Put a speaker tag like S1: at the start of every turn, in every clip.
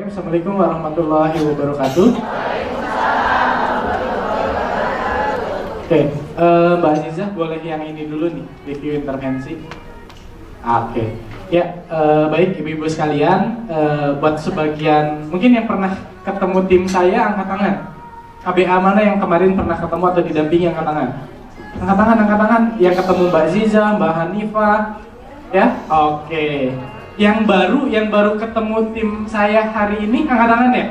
S1: Assalamualaikum warahmatullahi wabarakatuh. Oke, Mbak Azizah boleh yang ini dulu nih, review intervensi. Oke, ya baik ibu-ibu sekalian, buat sebagian mungkin yang pernah ketemu tim saya angkat tangan. KBA mana yang kemarin pernah ketemu atau didampingi angkat tangan? Angkat tangan, yang ketemu Mbak Azizah, Mbak Hanifah, ya, oke. Yang baru ketemu tim saya hari ini angkat tangan ya?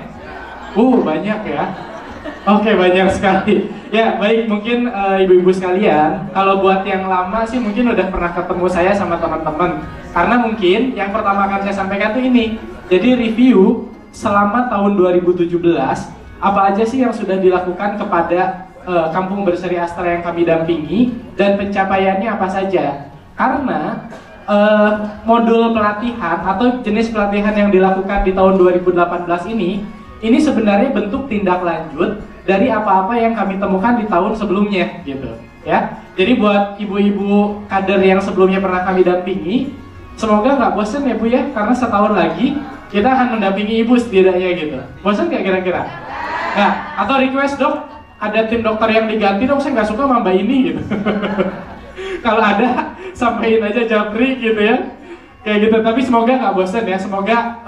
S1: Banyak ya. Oke, banyak sekali. Ya, baik, mungkin ibu-ibu sekalian, kalau buat yang lama sih mungkin udah pernah ketemu saya sama teman-teman. Karena mungkin yang pertama akan saya sampaikan tuh ini. Jadi review selama tahun 2017, apa aja sih yang sudah dilakukan kepada Kampung Berseri Astra yang kami dampingi dan pencapaiannya apa saja. Karena modul pelatihan atau jenis pelatihan yang dilakukan di tahun 2018 ini sebenarnya bentuk tindak lanjut dari apa-apa yang kami temukan di tahun sebelumnya gitu ya. Jadi buat ibu-ibu kader yang sebelumnya pernah kami dampingi, semoga nggak bosen ya Bu ya, karena setahun lagi kita akan mendampingi ibu setidaknya gitu. Bosen nggak kira-kira? Nah, atau request dok, ada tim dokter yang diganti dong, saya nggak suka sama mbak ini gitu. Kalau ada, sampaikan aja Japri gitu ya, kayak gitu. Tapi semoga nggak bosan ya, semoga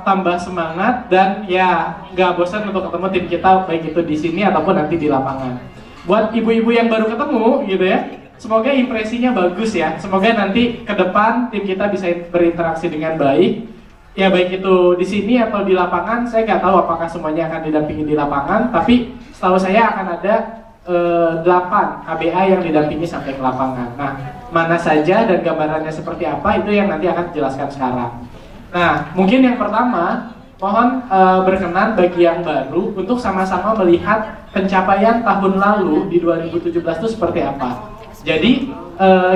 S1: tambah semangat dan ya nggak bosan untuk ketemu tim kita, baik itu di sini ataupun nanti di lapangan. Buat ibu-ibu yang baru ketemu gitu ya, semoga impresinya bagus ya. Semoga nanti ke depan tim kita bisa berinteraksi dengan baik. Ya baik itu di sini atau di lapangan, saya nggak tahu apakah semuanya akan didampingi di lapangan, tapi setahu saya akan ada 8 KBA yang didampingi sampai ke lapangan. Nah, mana saja dan gambarannya seperti apa itu yang nanti akan dijelaskan sekarang. Nah, mungkin yang pertama, mohon berkenan bagi yang baru untuk sama-sama melihat pencapaian tahun lalu di 2017 itu seperti apa. Jadi,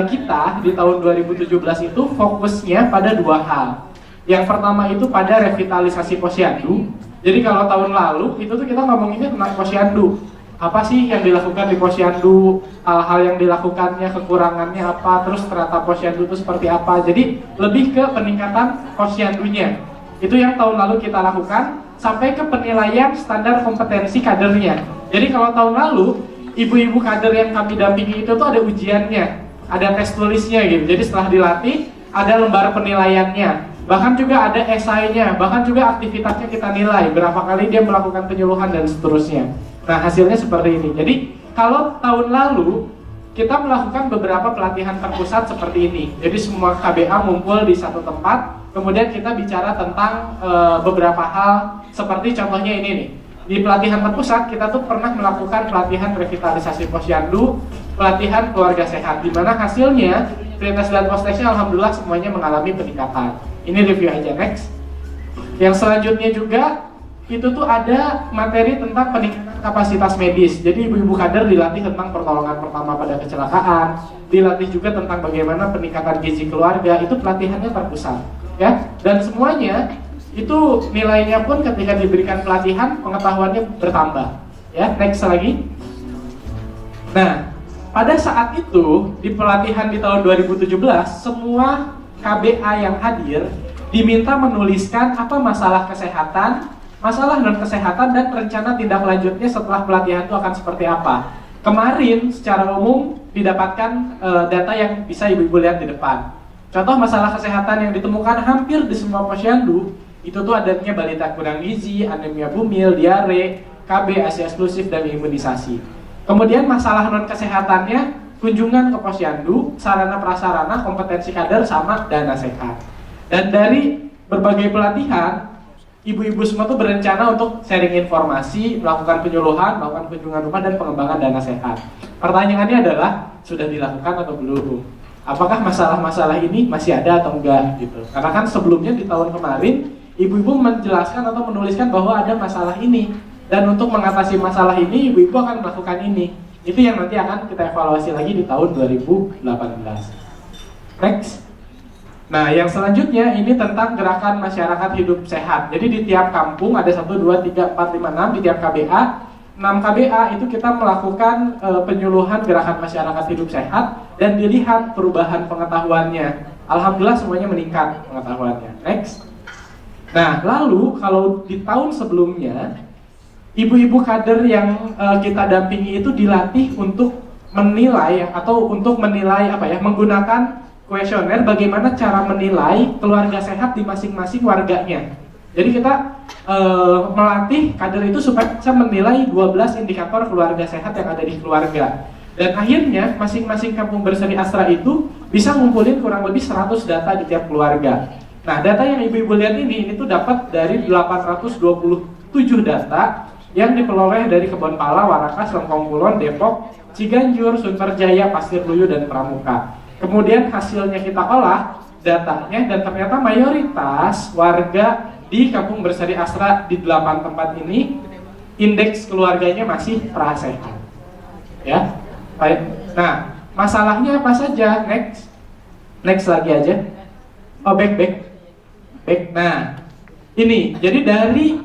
S1: kita di tahun 2017 itu fokusnya pada 2 hal. Yang pertama itu pada revitalisasi posyandu. Jadi kalau tahun lalu itu tuh kita ngomonginnya tentang posyandu. Apa sih yang dilakukan di posyandu, hal yang dilakukannya, kekurangannya apa, terus ternyata posyandu itu seperti apa. Jadi lebih ke peningkatan posyandunya. Itu yang tahun lalu kita lakukan sampai ke penilaian standar kompetensi kadernya. Jadi kalau tahun lalu ibu-ibu kader yang kami dampingi itu tuh ada ujiannya, ada tes tulisnya gitu. Jadi setelah dilatih ada lembar penilaiannya. Bahkan juga ada esainya, bahkan juga aktivitasnya kita nilai, berapa kali dia melakukan penyuluhan dan seterusnya. Nah, hasilnya seperti ini. Jadi, kalau tahun lalu kita melakukan beberapa pelatihan terpusat seperti ini. Jadi semua KBA ngumpul di satu tempat, kemudian kita bicara tentang beberapa hal seperti contohnya ini nih. Di pelatihan terpusat kita tuh pernah melakukan pelatihan revitalisasi posyandu, pelatihan keluarga sehat, di mana hasilnya prioritas dan kostesnya alhamdulillah semuanya mengalami peningkatan. Ini review aja, next. Yang selanjutnya juga itu tuh ada materi tentang peningkatan kapasitas medis. Jadi ibu-ibu kader dilatih tentang pertolongan pertama pada kecelakaan, dilatih juga tentang bagaimana peningkatan gizi keluarga. Itu pelatihannya terpusat, ya. Dan semuanya itu nilainya pun ketika diberikan pelatihan pengetahuannya bertambah. Ya, next lagi. Nah, pada saat itu di pelatihan di tahun 2017 semua KBA yang hadir diminta menuliskan apa masalah kesehatan, masalah non kesehatan dan rencana tindak lanjutnya setelah pelatihan itu akan seperti apa. Kemarin secara umum didapatkan data yang bisa ibu-ibu lihat di depan. Contoh masalah kesehatan yang ditemukan hampir di semua posyandu itu tuh adanya balita kurang gizi, anemia bumil, diare, KB, ASI eksklusif dan imunisasi. Kemudian masalah non kesehatannya kunjungan ke posyandu, sarana prasarana, kompetensi kader sama dana sehat. Dan dari berbagai pelatihan ibu-ibu semua tuh berencana untuk sharing informasi, melakukan penyuluhan, melakukan kunjungan rumah dan pengembangan dana sehat. Pertanyaannya adalah, sudah dilakukan atau belum? Apakah masalah-masalah ini masih ada atau enggak gitu? Karena kan sebelumnya di tahun kemarin, ibu-ibu menjelaskan atau menuliskan bahwa ada masalah ini. Dan untuk mengatasi masalah ini, ibu-ibu akan melakukan ini. Itu yang nanti akan kita evaluasi lagi di tahun 2018. Next. Nah, yang selanjutnya ini tentang gerakan masyarakat hidup sehat. Jadi di tiap kampung ada 1, 2, 3, 4, 5, 6 di tiap KBA. 6 KBA itu kita melakukan penyuluhan gerakan masyarakat hidup sehat dan dilihat perubahan pengetahuannya. Alhamdulillah semuanya meningkat pengetahuannya. Next. Nah, lalu kalau di tahun sebelumnya, ibu-ibu kader yang kita dampingi itu dilatih untuk menilai atau untuk menilai menggunakan kuesioner bagaimana cara menilai keluarga sehat di masing-masing warganya. Jadi kita melatih kader itu supaya bisa menilai 12 indikator keluarga sehat yang ada di keluarga. Dan akhirnya masing-masing kampung berseri Astra itu bisa ngumpulin kurang lebih 100 data di tiap keluarga. Nah, data yang ibu-ibu lihat ini tuh dapat dari 827 data yang diperoleh dari Kebonpala, Warakas, Lengkong Kulon, Depok, Ciganjur, Sunterjaya, Pasirluyu, dan Pramuka. Kemudian hasilnya kita olah datanya dan ternyata mayoritas warga di Kampung Berseri Astra di 8 tempat ini indeks keluarganya masih prasehat. Ya. Baik. Nah, masalahnya apa saja? Next lagi aja. Oh, back. Nah, ini jadi dari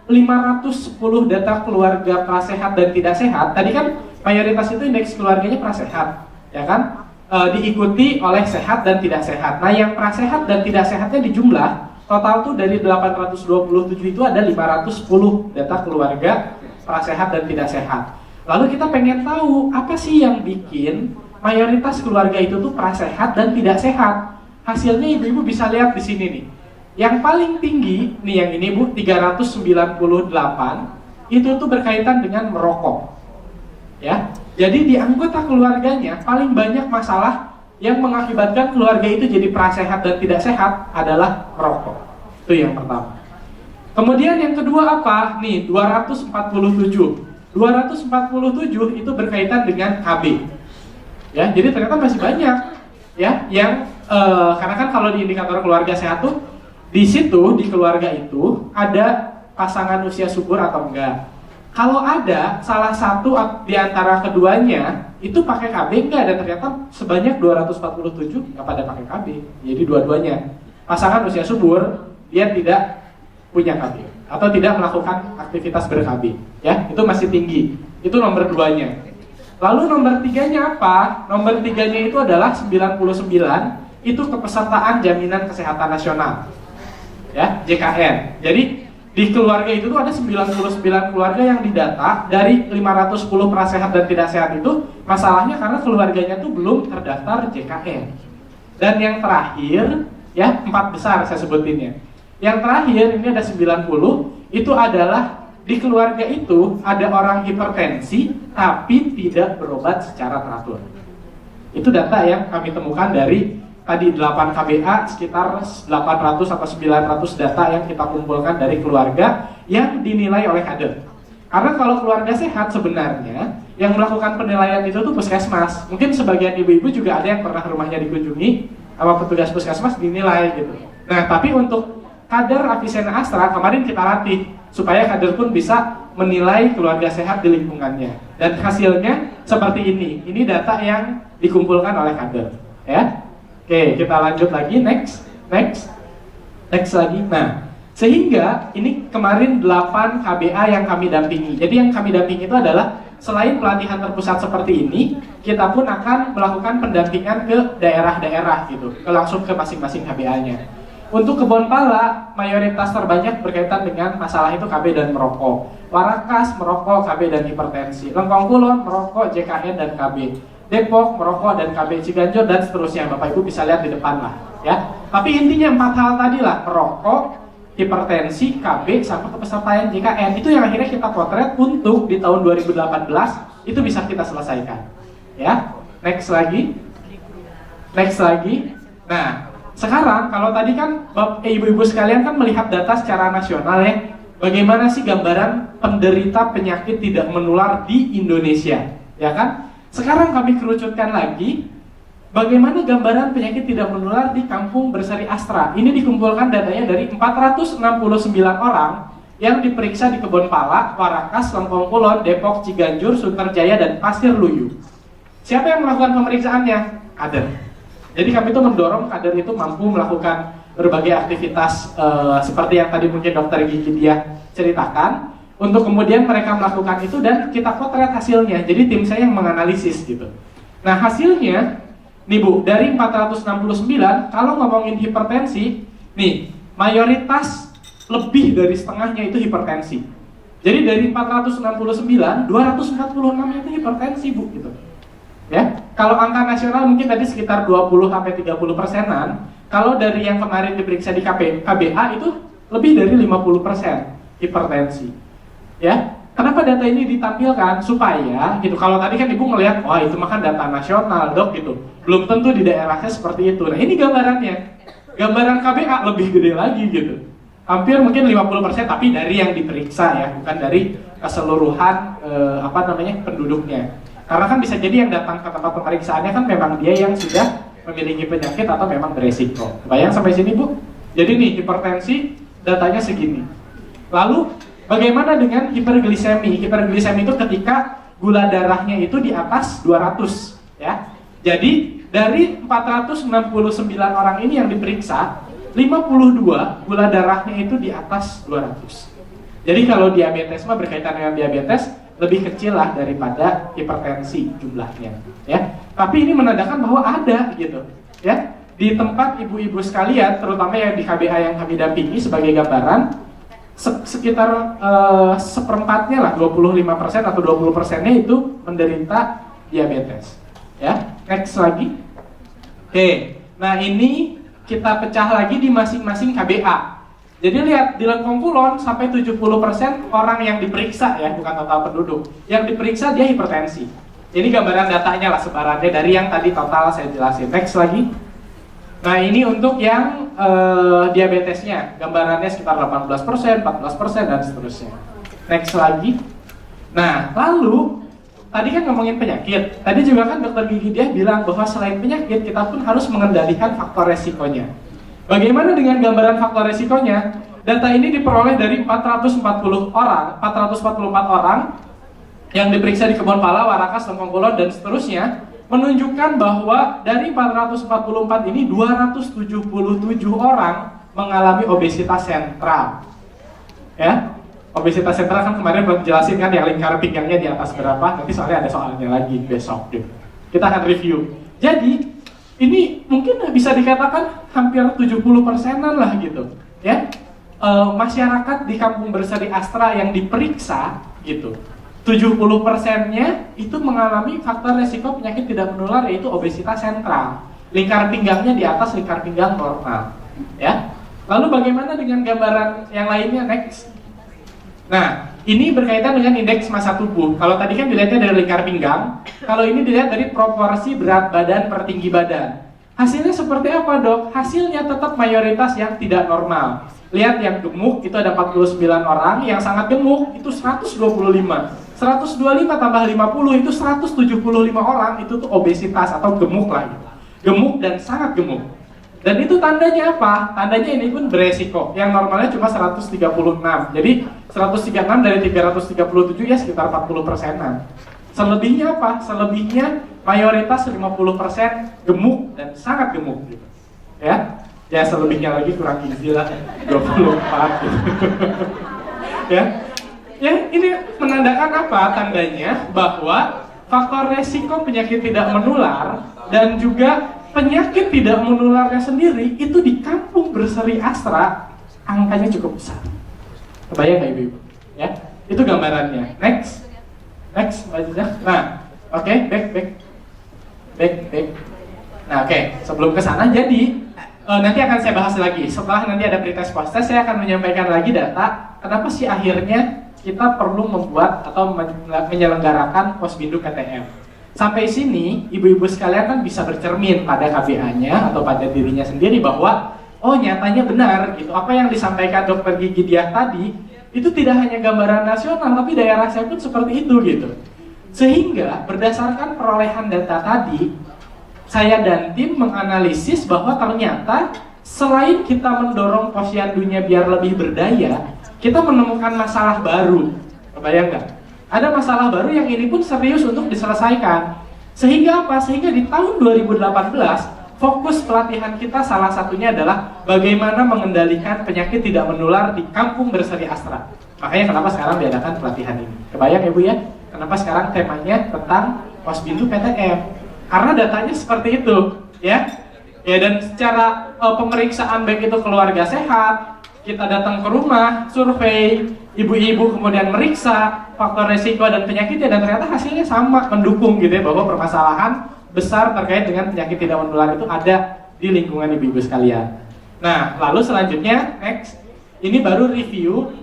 S1: 510 data keluarga prasehat dan tidak sehat. Tadi kan mayoritas itu indeks keluarganya prasehat, ya kan? Diikuti oleh sehat dan tidak sehat. Nah, yang prasehat dan tidak sehatnya di jumlah total tuh dari 827 itu ada 510 data keluarga prasehat dan tidak sehat. Lalu kita pengen tahu apa sih yang bikin mayoritas keluarga itu tuh prasehat dan tidak sehat. Hasilnya ibu-ibu bisa lihat di sini nih. Yang paling tinggi nih yang ini Bu, 398 itu tuh berkaitan dengan merokok. Ya. Jadi di anggota keluarganya paling banyak masalah yang mengakibatkan keluarga itu jadi prasehat dan tidak sehat adalah merokok. Itu yang pertama. Kemudian yang kedua apa? Nih 247 itu berkaitan dengan KB. Ya, jadi ternyata masih banyak ya yang karena kan kalau di indikator keluarga sehat tuh di situ di keluarga itu ada pasangan usia subur atau enggak. Kalau ada salah satu di antara keduanya itu pakai KB enggak, dan ternyata sebanyak 247 enggak pada pakai KB. Jadi dua-duanya pasangan usia subur, dia tidak punya KB atau tidak melakukan aktivitas ber-KB, ya, itu masih tinggi. Itu nomor 2-nya. Lalu nomor 3-nya apa? Nomor 3-nya itu adalah 99, itu kepesertaan Jaminan Kesehatan Nasional. Ya, JKN. Jadi di keluarga itu tuh ada 99 keluarga yang didata. Dari 510 prasehat dan tidak sehat itu masalahnya karena keluarganya tuh belum terdaftar JKN. Dan yang terakhir, ya 4 besar saya sebutinnya. Yang terakhir ini ada 90, itu adalah di keluarga itu ada orang hipertensi tapi tidak berobat secara teratur. Itu data yang kami temukan dari tadi 8 KBA, sekitar 800 atau 900 data yang kita kumpulkan dari keluarga yang dinilai oleh kader. Karena kalau keluarga sehat sebenarnya yang melakukan penilaian itu tuh puskesmas. Mungkin sebagian ibu-ibu juga ada yang pernah rumahnya dikunjungi sama petugas puskesmas dinilai gitu. Nah, tapi untuk kader Avicenna Astra kemarin kita latih supaya kader pun bisa menilai keluarga sehat di lingkungannya. Dan hasilnya seperti ini. Ini data yang dikumpulkan oleh kader, ya. Oke, kita lanjut lagi, next lagi. Nah, sehingga ini kemarin 8 KBA yang kami dampingi. Jadi yang kami dampingi itu adalah selain pelatihan terpusat seperti ini, kita pun akan melakukan pendampingan ke daerah-daerah gitu, langsung ke masing-masing KBA-nya. Untuk Kebonpala, mayoritas terbanyak berkaitan dengan masalah itu KB dan merokok. Warakas, merokok, KB dan hipertensi. Lengkong Kulon, merokok, JKN dan KB. Depok, merokok dan KB. Ciganjur dan seterusnya. Bapak Ibu bisa lihat di depan lah, ya. Tapi intinya 4 hal tadi lah, merokok, hipertensi, KB, sama kepesertaan JKN. Itu yang akhirnya kita potret untuk di tahun 2018 itu bisa kita selesaikan, ya. Next lagi. Nah, sekarang kalau tadi kan ibu-ibu sekalian kan melihat data secara nasional ya, bagaimana sih gambaran penderita penyakit tidak menular di Indonesia, ya kan? Sekarang kami kerucutkan lagi, bagaimana gambaran penyakit tidak menular di Kampung Berseri Astra. Ini dikumpulkan datanya dari 469 orang yang diperiksa di Kebonpala, Warakas, Lengkong Kulon, Depok, Ciganjur, Sunterjaya, dan Pasirluyu. Siapa yang melakukan pemeriksaannya? Kader. Jadi kami itu mendorong kader itu mampu melakukan berbagai aktivitas seperti yang tadi mungkin Dokter Gigi dia ceritakan, untuk kemudian mereka melakukan itu dan kita potret hasilnya. Jadi tim saya yang menganalisis gitu. Nah, hasilnya nih Bu, dari 469 kalau ngomongin hipertensi, nih mayoritas lebih dari setengahnya itu hipertensi. Jadi dari 469, 246 itu hipertensi, Bu, gitu. Ya, kalau angka nasional mungkin tadi sekitar 20-30%-an. Kalau dari yang kemarin diperiksa di KBA itu lebih dari 50% hipertensi. Ya, kenapa data ini ditampilkan? Supaya gitu, kalau tadi kan Ibu ngelihat, wah itu mah kan data nasional, Dok, gitu. Belum tentu di daerahnya seperti itu. Nah, ini gambarannya. Gambaran KBA lebih gede lagi gitu. Hampir mungkin 50%, tapi dari yang diperiksa ya, bukan dari keseluruhan penduduknya. Karena kan bisa jadi yang datang ke tempat pemeriksaannya kan memang dia yang sudah memiliki penyakit atau memang beresiko. Bayang sampai sini, Bu? Jadi nih, hipertensi datanya segini. Lalu bagaimana dengan hiperglisemi? Hiperglisemi itu ketika gula darahnya itu di atas 200, ya. Jadi dari 469 orang ini yang diperiksa, 52 gula darahnya itu di atas 200. Jadi kalau diabetes mah berkaitan dengan diabetes lebih kecil lah daripada hipertensi jumlahnya, ya. Tapi ini menandakan bahwa ada gitu, ya. Di tempat ibu-ibu sekalian, terutama yang di KBA yang kami dampingi sebagai gambaran, sekitar seperempatnya lah, 25% atau 20%-nya itu menderita diabetes, ya. Next lagi. Oke, nah ini kita pecah lagi di masing-masing KBA. Jadi lihat, di Lengkong Kulon sampai 70% orang yang diperiksa ya, bukan total penduduk. Yang diperiksa dia hipertensi. Ini gambaran datanya lah, sebarannya dari yang tadi total saya jelasin. Next lagi. Nah ini untuk yang diabetesnya, gambarannya sekitar 18%, 14% dan seterusnya. Next lagi. Nah lalu, tadi kan ngomongin penyakit. Tadi juga kan dokter gigi dia bilang bahwa selain penyakit, kita pun harus mengendalikan faktor resikonya. Bagaimana dengan gambaran faktor resikonya? Data ini diperoleh dari 444 orang yang diperiksa di Kebonpala, Warakas, Lengkong Kulon dan seterusnya, menunjukkan bahwa dari 444 ini 277 orang mengalami obesitas sentral. Ya, obesitas sentral kan kemarin belum jelasin kan yang lingkar pinggangnya di atas berapa. Nanti soalnya ada soalnya lagi besok deh. Kita akan review. Jadi ini mungkin bisa dikatakan hampir 70%-an lah gitu, ya. Masyarakat di Kampung Berseri Astra yang diperiksa gitu, 70%-nya itu mengalami faktor resiko penyakit tidak menular, yaitu obesitas sentral. Lingkar pinggangnya di atas lingkar pinggang normal, ya. Lalu bagaimana dengan gambaran yang lainnya? Next. Nah, ini berkaitan dengan indeks massa tubuh. Kalau tadi kan dilihatnya dari lingkar pinggang, kalau ini dilihat dari proporsi berat badan per tinggi badan. Hasilnya seperti apa, Dok? Hasilnya tetap mayoritas yang tidak normal. Lihat yang gemuk itu ada 49 orang, yang sangat gemuk itu 125. 125 tambah 50 itu 175 orang, itu tuh obesitas atau gemuk lah gitu. Gemuk dan sangat gemuk. Dan itu tandanya apa? Tandanya ini pun beresiko. Yang normalnya cuma 136. Jadi 136 dari 337 ya sekitar 40%-an. Selebihnya apa? Selebihnya mayoritas 50% gemuk dan sangat gemuk gitu. Ya. Ya selebihnya lagi kurang gizi lah, 24 gitu. Ya. Ya, ini menandakan apa? Tandanya bahwa faktor resiko penyakit tidak menular dan juga penyakit tidak menularnya sendiri itu di Kampung Berseri Astra angkanya cukup besar. Kebayang nggak ibu-ibu? Ya, itu gambarannya. Next, Mbak Aziza. Nah, oke, back. Nah, oke, sebelum ke sana, jadi nanti akan saya bahas lagi. Setelah nanti ada pretest post-test, saya akan menyampaikan lagi data. Kenapa sih akhirnya kita perlu membuat atau menyelenggarakan Posbindu PTM? Sampai sini, ibu-ibu sekalian kan bisa bercermin pada KBA-nya atau pada dirinya sendiri bahwa oh nyatanya benar gitu. Apa yang disampaikan dokter gigi Diah tadi itu tidak hanya gambaran nasional, tapi daerah saya pun seperti itu gitu. Sehingga berdasarkan perolehan data tadi, saya dan tim menganalisis bahwa ternyata selain kita mendorong posyandunya biar lebih berdaya, kita menemukan masalah baru. Kebayang nggak? Ada masalah baru yang ini pun serius untuk diselesaikan. Sehingga apa? Sehingga di tahun 2018, fokus pelatihan kita salah satunya adalah bagaimana mengendalikan penyakit tidak menular di Kampung Berseri Astra. Makanya kenapa sekarang diadakan pelatihan ini. Kebayang ya Bu ya? Kenapa sekarang temanya tentang Posbindu PTM? Karena datanya seperti itu, ya. Ya, dan secara pemeriksaan baik itu keluarga sehat, kita datang ke rumah, survei, ibu-ibu kemudian meriksa faktor resiko dan penyakitnya, dan ternyata hasilnya sama, mendukung gitu ya, bahwa permasalahan besar terkait dengan penyakit tidak menular itu ada di lingkungan ibu-ibu sekalian. Nah, lalu selanjutnya, next, ini baru review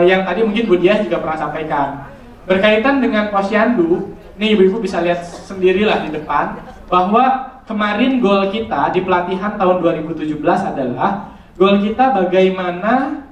S1: yang tadi mungkin Bu Diah juga pernah sampaikan. Berkaitan dengan posyandu, nih ibu-ibu bisa lihat sendirilah di depan, bahwa kemarin goal kita di pelatihan tahun 2017 adalah goal kita bagaimana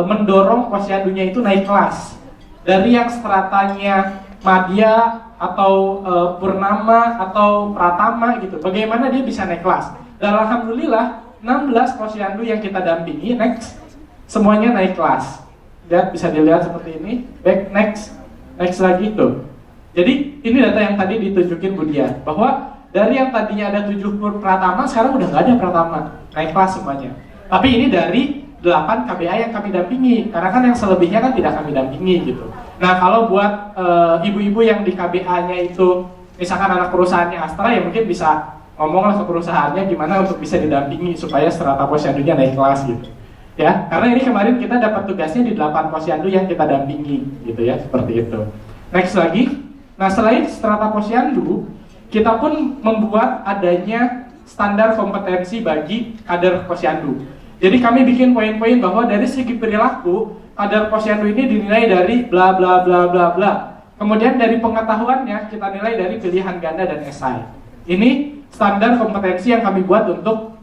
S1: mendorong posyandunya itu naik kelas dari yang stratanya madya atau purnama atau pratama gitu. Bagaimana dia bisa naik kelas? Dan alhamdulillah 16 posyandu yang kita dampingi next semuanya naik kelas. Lihat, bisa dilihat seperti ini. Back, next lagi tuh. Jadi ini data yang tadi ditunjukin Bu Diah, bahwa dari yang tadinya ada 7 pratama, sekarang udah nggak ada pratama, naik kelas semuanya. Tapi ini dari 8 KBA yang kami dampingi, karena kan yang selebihnya kan tidak kami dampingi gitu. Nah, kalau buat ibu-ibu yang di KBA-nya itu, misalkan anak perusahaannya Astra, ya mungkin bisa ngomonglah ke perusahaannya gimana untuk bisa didampingi supaya strata posyandunya naik kelas gitu. Ya, karena ini kemarin kita dapat tugasnya di 8 posyandu yang kita dampingi gitu ya, seperti itu. Next lagi. Nah, selain strata posyandu, kita pun membuat adanya standar kompetensi bagi kader posyandu. Jadi kami bikin poin-poin bahwa dari segi perilaku, kader posyandu ini dinilai dari bla bla bla bla bla. Kemudian dari pengetahuannya kita nilai dari pilihan ganda dan esai. Ini standar kompetensi yang kami buat untuk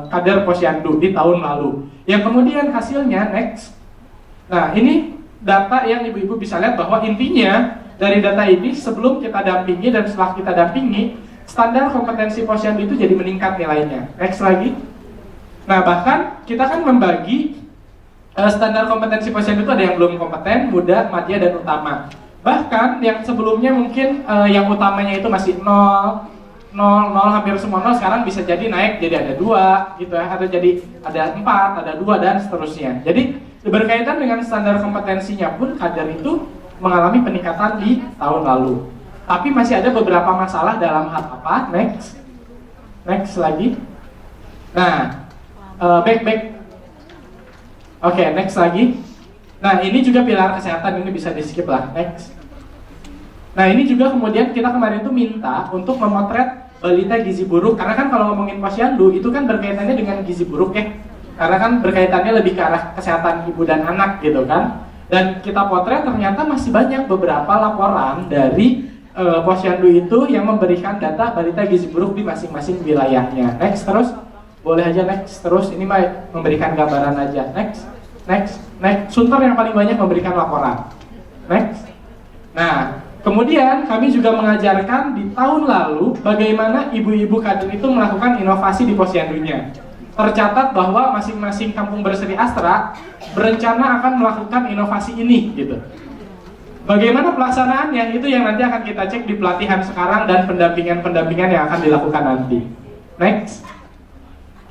S1: kader posyandu di tahun lalu. Yang kemudian hasilnya next. Nah, ini data yang ibu-ibu bisa lihat bahwa intinya dari data ini, sebelum kita dampingi dan setelah kita dampingi, standar kompetensi posyandu itu jadi meningkat nilainya. Next lagi. Nah, bahkan kita kan membagi standar kompetensi posyandu itu ada yang belum kompeten, muda, madya, dan utama. Bahkan yang sebelumnya mungkin yang utamanya itu masih 0, hampir semua 0, sekarang bisa jadi naik jadi ada 2 gitu ya, atau jadi ada 4, ada 2, dan seterusnya. Jadi berkaitan dengan standar kompetensinya pun kader itu mengalami peningkatan di tahun lalu. Tapi masih ada beberapa masalah dalam hal apa? Next lagi. Nah, back. Oke, next lagi. Nah, ini juga pilar kesehatan, ini bisa di skip lah. Next. Nah, ini juga kemudian kita kemarin itu minta untuk memotret balita gizi buruk, karena kan kalau ngomongin posyandu itu kan berkaitannya dengan gizi buruk ya. Karena kan berkaitannya lebih ke arah kesehatan ibu dan anak gitu kan. Dan kita potret ternyata masih banyak beberapa laporan dari posyandu itu yang memberikan data balita gizi buruk di masing-masing wilayahnya. Next terus, boleh aja next terus, ini memberikan gambaran aja. Next. Sunter yang paling banyak memberikan laporan. Next. Nah, kemudian kami juga mengajarkan di tahun lalu bagaimana ibu-ibu kader itu melakukan inovasi di posyandunya. Tercatat bahwa masing-masing kampung berseri Astra berencana akan melakukan inovasi ini gitu. Bagaimana pelaksanaannya itu yang nanti akan kita cek di pelatihan sekarang dan pendampingan yang akan dilakukan nanti. Next.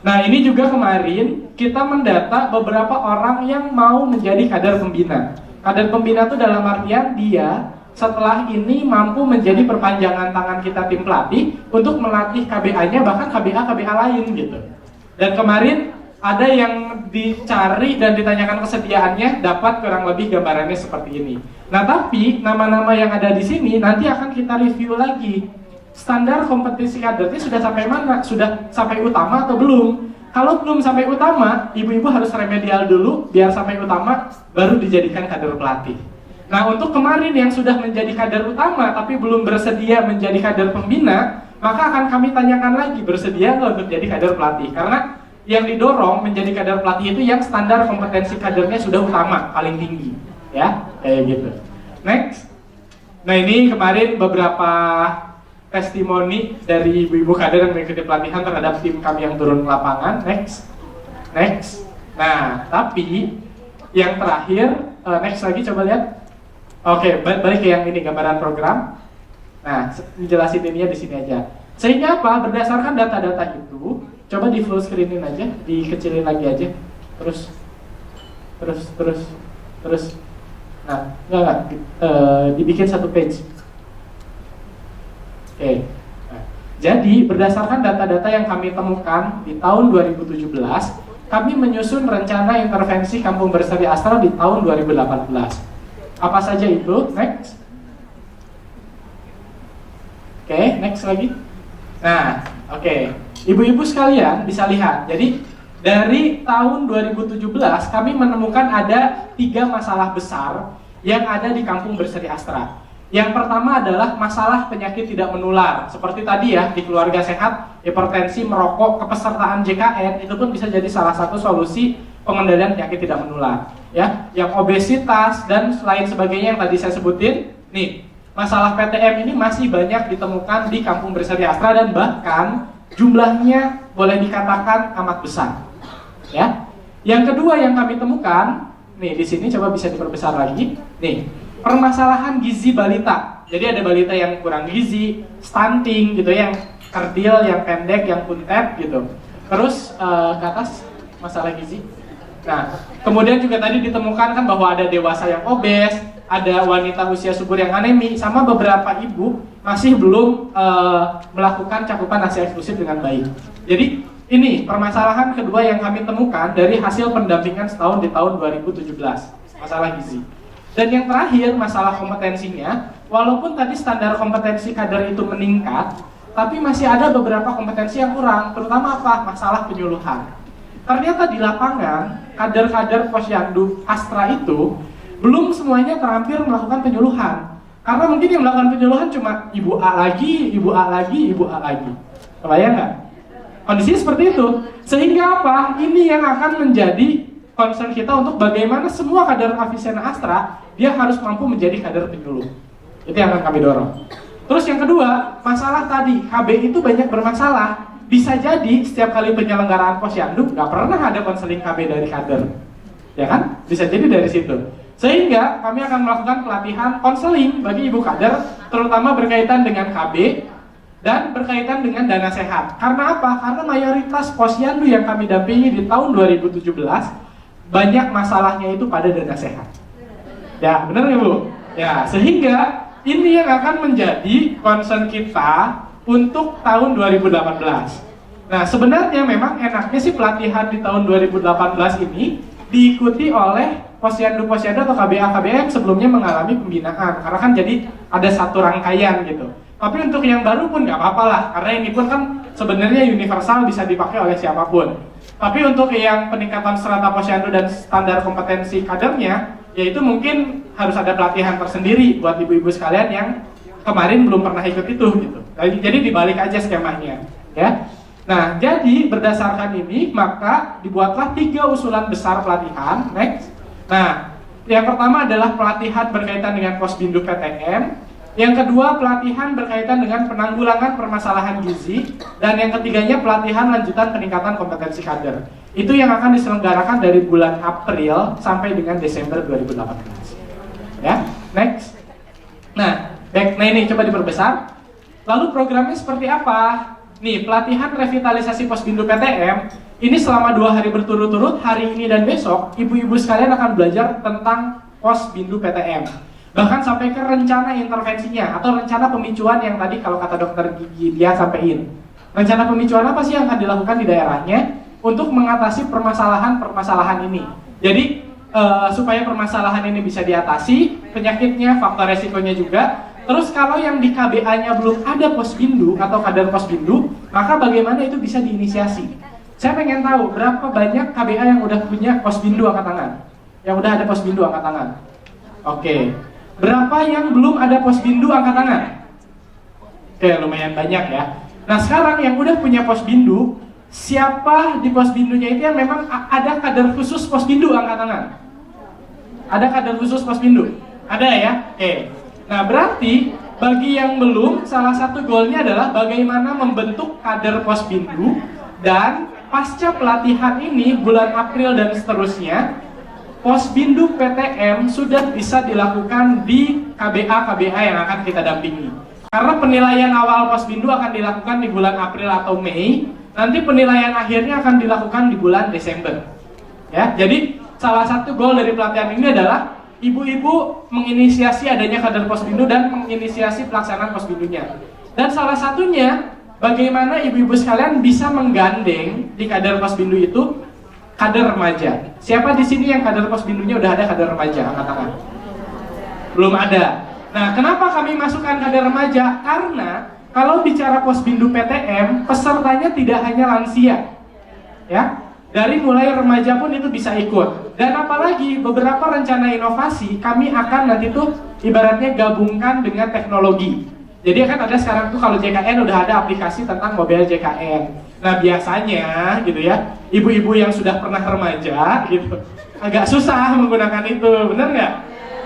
S1: Nah, ini juga kemarin kita mendata beberapa orang yang mau menjadi kader pembina. Kader pembina itu dalam artian dia setelah ini mampu menjadi perpanjangan tangan kita tim pelatih untuk melatih KBA-nya, bahkan KBA lain gitu. Dan kemarin ada yang dicari dan ditanyakan kesediaannya, dapat kurang lebih gambarannya seperti ini. Nah, tapi nama-nama yang ada di sini nanti akan kita review lagi. Standar kompetisi kadernya sudah sampai mana? Sudah sampai utama atau belum? Kalau belum sampai utama, ibu-ibu harus remedial dulu biar sampai utama baru dijadikan kader pelatih. Nah, untuk kemarin yang sudah menjadi kader utama tapi belum bersedia menjadi kader pembina, maka akan kami tanyakan lagi, bersedia nggak untuk jadi kader pelatih? Karena yang didorong menjadi kader pelatih itu yang standar kompetensi kadernya sudah utama, paling tinggi, ya, kayak gitu. Next. Nah, ini kemarin beberapa testimoni dari ibu-ibu kader yang mengikuti pelatihan terhadap tim kami yang turun ke lapangan. Next. Nah, tapi yang terakhir, next lagi coba lihat. Oke, balik ke yang ini, gambaran program. Nah, dijelasin ininya di sini aja. Sehingga apa? Berdasarkan data-data itu, coba di full screenin aja, dikecilin lagi aja. Terus. Nah, enggak, dibikin satu page. Oke. Nah, Jadi berdasarkan data-data yang kami temukan di tahun 2017, kami menyusun rencana intervensi Kampung Berseri Astra di tahun 2018. Apa saja itu? Next. Oke, next lagi. Nah, oke. Ibu-ibu sekalian bisa lihat. Jadi dari tahun 2017 kami menemukan ada 3 masalah besar yang ada di Kampung Berseri Astra. Yang pertama adalah masalah penyakit tidak menular. Seperti tadi ya, di keluarga sehat, hipertensi, merokok, kepesertaan JKN itu pun bisa jadi salah satu solusi pengendalian penyakit tidak menular. Ya, yang obesitas dan lain sebagainya yang tadi saya sebutin. Nih, masalah PTM ini masih banyak ditemukan di Kampung Berseri Astra dan bahkan jumlahnya boleh dikatakan amat besar. Ya. Yang kedua yang kami temukan, nih di sini coba bisa diperbesar lagi. Nih, permasalahan gizi balita. Jadi ada balita yang kurang gizi, stunting gitu, yang kerdil, yang pendek, yang puntet gitu. Terus ke atas masalah gizi. Nah, kemudian juga tadi ditemukan kan bahwa ada dewasa yang obes, ada wanita usia subur yang anemi, sama beberapa ibu masih belum melakukan cakupan ASI eksklusif dengan baik. Jadi ini permasalahan kedua yang kami temukan dari hasil pendampingan setahun di tahun 2017, masalah gizi. Dan yang terakhir, masalah kompetensinya, walaupun tadi standar kompetensi kader itu meningkat, tapi masih ada beberapa kompetensi yang kurang, terutama apa? Masalah penyuluhan. Ternyata di lapangan, kader-kader Posyandu Astra itu belum semuanya terampil melakukan penyuluhan. Karena mungkin yang melakukan penyuluhan cuma Ibu A lagi, Ibu A lagi, Ibu A lagi. Kebayang nggak? Kondisinya seperti itu. Sehingga apa? Ini yang akan menjadi concern kita untuk bagaimana semua kader Avicenna Astra dia harus mampu menjadi kader penyuluh. Itu yang akan kami dorong. Terus yang kedua, masalah tadi KB itu banyak bermasalah. Bisa jadi setiap kali penyelenggaraan Posyandu nggak pernah ada konseling KB dari kader, ya kan? Bisa jadi dari situ. Sehingga kami akan melakukan pelatihan konseling bagi ibu kader, terutama berkaitan dengan KB dan berkaitan dengan dana sehat. Karena apa? Karena mayoritas Posyandu yang kami dampingi di tahun 2017 banyak masalahnya itu pada dana sehat. Ya, benar nggak Bu? Ya, sehingga ini yang akan menjadi concern kita untuk tahun 2018. Nah, sebenarnya memang enaknya sih pelatihan di tahun 2018 ini diikuti oleh Posyandu-Posyandu atau KBA-KBM sebelumnya mengalami pembinaan. Karena kan jadi ada satu rangkaian gitu. Tapi untuk yang baru pun nggak apa-apa lah, karena ini pun kan sebenarnya universal bisa dipakai oleh siapapun. Tapi untuk yang peningkatan strata Posyandu dan standar kompetensi kadernya, yaitu mungkin harus ada pelatihan tersendiri buat ibu-ibu sekalian yang kemarin belum pernah ikut itu gitu. Jadi dibalik aja skemanya, ya. Nah, jadi berdasarkan ini maka dibuatlah 3 usulan besar pelatihan. Next. Nah, yang pertama adalah pelatihan berkaitan dengan Posbindu PTM. Yang kedua, pelatihan berkaitan dengan penanggulangan permasalahan gizi. Dan yang ketiganya, pelatihan lanjutan peningkatan kompetensi kader. Itu yang akan diselenggarakan dari bulan April sampai dengan Desember 2018. Ya, next. Nah ini coba diperbesar. Lalu programnya seperti apa? Nih, pelatihan revitalisasi Posbindu PTM. Ini selama 2 hari berturut-turut, hari ini dan besok, ibu-ibu sekalian akan belajar tentang Posbindu PTM. Bahkan sampai ke rencana intervensinya atau rencana pemicuan yang tadi kalau kata dokter gigi dia sampaikan. Rencana pemicuan apa sih yang akan dilakukan di daerahnya untuk mengatasi permasalahan-permasalahan ini. Jadi supaya permasalahan ini bisa diatasi, penyakitnya, faktor resikonya juga. Terus kalau yang di KBA-nya belum ada Posbindu atau kader Posbindu, maka bagaimana itu bisa diinisiasi? Saya pengen tahu berapa banyak KBA yang udah punya Posbindu angkat tangan? Yang udah ada Posbindu angkat tangan? Oke. Berapa yang belum ada Posbindu angkat tangan? Oke, lumayan banyak ya. Nah, sekarang yang udah punya Posbindu, siapa di Posbindunya itu yang memang ada kader khusus Posbindu angkat tangan? Ada kader khusus Posbindu? Ada ya? Oke. Nah, berarti bagi yang belum, salah satu goalnya adalah bagaimana membentuk kader Posbindu. Dan pasca pelatihan ini, bulan April dan seterusnya, Posbindu PTM sudah bisa dilakukan di KBA-KBA yang akan kita dampingi. Karena penilaian awal Posbindu akan dilakukan di bulan April atau Mei, nanti penilaian akhirnya akan dilakukan di bulan Desember. Ya, jadi salah satu goal dari pelatihan ini adalah ibu-ibu menginisiasi adanya kader Posbindu dan menginisiasi pelaksanaan Posbindunya. Dan salah satunya bagaimana ibu-ibu sekalian bisa menggandeng di kader Posbindu itu kader remaja. Siapa di sini yang kader Posbindunya udah ada kader remaja? Angkat tangan. Belum ada. Nah, kenapa kami masukkan kader remaja? Karena kalau bicara Posbindu PTM, pesertanya tidak hanya lansia, ya. Dari mulai remaja pun itu bisa ikut. Dan apalagi beberapa rencana inovasi kami akan nanti tuh ibaratnya gabungkan dengan teknologi. Jadi kan ada sekarang tuh kalau JKN udah ada aplikasi tentang mobile JKN. Nah biasanya gitu ya, ibu-ibu yang sudah pernah remaja gitu agak susah menggunakan itu, bener nggak?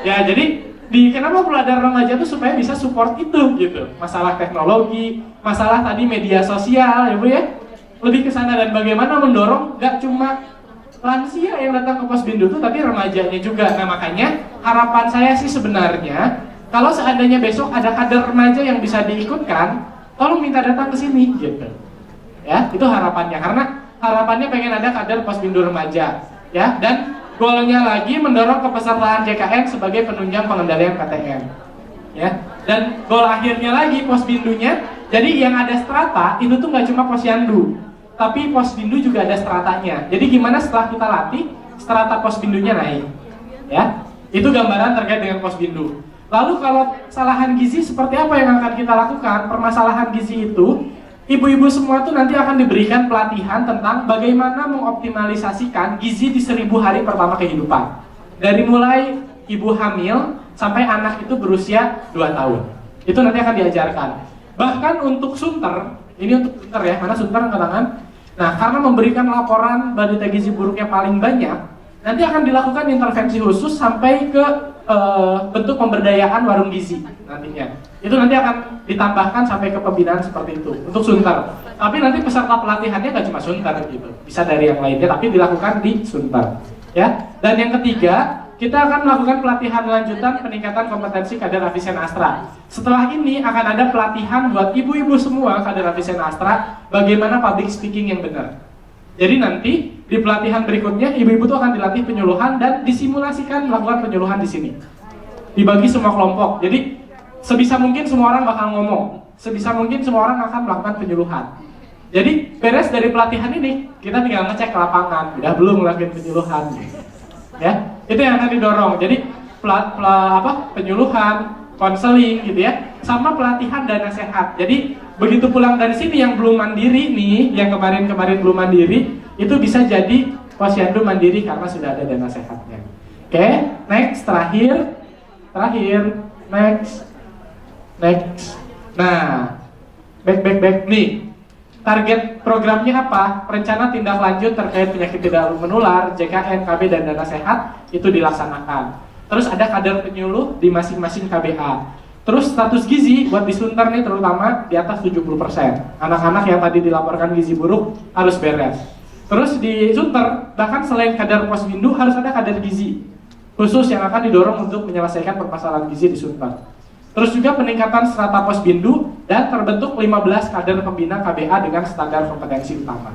S1: Ya jadi kenapa perlu ada remaja tuh supaya bisa support itu gitu. Masalah teknologi, masalah tadi media sosial ya Bu ya. Lebih ke sana dan bagaimana mendorong nggak cuma lansia yang datang ke Posbindu tuh tapi remajanya juga. Nah makanya harapan saya sih sebenarnya kalau seandainya besok ada kader remaja yang bisa diikutkan, tolong minta datang ke sini gitu. Ya, itu harapannya karena harapannya pengen ada kader Posbindu remaja, ya. Dan goalnya lagi mendorong kepesertaan JKN sebagai penunjang pengendalian PTM. Ya. Dan goal akhirnya lagi Posbindunya, jadi yang ada strata itu tuh nggak cuma Posyandu, tapi Posbindu juga ada stratanya. Jadi gimana setelah kita latih, strata Posbindunya naik. Ya. Itu gambaran terkait dengan Posbindu. Lalu kalau kesalahan gizi seperti apa yang akan kita lakukan? Permasalahan gizi itu, ibu-ibu semua tuh nanti akan diberikan pelatihan tentang bagaimana mengoptimalisasikan gizi di 1000 hari pertama kehidupan. Dari mulai ibu hamil sampai anak itu berusia 2 tahun. Itu nanti akan diajarkan. Bahkan untuk sunter, ini untuk sunter ya, mana sunter angkat tangan? Nah, karena memberikan laporan balita gizi buruknya paling banyak, nanti akan dilakukan intervensi khusus sampai ke bentuk pemberdayaan warung gizi nantinya. Itu nanti akan ditambahkan sampai ke pembinaan seperti itu untuk sunter. Tapi nanti peserta pelatihannya nggak cuma sunter gitu, bisa dari yang lainnya, tapi dilakukan di sunter. Ya. Dan yang ketiga, kita akan melakukan pelatihan lanjutan peningkatan kompetensi kader Avisen Astra. Setelah ini akan ada pelatihan buat ibu-ibu semua kader Avisen Astra bagaimana public speaking yang benar. Jadi nanti di pelatihan berikutnya ibu-ibu itu akan dilatih penyuluhan dan disimulasikan melakukan penyuluhan di sini. Dibagi semua kelompok. Jadi sebisa mungkin semua orang bakal ngomong. Sebisa mungkin semua orang akan melakukan penyuluhan. Jadi beres dari pelatihan ini kita tinggal ngecek ke lapangan. Udah belum ngelakuin penyuluhan. Ya, itu yang akan didorong. Jadi penyuluhan, konseling gitu ya, sama pelatihan dana sehat. Jadi begitu pulang dari sini yang belum mandiri nih, yang kemarin belum mandiri, itu bisa jadi Posyandu mandiri karena sudah ada dana sehatnya. Oke, next, terakhir, next. Nah, back nih. Target programnya apa? Rencana tindak lanjut terkait penyakit tidak menular, JKN, KB, dan dana sehat itu dilaksanakan. Terus ada kader penyuluh di masing-masing KBA. Terus status gizi buat di sunter nih terutama di atas 70%. Anak-anak yang tadi dilaporkan gizi buruk harus beres. Terus di sunter, bahkan selain kader Posbindu harus ada kader gizi khusus yang akan didorong untuk menyelesaikan permasalahan gizi di sunter. Terus juga peningkatan strata Posbindu dan terbentuk 15 kader pembina KBA dengan standar kompetensi utama.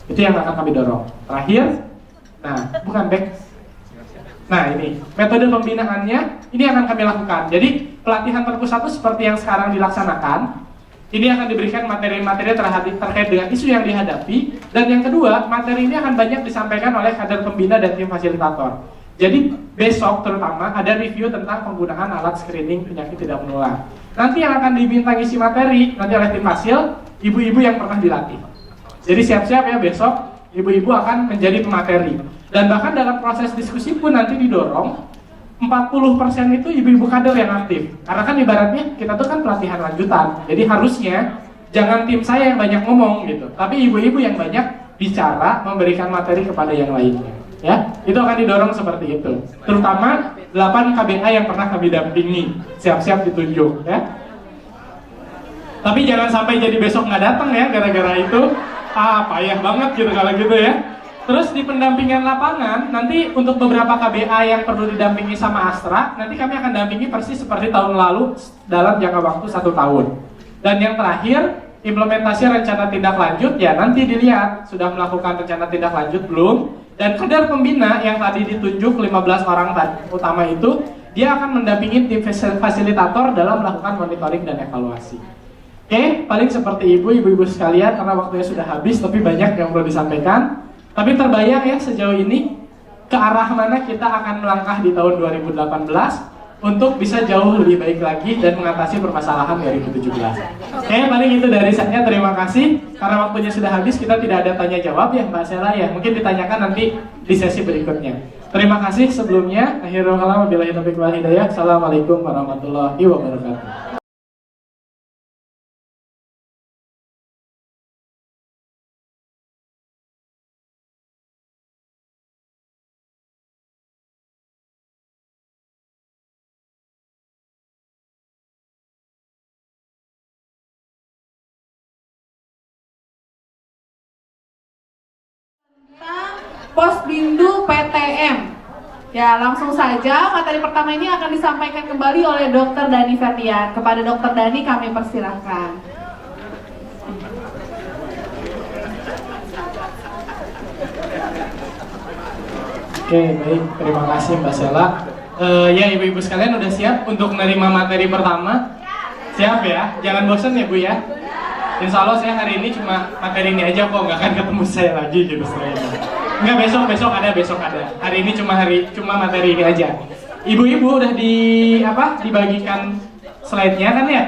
S1: Itu yang akan kami dorong. Terakhir, nah ini metode pembinaannya ini akan kami lakukan. Jadi pelatihan terpusat itu seperti yang sekarang dilaksanakan. Ini akan diberikan materi-materi terkait dengan isu yang dihadapi. Dan yang kedua, materi ini akan banyak disampaikan oleh kader pembina dan tim fasilitator. Jadi besok terutama ada review tentang penggunaan alat screening penyakit tidak menular. Nanti yang akan diminta ngisi materi nanti oleh tim fasil, ibu-ibu yang pernah dilatih. Jadi siap-siap ya besok, ibu-ibu akan menjadi pemateri. Dan bahkan dalam proses diskusi pun nanti didorong 40% itu ibu-ibu kader yang aktif. Karena kan ibaratnya kita tuh kan pelatihan lanjutan. Jadi harusnya jangan tim saya yang banyak ngomong gitu, tapi ibu-ibu yang banyak bicara, memberikan materi kepada yang lainnya. Ya, itu akan didorong seperti itu. Terutama 8 KBA yang pernah kami dampingi, siap-siap ditunjuk ya. Tapi jangan sampai jadi besok nggak datang ya gara-gara itu. Payah banget gitu kalau gitu ya. Terus di pendampingan lapangan, nanti untuk beberapa KBA yang perlu didampingi sama Astra, nanti kami akan dampingi persis seperti tahun lalu dalam jangka waktu 1 tahun. Dan yang terakhir, implementasi rencana tindak lanjut, ya nanti dilihat sudah melakukan rencana tindak lanjut belum. Dan kader pembina yang tadi ditunjuk 15 orang utama itu, dia akan mendampingi tim fasilitator dalam melakukan monitoring dan evaluasi. Oke, paling seperti ibu-ibu sekalian karena waktunya sudah habis, tapi banyak yang perlu disampaikan. Tapi terbayang ya sejauh ini ke arah mana kita akan melangkah di tahun 2018 untuk bisa jauh lebih baik lagi dan mengatasi permasalahan 2017. Oke, paling itu dari saya. Terima kasih. Karena waktunya sudah habis, kita tidak ada tanya jawab ya Mbak Sela ya. Mungkin ditanyakan nanti di sesi berikutnya. Terima kasih sebelumnya. Akhirul kalam, wabillahi taufiq wal hidayah. Assalamualaikum warahmatullahi wabarakatuh.
S2: Posbindu PTM. Ya, langsung saja materi pertama ini akan disampaikan kembali oleh Dr. Dani Ferdian. Kepada Dr. Dani kami persilahkan.
S1: Oke, baik. Terima kasih Mbak Sela. Ya, ibu-ibu sekalian udah siap untuk menerima materi pertama? Siap ya? Jangan bosan ya Bu ya? Insya Allah saya hari ini cuma materi ini aja kok, nggak akan ketemu saya lagi gitu setelah ini. Enggak, besok ada. Hari ini cuma materi ini aja. Ibu-ibu udah dibagikan slide-nya kan ya?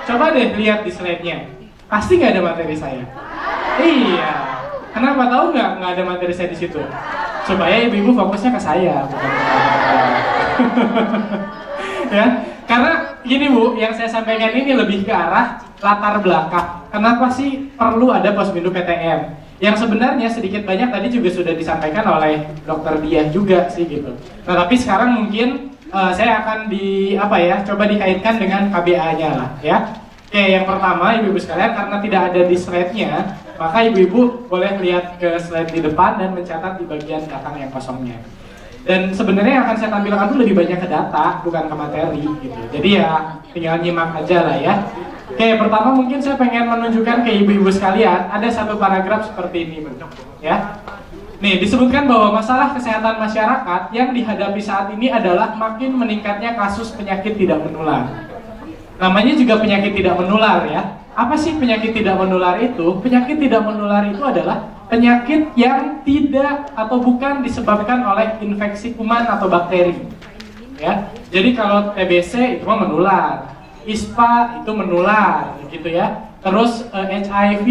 S1: Coba deh lihat di slide-nya. Pasti nggak ada materi saya. Iya. Kenapa tahu nggak ada materi saya di situ? Supaya ibu-ibu fokusnya ke saya, bukan ke saya. Ya, karena gini Bu, yang saya sampaikan ini lebih ke arah latar belakang. Kenapa sih perlu ada Posbindu PTM? Yang sebenarnya sedikit banyak tadi juga sudah disampaikan oleh Dr. Diah juga sih gitu. Nah, tapi sekarang mungkin saya akan coba dikaitkan dengan KBA-nya lah ya. Oke, yang pertama ibu-ibu sekalian, karena tidak ada di slide-nya, maka ibu-ibu boleh lihat ke slide di depan dan mencatat di bagian belakang yang kosongnya. Dan sebenarnya yang akan saya tampilkan itu lebih banyak ke data, bukan ke materi gitu. Jadi ya tinggal nyimak aja lah ya. Oke, pertama mungkin saya pengen menunjukkan ke ibu-ibu sekalian, ada satu paragraf seperti ini bentuk ya. Nih, disebutkan bahwa masalah kesehatan masyarakat yang dihadapi saat ini adalah makin meningkatnya kasus penyakit tidak menular. Namanya juga penyakit tidak menular ya. Apa sih penyakit tidak menular itu? Penyakit tidak menular itu adalah penyakit yang tidak atau bukan disebabkan oleh infeksi kuman atau bakteri. Ya. Jadi kalau TBC itu menular. ISPA itu menular gitu ya. Terus HIV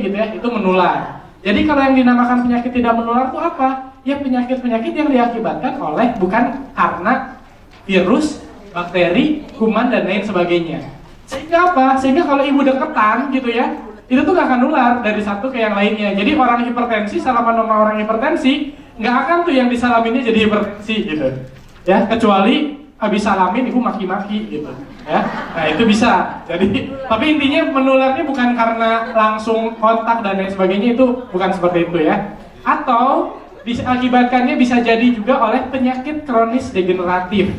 S1: gitu ya, itu menular. Jadi kalau yang dinamakan penyakit tidak menular itu apa? Ya penyakit-penyakit yang diakibatkan oleh bukan karena virus, bakteri, kuman dan lain sebagainya. Sehingga apa? Sehingga kalau ibu deketan gitu ya, itu tuh gak akan nular dari satu ke yang lainnya. Jadi orang hipertensi salaman sama orang hipertensi, nggak akan tuh yang disalaminnya jadi hipertensi gitu. Ya, kecuali habis salamin ibu maki-maki gitu ya. Nah itu bisa. Jadi tapi intinya menularnya bukan karena langsung kontak dan lain sebagainya, itu bukan seperti itu ya. Atau akibatkannya bisa jadi juga oleh penyakit kronis degeneratif.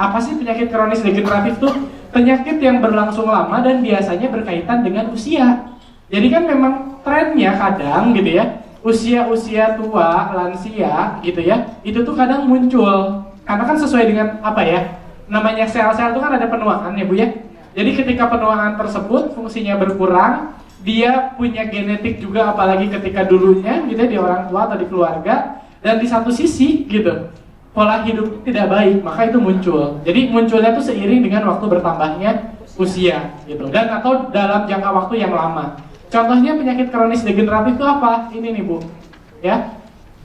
S1: Apa sih penyakit kronis degeneratif tuh? Penyakit yang berlangsung lama dan biasanya berkaitan dengan usia. Jadi kan memang trennya kadang gitu ya, usia tua, lansia gitu ya, itu tuh kadang muncul. Karena kan sesuai dengan apa ya, namanya sel-sel itu kan ada penuaan ya Bu ya. Jadi ketika penuaan tersebut fungsinya berkurang, dia punya genetik juga, apalagi ketika dulunya gitu ya, di orang tua atau di keluarga, dan di satu sisi gitu pola hidup tidak baik, maka itu muncul. Jadi munculnya itu seiring dengan waktu bertambahnya usia gitu, dan atau dalam jangka waktu yang lama. Contohnya penyakit kronis degeneratif itu apa? Ini nih Bu ya,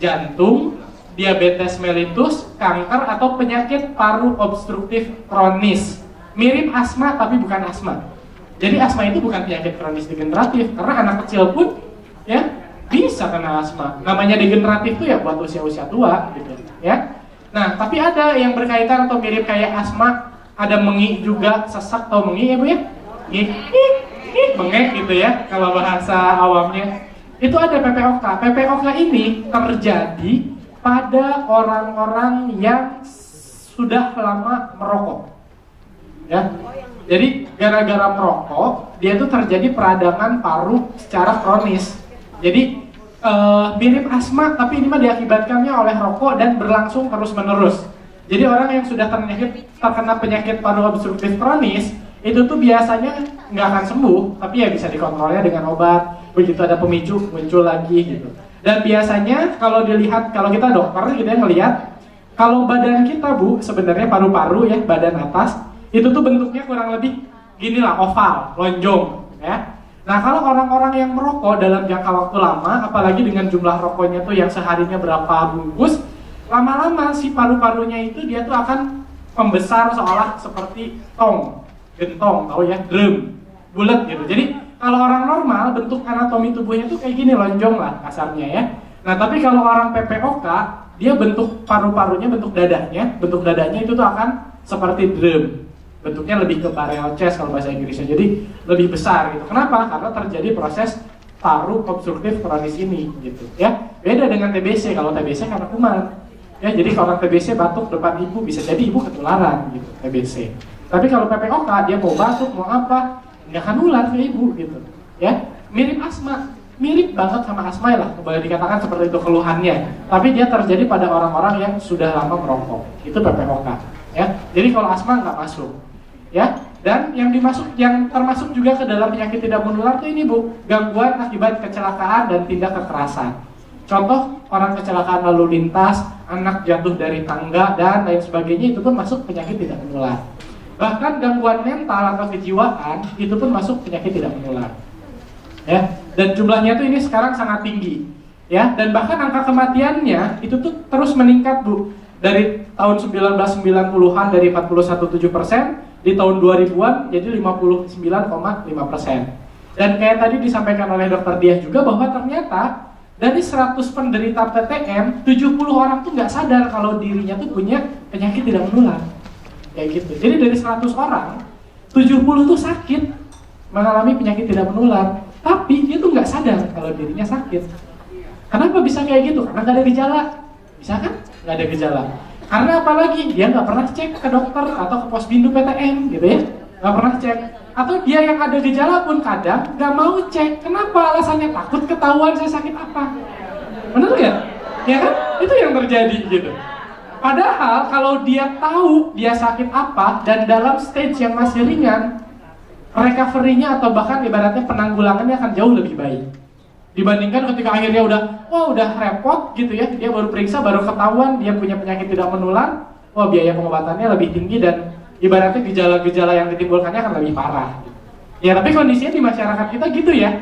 S1: jantung, diabetes mellitus, kanker, atau penyakit paru obstruktif kronis. Mirip asma tapi bukan asma. Jadi asma itu bukan penyakit kronis degeneratif, karena anak kecil pun ya bisa kena asma. Namanya degeneratif itu ya buat usia-usia tua gitu ya. Nah, tapi ada yang berkaitan atau mirip kayak asma, ada mengi juga, sesak atau mengi ya Bu ya? Mengek gitu ya kalau bahasa awamnya. Itu ada PPOK. PPOK ini terjadi pada orang-orang yang sudah lama merokok. Ya. Jadi gara-gara merokok, dia itu terjadi peradangan paru secara kronis. Jadi mirip asma, tapi ini mah diakibatkannya oleh rokok dan berlangsung terus-menerus. Jadi orang yang sudah terkena penyakit paru obstruktif kronis, itu tuh biasanya nggak akan sembuh, tapi ya bisa dikontrolnya dengan obat. Begitu ada pemicu muncul lagi gitu. Dan biasanya kalau dilihat, kalau kita dokter gitu ya ngelihat, kalau badan kita Bu sebenarnya paru-paru ya, badan atas itu tuh bentuknya kurang lebih gini lah, oval, lonjong ya. Nah kalau orang-orang yang merokok dalam jangka waktu lama, apalagi dengan jumlah rokoknya tuh yang seharinya berapa bungkus, lama-lama si paru-parunya itu dia tuh akan membesar seolah seperti gentong, tahu ya, drum, bulat gitu. Jadi kalau orang normal bentuk anatomi tubuhnya tuh kayak gini, lonjong lah kasarnya ya. Nah tapi kalau orang PPOK, dia bentuk paru-parunya, bentuk dadanya itu tuh akan seperti drum. Bentuknya lebih ke barrel chest kalau bahasa Inggrisnya, jadi lebih besar gitu. Kenapa? Karena terjadi proses paru obstruktif kronis ini gitu ya. Beda dengan TBC, kalau TBC karena kuman ya, jadi kalau orang TBC batuk depan ibu bisa jadi ibu ketularan gitu TBC. Tapi kalau PPOK dia mau batuk mau apa nggak akan nular ke ibu gitu ya. Mirip asma, mirip banget sama asma lah, boleh dikatakan seperti itu keluhannya. Tapi dia terjadi pada orang-orang yang sudah lama merokok, itu PPOK ya. Jadi kalau asma nggak masuk ya. Dan yang termasuk juga ke dalam penyakit tidak menular tuh ini Bu, gangguan akibat kecelakaan dan tindak kekerasan. Contoh orang kecelakaan lalu lintas, anak jatuh dari tangga dan lain sebagainya, itu pun masuk penyakit tidak menular. Bahkan gangguan mental atau kejiwaan itu pun masuk penyakit tidak menular. Ya, dan jumlahnya tuh ini sekarang sangat tinggi. Ya, dan bahkan angka kematiannya itu tuh terus meningkat Bu. Dari tahun 1990-an dari 41,7%, di tahun 2000-an jadi 59,5%. Dan kayak tadi disampaikan oleh Dr. Diah juga bahwa ternyata dari 100 penderita PTM, 70 orang tuh nggak sadar kalau dirinya tuh punya penyakit tidak menular. Kayak gitu. Jadi dari 100 orang, 70 tuh sakit, mengalami penyakit tidak menular. Tapi dia tuh nggak sadar kalau dirinya sakit. Kenapa bisa kayak gitu? Karena nggak ada gejala. Bisa kan? Nggak ada gejala. Karena apalagi dia nggak pernah cek ke dokter atau ke Posbindu PTM gitu ya, nggak pernah cek. Atau dia yang ada gejala pun kadang nggak mau cek. Kenapa? Alasannya takut ketahuan saya sakit apa. Bener nggak? Ya kan? Itu yang terjadi gitu. Padahal kalau dia tahu dia sakit apa dan dalam stage yang masih ringan, recovery-nya atau bahkan ibaratnya penanggulangannya akan jauh lebih baik. Dibandingkan ketika akhirnya udah repot gitu ya, dia baru periksa, baru ketahuan dia punya penyakit tidak menular, biaya pengobatannya lebih tinggi dan ibaratnya gejala-gejala yang ditimbulkannya akan lebih parah. Ya tapi kondisinya di masyarakat kita gitu ya.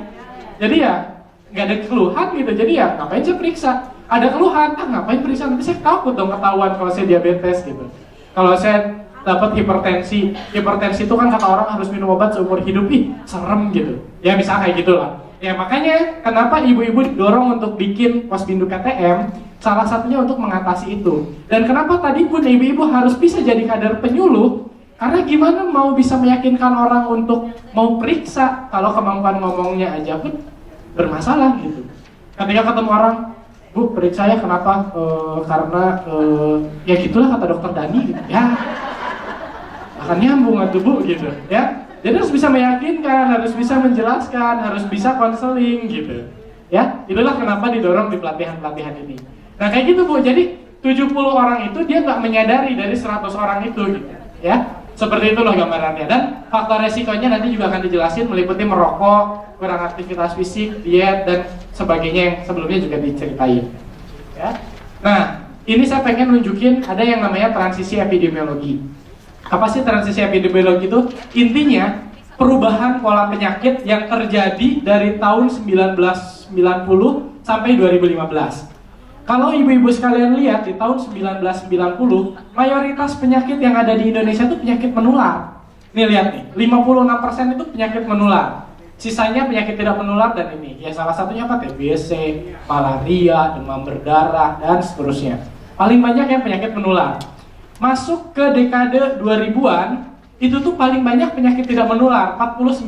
S1: Jadi ya nggak ada keluhan gitu, jadi ya ngapain saya periksa? Ada keluhan, ngapain periksa? Nanti saya takut dong ketahuan kalau saya diabetes gitu. Kalau saya dapat hipertensi itu kan kata orang harus minum obat seumur hidup, serem gitu. Ya bisa kayak gitulah. Ya makanya kenapa ibu-ibu didorong untuk bikin Posbindu PTM, salah satunya untuk mengatasi itu. Dan kenapa tadi pun ibu-ibu harus bisa jadi kader penyuluh, karena gimana mau bisa meyakinkan orang untuk mau periksa kalau kemampuan ngomongnya aja pun bermasalah gitu. Ketika ketemu orang, Bu periksa ya kenapa? Karena ya gitulah kata dokter Dani gitu. Ya akan nyambung atau Bu gitu ya. Jadi harus bisa meyakinkan, harus bisa menjelaskan, harus bisa konseling gitu. Ya, itulah kenapa didorong di pelatihan-pelatihan ini. Nah kayak gitu Bu, jadi 70 orang itu dia nggak menyadari dari 100 orang itu gitu. Ya, seperti itu loh gambarannya. Dan faktor resikonya nanti juga akan dijelasin, meliputi merokok, kurang aktivitas fisik, diet, dan sebagainya yang sebelumnya juga diceritain. Ya. Nah, ini saya pengen nunjukin ada yang namanya transisi epidemiologi. Apa sih transisi epidemiologi itu? Intinya perubahan pola penyakit yang terjadi dari tahun 1990 sampai 2015. Kalau ibu-ibu sekalian lihat di tahun 1990, mayoritas penyakit yang ada di Indonesia itu penyakit menular. Nih lihat nih, 56% itu penyakit menular. Sisanya penyakit tidak menular dan ini. Ya salah satunya apa? TBC, malaria, demam berdarah, dan seterusnya. Paling banyak yang penyakit menular. Masuk ke dekade 2000-an, itu tuh paling banyak penyakit tidak menular, 49%.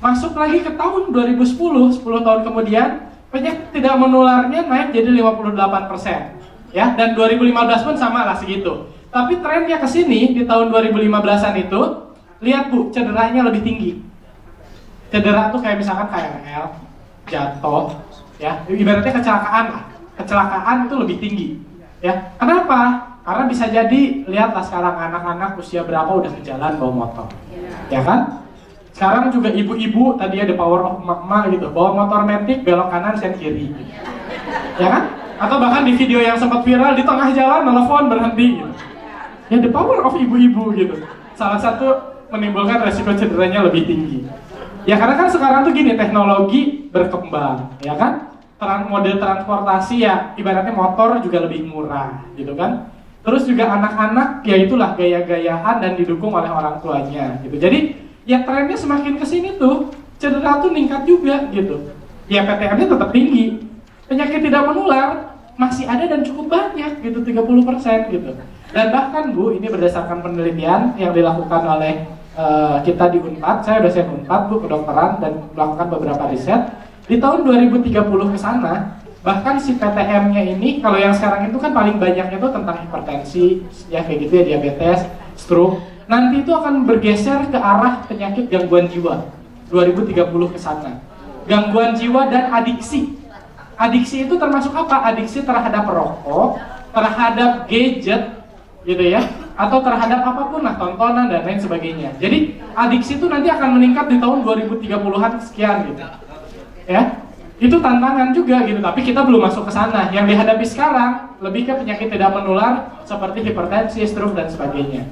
S1: Masuk lagi ke tahun 2010, 10 tahun kemudian, penyakit tidak menularnya naik jadi 58%. Ya, dan 2015 pun sama lah segitu. Tapi trennya ke sini di tahun 2015-an itu, lihat Bu, cederanya lebih tinggi. Cedera tuh kayak misalkan KRL, jatuh, ya, ibaratnya kecelakaan lah. Kecelakaan itu lebih tinggi. Ya, kenapa? Karena bisa jadi, lihatlah sekarang anak-anak usia berapa udah ke jalan bawa motor, ya kan? Sekarang juga ibu-ibu, tadi ada power of emak-emak gitu, bawa motor metik, belok kanan, sen kiri gitu. Ya kan? Atau bahkan di video yang sempat viral, di tengah jalan, telepon berhenti gitu. Ya, the power of ibu-ibu gitu. Salah satu menimbulkan resiko cederanya lebih tinggi. Ya karena kan sekarang tuh gini, teknologi berkembang, ya kan? Model transportasi ya, ibaratnya motor juga lebih murah, gitu kan? Terus juga anak-anak, ya itulah gaya-gayaan dan didukung oleh orang tuanya, gitu. Jadi, ya trennya semakin kesini tuh, cedera tuh meningkat juga, gitu. Ya PTM-nya tetap tinggi, penyakit tidak menular masih ada dan cukup banyak, gitu, 30% gitu. Dan bahkan Bu, ini berdasarkan penelitian yang dilakukan oleh kita di Unpad, saya dosen Unpad Bu, kedokteran, dan melakukan beberapa riset. Di tahun 2030 ke sana, bahkan si PTM-nya ini, kalau yang sekarang itu kan paling banyaknya itu tentang hipertensi, ya kayak gitu ya, diabetes, stroke. Nanti itu akan bergeser ke arah penyakit gangguan jiwa, 2030 ke sana. Gangguan jiwa dan adiksi. Adiksi itu termasuk apa? Adiksi terhadap rokok, terhadap gadget, gitu ya, atau terhadap apapun lah, tontonan dan lain sebagainya. Jadi adiksi itu nanti akan meningkat di tahun 2030-an sekian gitu. Ya, itu tantangan juga gitu, tapi kita belum masuk ke sana. Yang dihadapi sekarang lebih ke penyakit tidak menular seperti hipertensi, stroke dan sebagainya.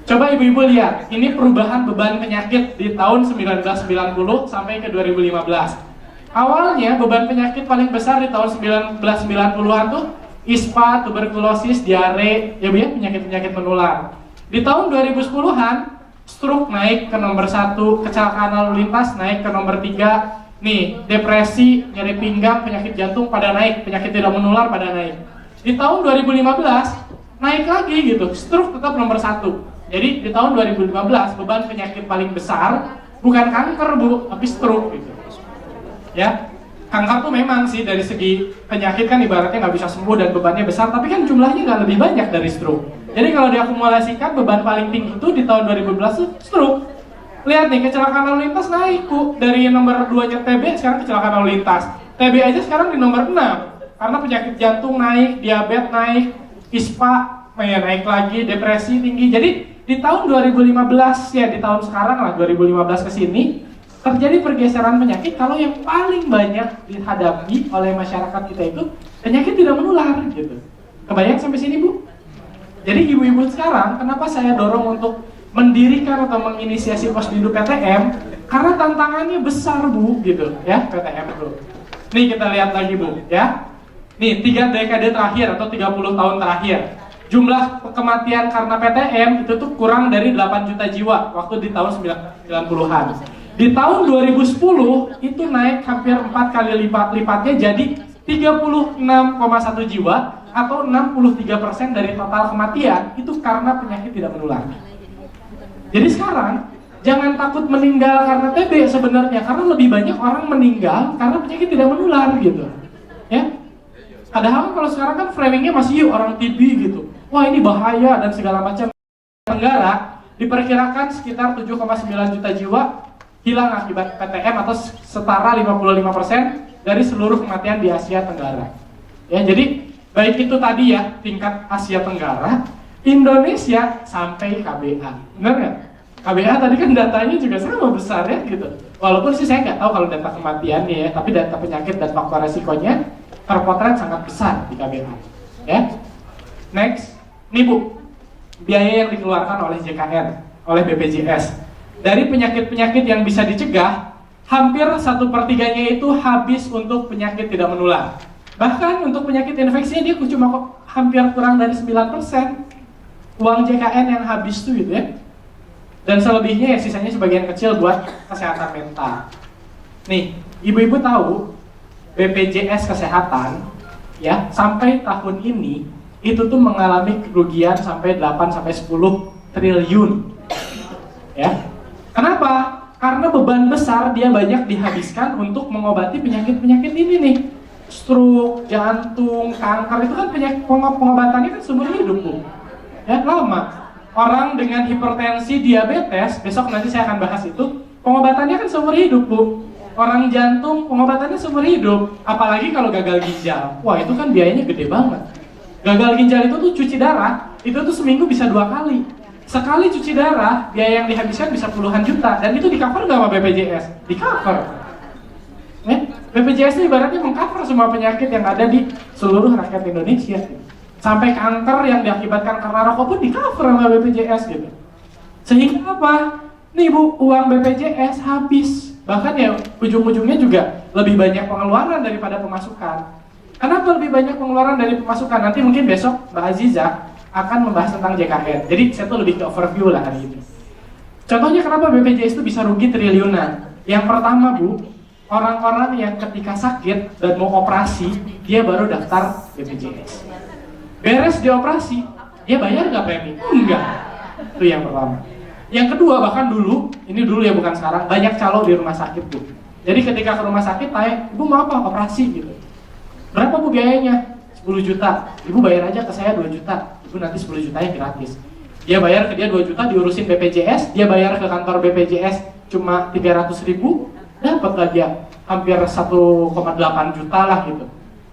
S1: Coba ibu-ibu lihat, ini perubahan beban penyakit di tahun 1990 sampai ke 2015. Awalnya beban penyakit paling besar di tahun 1990-an tuh ISPA, tuberkulosis, diare, ya Bu ya, penyakit-penyakit menular. Di tahun 2010-an, stroke naik ke nomor 1, kecelakaan lalu lintas naik ke nomor 3. Nih, depresi, nyeri pinggang, penyakit jantung pada naik, penyakit tidak menular pada naik. Di tahun 2015, naik lagi gitu, stroke tetap nomor 1. Jadi di tahun 2015, beban penyakit paling besar, bukan kanker Bu, tapi stroke gitu. Ya, kanker tuh memang sih dari segi penyakit kan ibaratnya nggak bisa sembuh dan bebannya besar, tapi kan jumlahnya nggak lebih banyak dari stroke. Jadi kalau diakumulasikan, beban paling tinggi itu di tahun 2015 tuh stroke. Lihat nih, kecelakaan lalu lintas naik Bu, dari nomor 2-nya TB, sekarang kecelakaan lalu lintas. TB aja sekarang di nomor 6, karena penyakit jantung naik, diabetes naik, ISPA ya naik lagi, depresi tinggi. Jadi di tahun 2015 ya, di tahun sekarang lah 2015 ke sini, terjadi pergeseran penyakit. Kalau yang paling banyak dihadapi oleh masyarakat kita itu penyakit tidak menular gitu. Kebayang sampai sini Bu? Jadi ibu-ibu sekarang, kenapa saya dorong untuk mendirikan atau menginisiasi Posdindu PTM? Karena tantangannya besar Bu, gitu ya, PTM Bu. Nih kita lihat lagi Bu, ya. Nih 3 dekade terakhir atau 30 tahun terakhir, jumlah kematian karena PTM itu tuh kurang dari 8 juta jiwa waktu di tahun 90-an. Di tahun 2010 itu naik hampir 4 kali lipatnya jadi 36,1 jiwa atau 63% dari total kematian itu karena penyakit tidak menular. Jadi sekarang jangan takut meninggal karena TB sebenarnya, karena lebih banyak orang meninggal karena penyakit tidak menular gitu. Ya. Padahal kalau sekarang kan framingnya masih yuk orang TB gitu. Wah ini bahaya dan segala macam. Tenggara diperkirakan sekitar 7,9 juta jiwa hilang akibat PTM atau setara 55% dari seluruh kematian di Asia Tenggara. Ya, jadi baik itu tadi ya tingkat Asia Tenggara, Indonesia sampai KBA, benar nggak? KBA tadi kan datanya juga sama besar ya gitu. Walaupun sih saya nggak tahu kalau data kematiannya ya, tapi data penyakit dan faktor resikonya terpotret sangat besar di KBA. Ya, next, nih Bu, biaya yang dikeluarkan oleh JKN, oleh BPJS dari penyakit-penyakit yang bisa dicegah, hampir 1/3-nya itu habis untuk penyakit tidak menular. Bahkan untuk penyakit infeksinya dia cuma hampir kurang dari 9%. Uang JKN yang habis tuh gitu ya. Dan selebihnya ya sisanya sebagian kecil buat kesehatan mental. Nih, ibu-ibu tahu BPJS Kesehatan ya sampai tahun ini itu tuh mengalami kerugian sampai 8-10 triliun. Ya. Kenapa? Karena beban besar dia banyak dihabiskan untuk mengobati penyakit-penyakit ini nih. Stroke, jantung, kanker itu kan penyakit pengobatannya kan seumur hidup Bu. Ya, lama. Orang dengan hipertensi, diabetes, besok nanti saya akan bahas itu, pengobatannya kan seumur hidup Bu. Orang jantung, pengobatannya seumur hidup. Apalagi kalau gagal ginjal. Wah, itu kan biayanya gede banget. Gagal ginjal itu tuh cuci darah, itu tuh seminggu bisa 2 kali. Sekali cuci darah, biaya yang dihabiskan bisa puluhan juta, dan itu di cover nggak sama BPJS? Di cover. BPJS ini ibaratnya mengcover semua penyakit yang ada di seluruh rakyat Indonesia. Sampai kanker yang diakibatkan karena rokok pun di cover sama BPJS gitu. Sehingga apa? Nih Bu, uang BPJS habis. Bahkan ya ujung-ujungnya juga lebih banyak pengeluaran daripada pemasukan. Kenapa lebih banyak pengeluaran dari pemasukan? Nanti mungkin besok Mbak Aziza akan membahas tentang JKN. Jadi saya tuh lebih ke overview lah hari ini. Contohnya kenapa BPJS itu bisa rugi triliunan? Yang pertama Bu, orang-orang yang ketika sakit dan mau operasi, dia baru daftar BPJS. Beres dioperasi, dia bayar nggak premi? Enggak. Itu yang pertama. Yang kedua, bahkan dulu, ini dulu ya bukan sekarang, banyak calo di rumah sakit Bu. Jadi ketika ke rumah sakit tanya, Ibu mau apa? Operasi gitu. Berapa Bu biayanya? 10 juta. Ibu bayar aja ke saya 2 juta. Ibu nanti 10 jutanya gratis. Dia bayar ke dia 2 juta, diurusin BPJS, dia bayar ke kantor BPJS cuma 300 ribu, dapat lah dia hampir 1,8 juta lah gitu.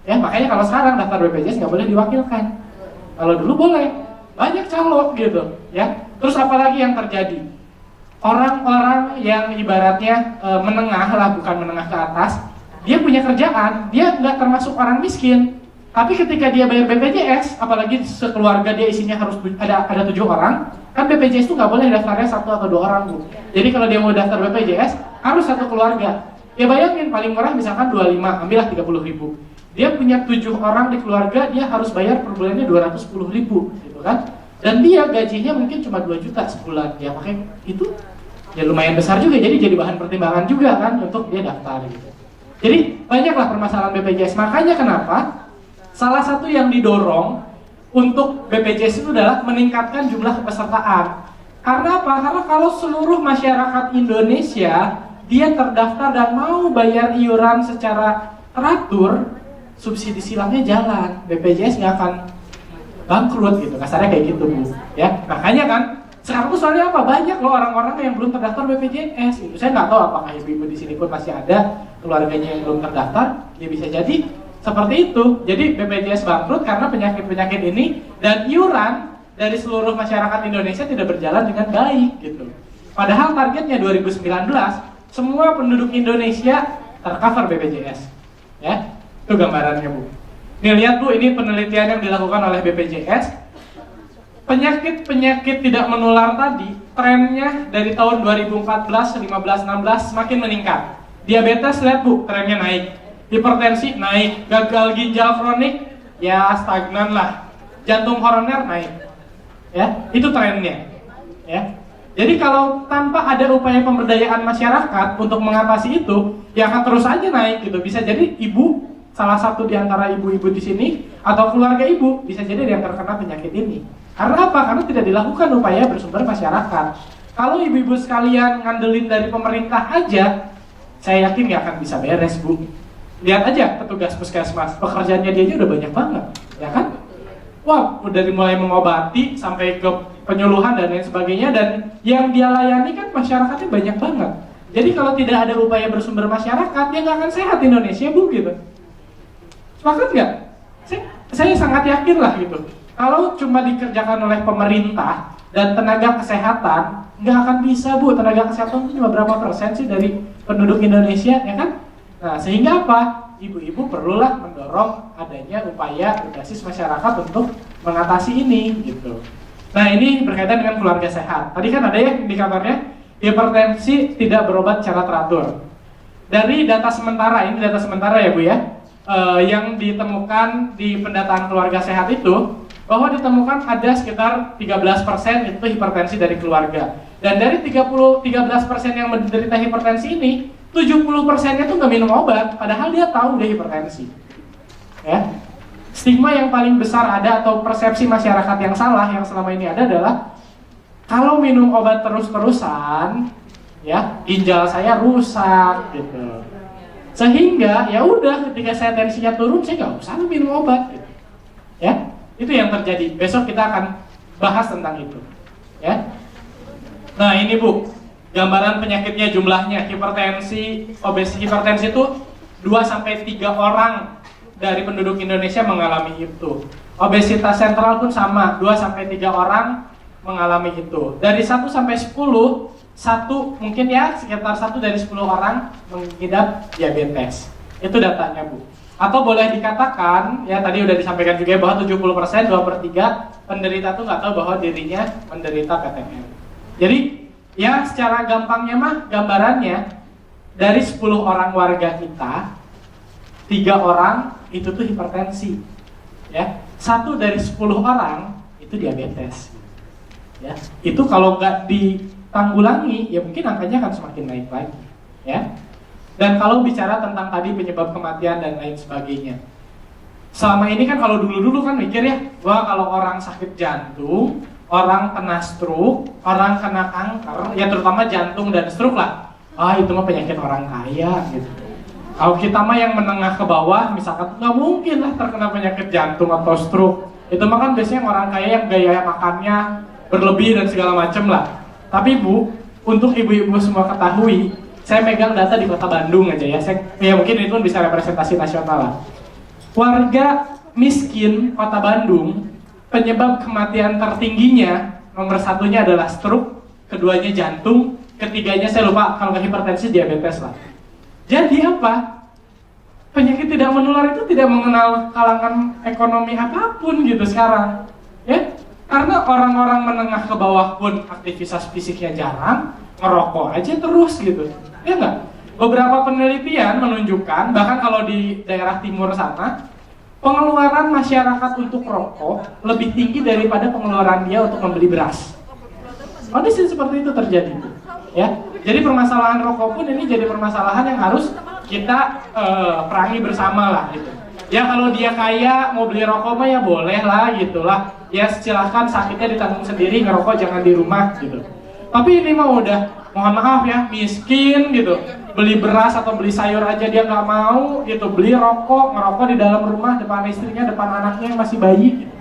S1: Ya makanya kalau sekarang daftar BPJS nggak boleh diwakilkan. Kalau dulu boleh, banyak calo gitu ya. Terus apalagi yang terjadi? Orang-orang yang ibaratnya menengah lah, bukan menengah ke atas, dia punya kerjaan, dia nggak termasuk orang miskin. Tapi ketika dia bayar BPJS, apalagi sekeluarga dia isinya harus ada 7 orang, kan BPJS itu nggak boleh daftarnya 1 atau 2 orang Bu. Jadi kalau dia mau daftar BPJS harus satu keluarga. Ya bayangin paling murah misalkan 25, ambillah 30 ribu. Dia punya 7 orang di keluarga, dia harus bayar per bulannya 210 ribu, gitu kan? Dan dia gajinya mungkin cuma 2 juta sebulan, ya makanya itu ya lumayan besar juga, jadi bahan pertimbangan juga kan untuk dia daftar gitu. Jadi banyaklah permasalahan BPJS, makanya kenapa salah satu yang didorong untuk BPJS itu adalah meningkatkan jumlah kepesertaan. Karena apa? Karena kalau seluruh masyarakat Indonesia dia terdaftar dan mau bayar iuran secara teratur, subsidi silangnya jalan, BPJS nggak akan bangkrut gitu, kasarnya kayak gitu Bu. Ya, makanya kan sekarang tuh soalnya apa? Banyak loh orang-orang yang belum terdaftar BPJS gitu. Saya nggak tahu apakah ibu-ibu di sini pun masih ada keluarganya yang belum terdaftar, ya bisa jadi seperti itu. Jadi BPJS bangkrut karena penyakit-penyakit ini dan iuran dari seluruh masyarakat Indonesia tidak berjalan dengan baik gitu. Padahal targetnya 2019 semua penduduk Indonesia tercover BPJS. Ya, itu gambarannya Bu. Nih lihat Bu, ini penelitian yang dilakukan oleh BPJS. Penyakit-penyakit tidak menular tadi trennya dari tahun 2014, 15, 16 semakin meningkat. Diabetes lihat Bu, trennya naik. Hipertensi naik, gagal ginjal kronik ya stagnan lah, jantung koroner naik, ya itu trennya, ya. Jadi kalau tanpa ada upaya pemberdayaan masyarakat untuk mengatasi itu, ya akan terus aja naik gitu. Bisa jadi ibu, salah satu di antara ibu-ibu di sini atau keluarga ibu bisa jadi yang terkena penyakit ini. Karena apa? Karena tidak dilakukan upaya bersumber masyarakat. Kalau ibu-ibu sekalian ngandelin dari pemerintah aja, saya yakin nggak akan bisa beres Bu. Lihat aja petugas puskesmas, pekerjaannya dia aja udah banyak banget, ya kan? Wah, dari mulai mengobati sampai ke penyuluhan dan lain sebagainya, dan yang dia layani kan masyarakatnya banyak banget. Jadi kalau tidak ada upaya bersumber masyarakat, ya nggak akan sehat Indonesia Bu gitu. Sepakat nggak? Saya sangat yakin lah gitu. Kalau cuma dikerjakan oleh pemerintah dan tenaga kesehatan, nggak akan bisa Bu. Tenaga kesehatan itu cuma berapa persen sih dari penduduk Indonesia, ya kan? Nah, sehingga apa? Ibu-ibu perlulah mendorong adanya upaya berbasis masyarakat untuk mengatasi ini gitu. Nah, ini berkaitan dengan keluarga sehat. Tadi kan ada ya indikatornya, hipertensi tidak berobat secara teratur. Dari data sementara, ini data sementara ya Bu ya, yang ditemukan di pendataan keluarga sehat itu, bahwa ditemukan ada sekitar 13% itu hipertensi dari keluarga. Dan dari 13% yang menderita hipertensi ini, 70%-nya tuh nggak minum obat, padahal dia tahu dia hipertensi. Ya, stigma yang paling besar ada atau persepsi masyarakat yang salah yang selama ini ada adalah kalau minum obat terus-terusan, ya ginjal saya rusak gitu. Sehingga ya udah ketika saya tensinya turun, saya nggak usah minum obat. Gitu. Ya, itu yang terjadi. Besok kita akan bahas tentang itu. Ya, nah ini Bu. Gambaran penyakitnya jumlahnya, hipertensi, obesitas hipertensi itu 2-3 orang dari penduduk Indonesia mengalami itu. Obesitas sentral pun sama, 2-3 orang mengalami itu. Dari 1 sampai 10, mungkin ya sekitar 1 dari 10 orang mengidap diabetes. Itu datanya, Bu. Atau boleh dikatakan, ya tadi udah disampaikan juga bahwa 70%, 2/3 penderita tuh nggak tahu bahwa dirinya menderita PTM. Jadi, ya secara gampangnya mah gambarannya, dari 10 orang warga kita, 3 orang itu tuh hipertensi. Ya, 1 dari 10 orang itu diabetes. Ya, itu kalau nggak ditanggulangi, ya mungkin angkanya akan semakin naik lagi. Ya. Dan kalau bicara tentang tadi penyebab kematian dan lain sebagainya, selama ini kan kalau dulu-dulu kan mikir ya, wah kalau orang sakit jantung, orang kena stroke, orang kena kanker, ya terutama jantung dan stroke lah, itu mah penyakit orang kaya gitu. Kalau kita mah yang menengah ke bawah, misalkan nggak mungkin lah terkena penyakit jantung atau stroke. Itu mah kan biasanya orang kaya yang gaya makannya berlebih dan segala macem lah. Tapi Bu, untuk ibu-ibu semua ketahui, saya megang data di kota Bandung aja ya, ya mungkin itu bisa representasi nasional lah. Warga miskin kota Bandung, penyebab kematian tertingginya, nomor 1-nya adalah stroke, keduanya jantung, ketiganya saya lupa, kalau nggak hipertensi, diabetes lah. Jadi apa? Penyakit tidak menular itu tidak mengenal kalangan ekonomi apapun gitu sekarang, ya? Karena orang-orang menengah ke bawah pun aktivitas fisiknya jarang, ngerokok aja terus gitu. Ya enggak? Beberapa penelitian menunjukkan, bahkan kalau di daerah timur sana, pengeluaran masyarakat untuk rokok lebih tinggi daripada pengeluaran dia untuk membeli beras. Kondisi seperti itu terjadi, ya. Jadi permasalahan rokok pun ini jadi permasalahan yang harus kita perangi bersama lah gitu. Ya kalau dia kaya mau beli rokok mah ya boleh lah gitulah. Ya silahkan, sakitnya ditanggung sendiri, ngerokok jangan di rumah gitu. Tapi ini mah udah, mohon maaf ya, miskin gitu, beli beras atau beli sayur aja dia nggak mau gitu, beli rokok, ngerokok di dalam rumah depan istrinya, depan anaknya yang masih bayi gitu.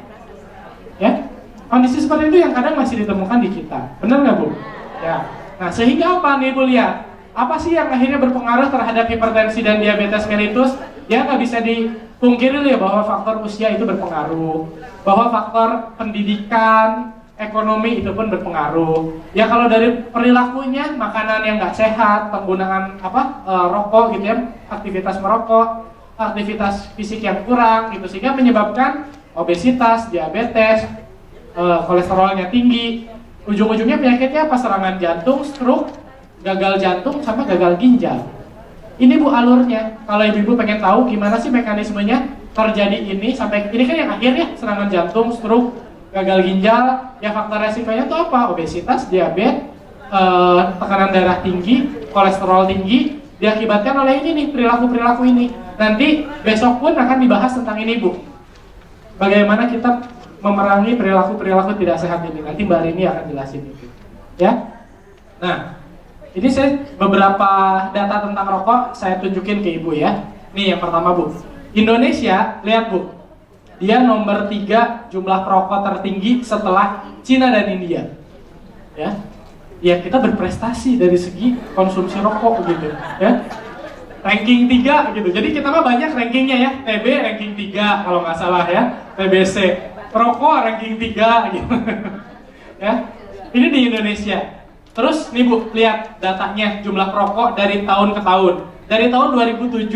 S1: Ya, kondisi seperti itu yang kadang masih ditemukan di kita, benar nggak Bu? Ya, nah sehingga apa nih Bu lihat? Apa sih yang akhirnya berpengaruh terhadap hipertensi dan diabetes mellitus? Ya nggak bisa dipungkiri ya bahwa faktor usia itu berpengaruh, bahwa faktor pendidikan, ekonomi itu pun berpengaruh. Ya kalau dari perilakunya, makanan yang nggak sehat, penggunaan rokok gitu ya, aktivitas merokok, aktivitas fisik yang kurang gitu, sehingga menyebabkan obesitas, diabetes, kolesterolnya tinggi, ujung-ujungnya penyakitnya apa? Serangan jantung, stroke, gagal jantung, sama gagal ginjal. Ini Bu alurnya. Kalau ibu-ibu pengen tahu gimana sih mekanismenya terjadi ini sampai ini kan yang akhir ya, serangan jantung, stroke, gagal ginjal, ya faktor resikonya itu apa? Obesitas, diabetes, tekanan darah tinggi, kolesterol tinggi, diakibatkan oleh ini nih, perilaku-perilaku ini. Nanti besok pun akan dibahas tentang ini Bu. Bagaimana kita memerangi perilaku-perilaku tidak sehat ini. Nanti Mbak Rini akan jelasin itu. Ya. Nah, ini saya beberapa data tentang rokok saya tunjukin ke Ibu ya. Nih yang pertama Bu. Indonesia, lihat Bu. Dia nomor 3 jumlah perokok tertinggi setelah Cina dan India. Ya. Ya kita berprestasi dari segi konsumsi rokok gitu, ya. Ranking 3 gitu. Jadi kita mah banyak rankingnya ya. TB ranking 3 kalau nggak salah ya. TBC. Rokok ranking 3 gitu. Ya. Ini di Indonesia. Terus nih Bu, lihat datanya jumlah perokok dari tahun ke tahun. Dari tahun 2007,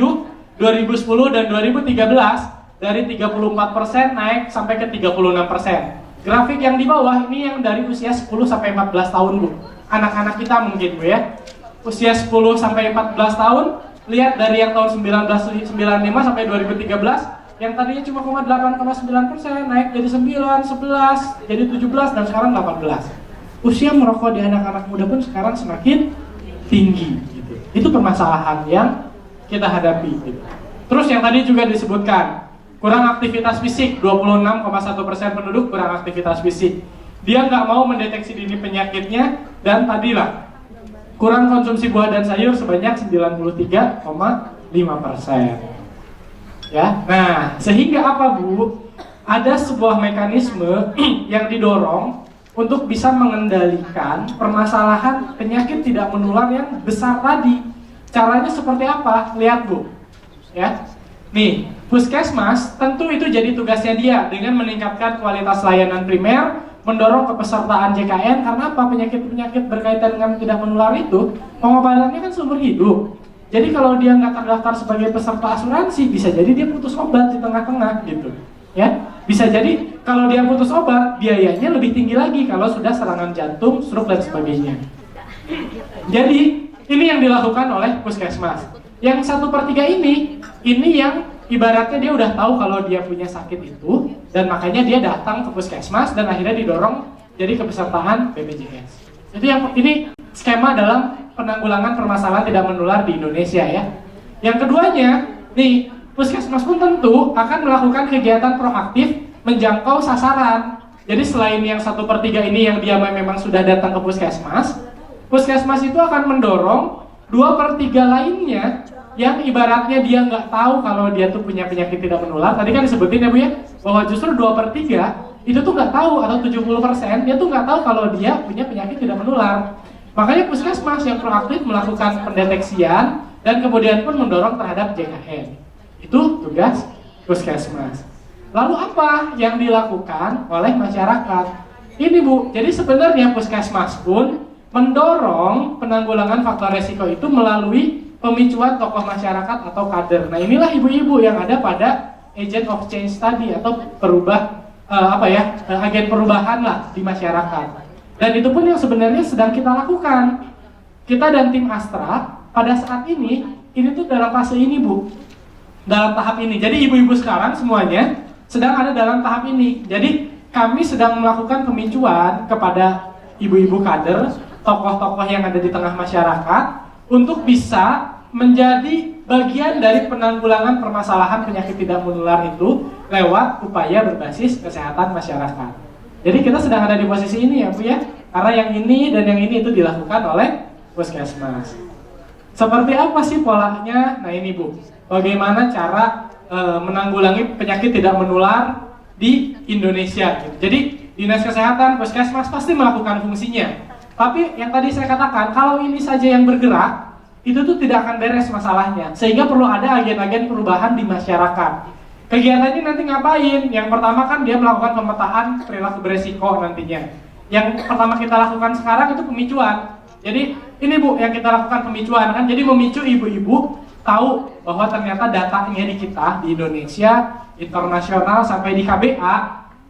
S1: 2010 dan 2013 dari 34% naik sampai ke 36%. Grafik yang di bawah ini yang dari usia 10 sampai 14 tahun Bu. Anak-anak kita mungkin Bu ya. Usia 10 sampai 14 tahun, lihat dari yang tahun 1995 sampai 2013 yang tadinya cuma 8,9% naik jadi 9, 11, jadi 17 dan sekarang 18. Usia merokok di anak-anak muda pun sekarang semakin tinggi gitu. Itu permasalahan yang kita hadapi gitu. Terus yang tadi juga disebutkan, kurang aktivitas fisik, 26,1% penduduk kurang aktivitas fisik. Dia nggak mau mendeteksi dini penyakitnya, dan tadilah kurang konsumsi buah dan sayur sebanyak 93,5%. Ya, nah sehingga apa Bu? Ada sebuah mekanisme yang didorong untuk bisa mengendalikan permasalahan penyakit tidak menular yang besar tadi. Caranya seperti apa? Lihat Bu, ya. Nih, puskesmas tentu itu jadi tugasnya dia dengan meningkatkan kualitas layanan primer, mendorong kepesertaan JKN. Karena apa? Penyakit-penyakit berkaitan dengan tidak menular itu pengobatannya kan seumur hidup. Jadi kalau dia nggak terdaftar sebagai peserta asuransi, bisa jadi dia putus obat di tengah-tengah gitu, ya. Bisa jadi kalau dia putus obat, biayanya lebih tinggi lagi kalau sudah serangan jantung, stroke dan sebagainya. Jadi ini yang dilakukan oleh puskesmas. Yang 1/3 ini yang ibaratnya dia udah tahu kalau dia punya sakit itu, dan makanya dia datang ke puskesmas dan akhirnya didorong jadi kepesertaan BPJS. Ini skema dalam penanggulangan permasalahan tidak menular di Indonesia ya. Yang keduanya, nih puskesmas pun tentu akan melakukan kegiatan proaktif menjangkau sasaran. Jadi selain yang 1/3 ini yang dia memang sudah datang ke puskesmas itu akan mendorong 2/3 lainnya yang ibaratnya dia nggak tahu kalau dia tuh punya penyakit tidak menular. Tadi kan disebutin ya Bu ya, bahwa justru 2/3 itu tuh nggak tahu, atau 70% dia tuh nggak tahu kalau dia punya penyakit tidak menular. Makanya puskesmas yang proaktif melakukan pendeteksian dan kemudian pun mendorong terhadap JKN. Itu tugas puskesmas. Lalu apa yang dilakukan oleh masyarakat? Ini Bu, jadi sebenarnya puskesmas pun mendorong penanggulangan faktor resiko itu melalui pemicuan tokoh masyarakat atau kader. Nah inilah ibu-ibu yang ada pada agent of change tadi, atau agen perubahan lah di masyarakat. Dan itu pun yang sebenarnya sedang kita lakukan. Kita dan tim Astra pada saat ini tuh dalam fase ini Bu, dalam tahap ini. Jadi ibu-ibu sekarang semuanya sedang ada dalam tahap ini. Jadi kami sedang melakukan pemicuan kepada ibu-ibu kader, tokoh-tokoh yang ada di tengah masyarakat untuk bisa menjadi bagian dari penanggulangan permasalahan penyakit tidak menular itu lewat upaya berbasis kesehatan masyarakat. Jadi kita sedang ada di posisi ini ya Bu ya, karena yang ini dan yang ini itu dilakukan oleh puskesmas. Seperti apa sih polanya? Nah ini Bu, bagaimana cara menanggulangi penyakit tidak menular di Indonesia gitu. Jadi Dinas Kesehatan, puskesmas pasti melakukan fungsinya. Tapi yang tadi saya katakan, kalau ini saja yang bergerak, itu tuh tidak akan beres masalahnya. Sehingga perlu ada agen-agen perubahan di masyarakat. Kegiatannya nanti ngapain? Yang pertama kan dia melakukan pemetaan perilaku beresiko nantinya. Yang pertama kita lakukan sekarang itu pemicuan. Jadi ini Bu, yang kita lakukan pemicuan kan. Jadi memicu ibu-ibu tahu bahwa ternyata datanya di kita, di Indonesia, internasional sampai di KBA,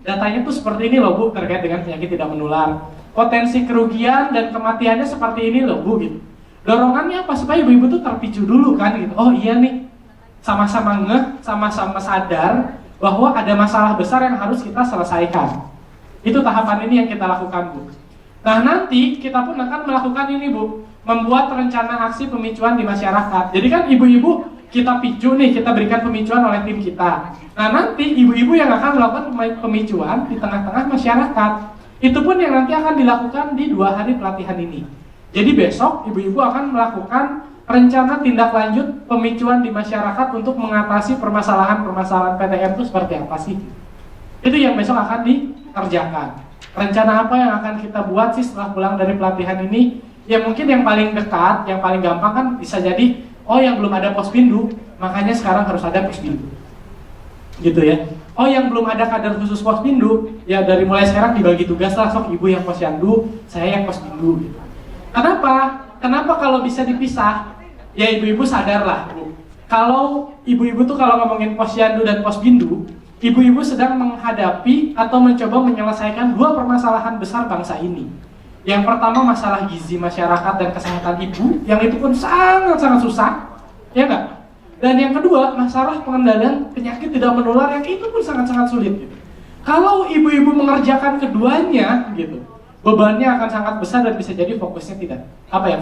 S1: datanya tuh seperti ini loh Bu, terkait dengan penyakit tidak menular. Potensi kerugian dan kematiannya seperti ini loh Bu gitu. Dorongannya apa? Supaya ibu-ibu tuh terpicu dulu kan gitu. Oh iya nih, sama-sama ngeh, sama-sama sadar bahwa ada masalah besar yang harus kita selesaikan. Itu tahapan ini yang kita lakukan Bu. Nah nanti kita pun akan melakukan ini Bu, membuat rencana aksi pemicuan di masyarakat. Jadi kan ibu-ibu kita picu nih, kita berikan pemicuan oleh tim kita. Nah nanti ibu-ibu yang akan melakukan pemicuan di tengah-tengah masyarakat. Itu pun yang nanti akan dilakukan di 2 hari pelatihan ini. Jadi besok ibu-ibu akan melakukan rencana tindak lanjut pemicuan di masyarakat untuk mengatasi permasalahan-permasalahan PTM itu seperti apa sih? Itu yang besok akan dikerjakan. Rencana apa yang akan kita buat sih setelah pulang dari pelatihan ini? Ya mungkin yang paling dekat, yang paling gampang kan bisa jadi, oh yang belum ada Posbindu, makanya sekarang harus ada Posbindu. Gitu ya. Oh yang belum ada kader khusus Posbindu, ya dari mulai sekarang dibagi tugas lah, sok ibu yang Posyandu, saya yang Posbindu gitu. Kenapa? Kenapa kalau bisa dipisah? Ya ibu-ibu sadar lah Bu. Kalau ibu-ibu tuh kalau ngomongin Posyandu dan Posbindu, ibu-ibu sedang menghadapi atau mencoba menyelesaikan 2 permasalahan besar bangsa ini. Yang pertama masalah gizi masyarakat dan kesehatan ibu, yang itu pun sangat-sangat susah, ya enggak? Dan yang kedua, masalah pengendalian penyakit tidak menular yang itu pun sangat-sangat sulit gitu. Kalau ibu-ibu mengerjakan keduanya gitu, bebannya akan sangat besar dan bisa jadi fokusnya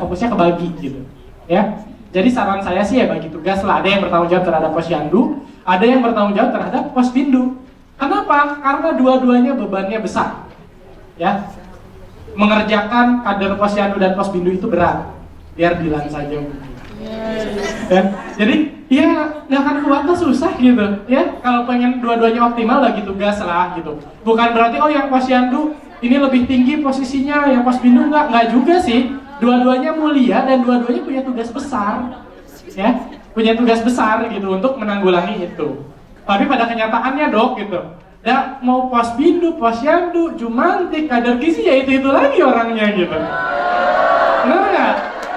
S1: fokusnya kebagi gitu. Ya. Jadi saran saya sih ya bagi tugas lah, ada yang bertanggung jawab terhadap Posyandu, ada yang bertanggung jawab terhadap Posbindu. Kenapa? Karena dua-duanya bebannya besar. Ya. Mengerjakan kader Posyandu dan Posbindu itu berat. Biar bilang saja. Ya. Jadi ya nggak akan kuat tuh, susah gitu ya. Kalau pengen dua-duanya optimal bagi tugas lah gitu. Bukan berarti oh yang Posyandu ini lebih tinggi posisinya, yang Posbindu nggak juga sih. Dua-duanya mulia dan dua-duanya punya tugas besar ya. punya tugas besar gitu untuk menanggulangi itu. Tapi pada kenyataannya dok gitu, ya mau posbindu, posyandu, jumantik, kader gizi ya itu lagi orangnya gitu. Benar nggak?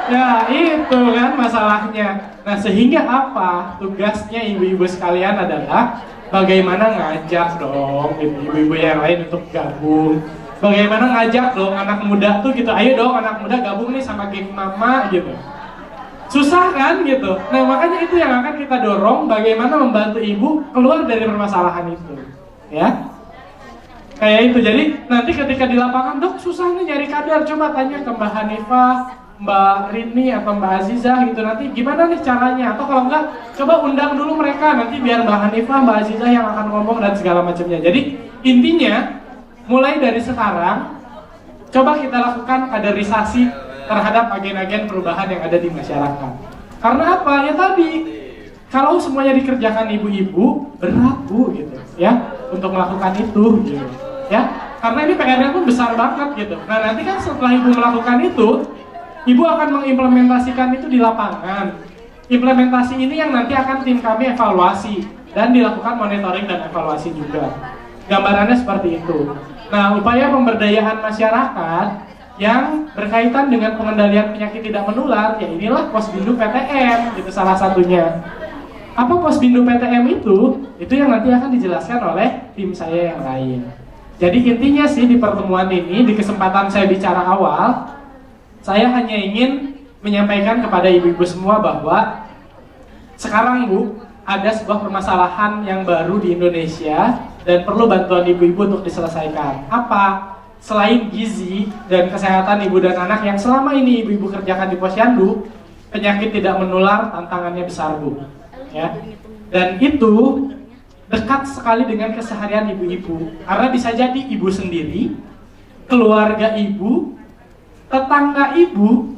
S1: Ya itu kan masalahnya. Nah sehingga apa? Tugasnya ibu-ibu sekalian adalah bagaimana ngajak dong ibu-ibu yang lain untuk gabung. Bagaimana ngajak dong anak muda tuh gitu, ayo dong anak muda gabung nih sama geng mama gitu. Susah kan gitu. Nah makanya itu yang akan kita dorong, bagaimana membantu ibu keluar dari permasalahan itu. Ya, kayak itu. Jadi nanti ketika di lapangan, dok susah nih nyari kader, coba tanya ke Mbak Hanifah, Mbak Rini atau Mbak Azizah gitu, nanti gimana nih caranya, atau kalau enggak coba undang dulu mereka, nanti biar Mbak Hanifah, Mbak Azizah yang akan ngomong dan segala macamnya. Jadi intinya mulai dari sekarang coba kita lakukan kaderisasi terhadap agen-agen perubahan yang ada di masyarakat. Karena apa? Ya tadi, kalau semuanya dikerjakan ibu-ibu, berat bu gitu ya untuk melakukan itu gitu ya. Karena ini PR-nya pun besar banget gitu. Nah nanti kan setelah ibu melakukan itu, ibu akan mengimplementasikan itu di lapangan. Implementasi ini yang nanti akan tim kami evaluasi dan dilakukan monitoring dan evaluasi juga. Gambarannya seperti itu. Nah, upaya pemberdayaan masyarakat yang berkaitan dengan pengendalian penyakit tidak menular, ya inilah Posbindu PTM, itu salah satunya. Apa Posbindu PTM itu yang nanti akan dijelaskan oleh tim saya yang lain. Jadi intinya sih di pertemuan ini, di kesempatan saya bicara awal, saya hanya ingin menyampaikan kepada ibu-ibu semua bahwa sekarang Bu, ada sebuah permasalahan yang baru di Indonesia dan perlu bantuan ibu-ibu untuk diselesaikan. Apa? Selain gizi dan kesehatan ibu dan anak yang selama ini ibu-ibu kerjakan di posyandu, penyakit tidak menular tantangannya besar Bu. Ya. Dan itu dekat sekali dengan keseharian ibu-ibu. Karena bisa jadi ibu sendiri, keluarga ibu, tetangga ibu,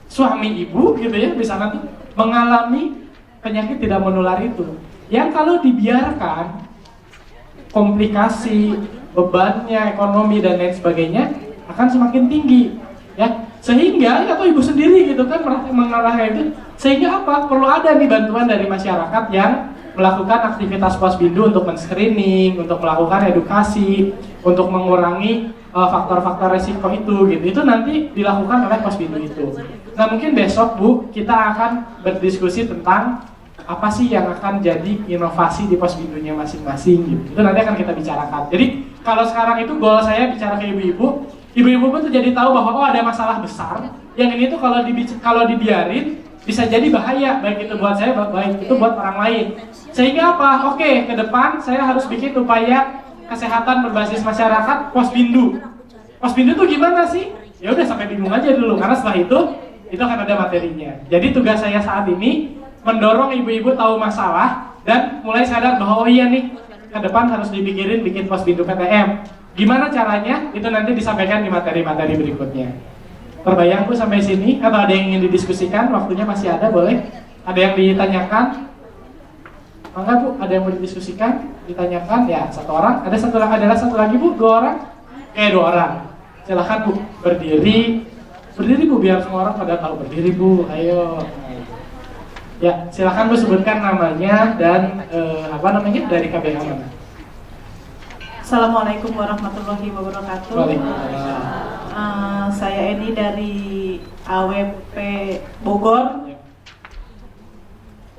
S1: suami ibu gitu ya, bisa nanti mengalami penyakit tidak menular itu. Yang kalau dibiarkan, komplikasi, bebannya, ekonomi dan lain sebagainya akan semakin tinggi, ya. Sehingga atau ibu sendiri gitu kan mengalami itu. Sehingga apa? Perlu ada nih bantuan dari masyarakat yang melakukan aktivitas posbindu untuk men-screening, untuk melakukan edukasi, untuk mengurangi faktor-faktor resiko itu gitu. Itu nanti dilakukan oleh posbindu itu. Nah mungkin besok Bu kita akan berdiskusi tentang apa sih yang akan jadi inovasi di posbindunya masing-masing gitu. Itu nanti akan kita bicarakan. Jadi kalau sekarang itu goal saya bicara ke ibu-ibu, ibu-ibu pun tuh jadi tahu bahwa oh ada masalah besar yang ini tuh kalau dibiarin bisa jadi bahaya, baik itu buat saya, baik itu buat orang lain. Sehingga apa? Oke, ke depan saya harus bikin upaya kesehatan berbasis masyarakat posbindu. Posbindu tuh gimana sih? Ya udah sampai bingung aja dulu, karena setelah itu akan ada materinya. Jadi tugas saya saat ini mendorong ibu-ibu tahu masalah dan mulai sadar bahwa oh iya nih ke depan harus dipikirin bikin Posbindu PTM. Gimana caranya? Itu nanti disampaikan di materi-materi berikutnya. Terbayang Bu sampai sini? Atau ada yang ingin didiskusikan? Waktunya masih ada, boleh? Ada yang ditanyakan? Enggak Bu, ada yang mau didiskusikan? Ditanyakan? Ya, satu orang. Ada satu lagi Bu, dua orang? Dua orang. Silahkan Bu, berdiri. Berdiri Bu, biar semua orang pada tahu berdiri Bu, ayo. Ya, silahkan Bu sebutkan namanya dan dari KBH mana.
S3: Assalamualaikum warahmatullahi wabarakatuh.
S1: Waalaikumsalam.
S3: Saya Eni dari AWP Bogor.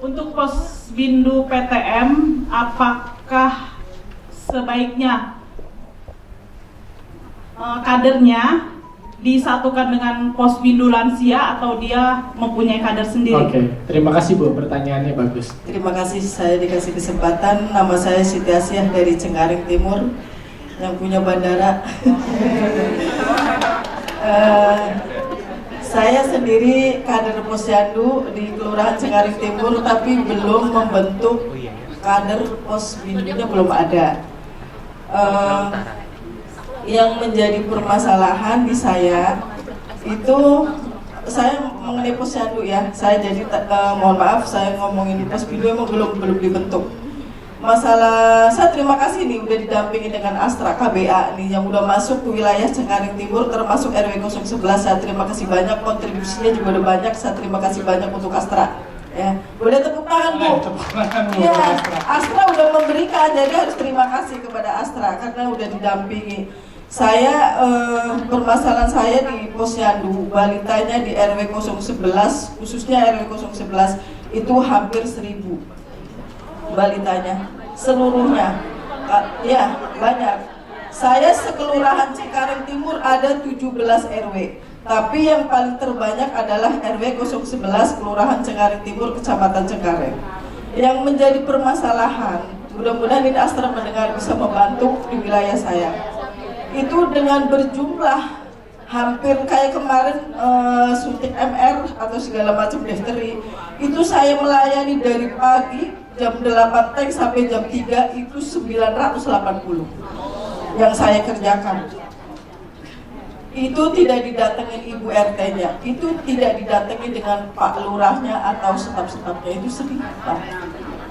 S3: Untuk Posbindu PTM, apakah sebaiknya kadernya disatukan dengan Posbindu lansia atau dia mempunyai kader sendiri?
S1: Oke, terima kasih Bu, pertanyaannya bagus.
S4: Terima kasih saya dikasih kesempatan. Nama saya Siti Asyah dari Cengkareng Timur yang punya bandara. Saya sendiri kader posyandu di Kelurahan Cengkareng Timur, tapi belum membentuk kader posbindunya, belum ada. Yang menjadi permasalahan di saya itu, saya mengenai posyandu ya, saya jadi mohon maaf saya ngomongin di posbindu emang belum dibentuk. Masalah, saya terima kasih nih udah didampingi dengan Astra KBA nih yang udah masuk ke wilayah Cengkareng Timur termasuk RW 011. Saya terima kasih banyak, kontribusinya juga udah banyak, saya terima kasih banyak untuk Astra. Ya, boleh tepuk tangan Bu.
S1: Tepuk tangan, Bu.
S4: Iya,
S1: Astra.
S4: Astra udah memberikan, jadi harus terima kasih kepada Astra karena udah didampingi. Saya permasalahan saya di Posyandu, balitanya di RW 011, khususnya RW 011 itu hampir 1000 balitanya seluruhnya. Ya, banyak. Saya sekelurahan Cengkareng Timur ada 17 RW. Tapi yang paling terbanyak adalah RW 011 Kelurahan Cengkareng Timur, Kecamatan Cengkareng. Yang menjadi permasalahan, mudah-mudahan ini Astra mendengar bisa membantu di wilayah saya. Itu dengan berjumlah hampir kayak kemarin suntik MR atau segala macam difteri. Itu saya melayani dari pagi jam 8 tank sampai jam 3 itu 980 yang saya kerjakan. Itu tidak didatangi Ibu RT-nya, itu tidak didatangi dengan Pak Lurahnya atau staf-stafnya, itu sedikit Pak.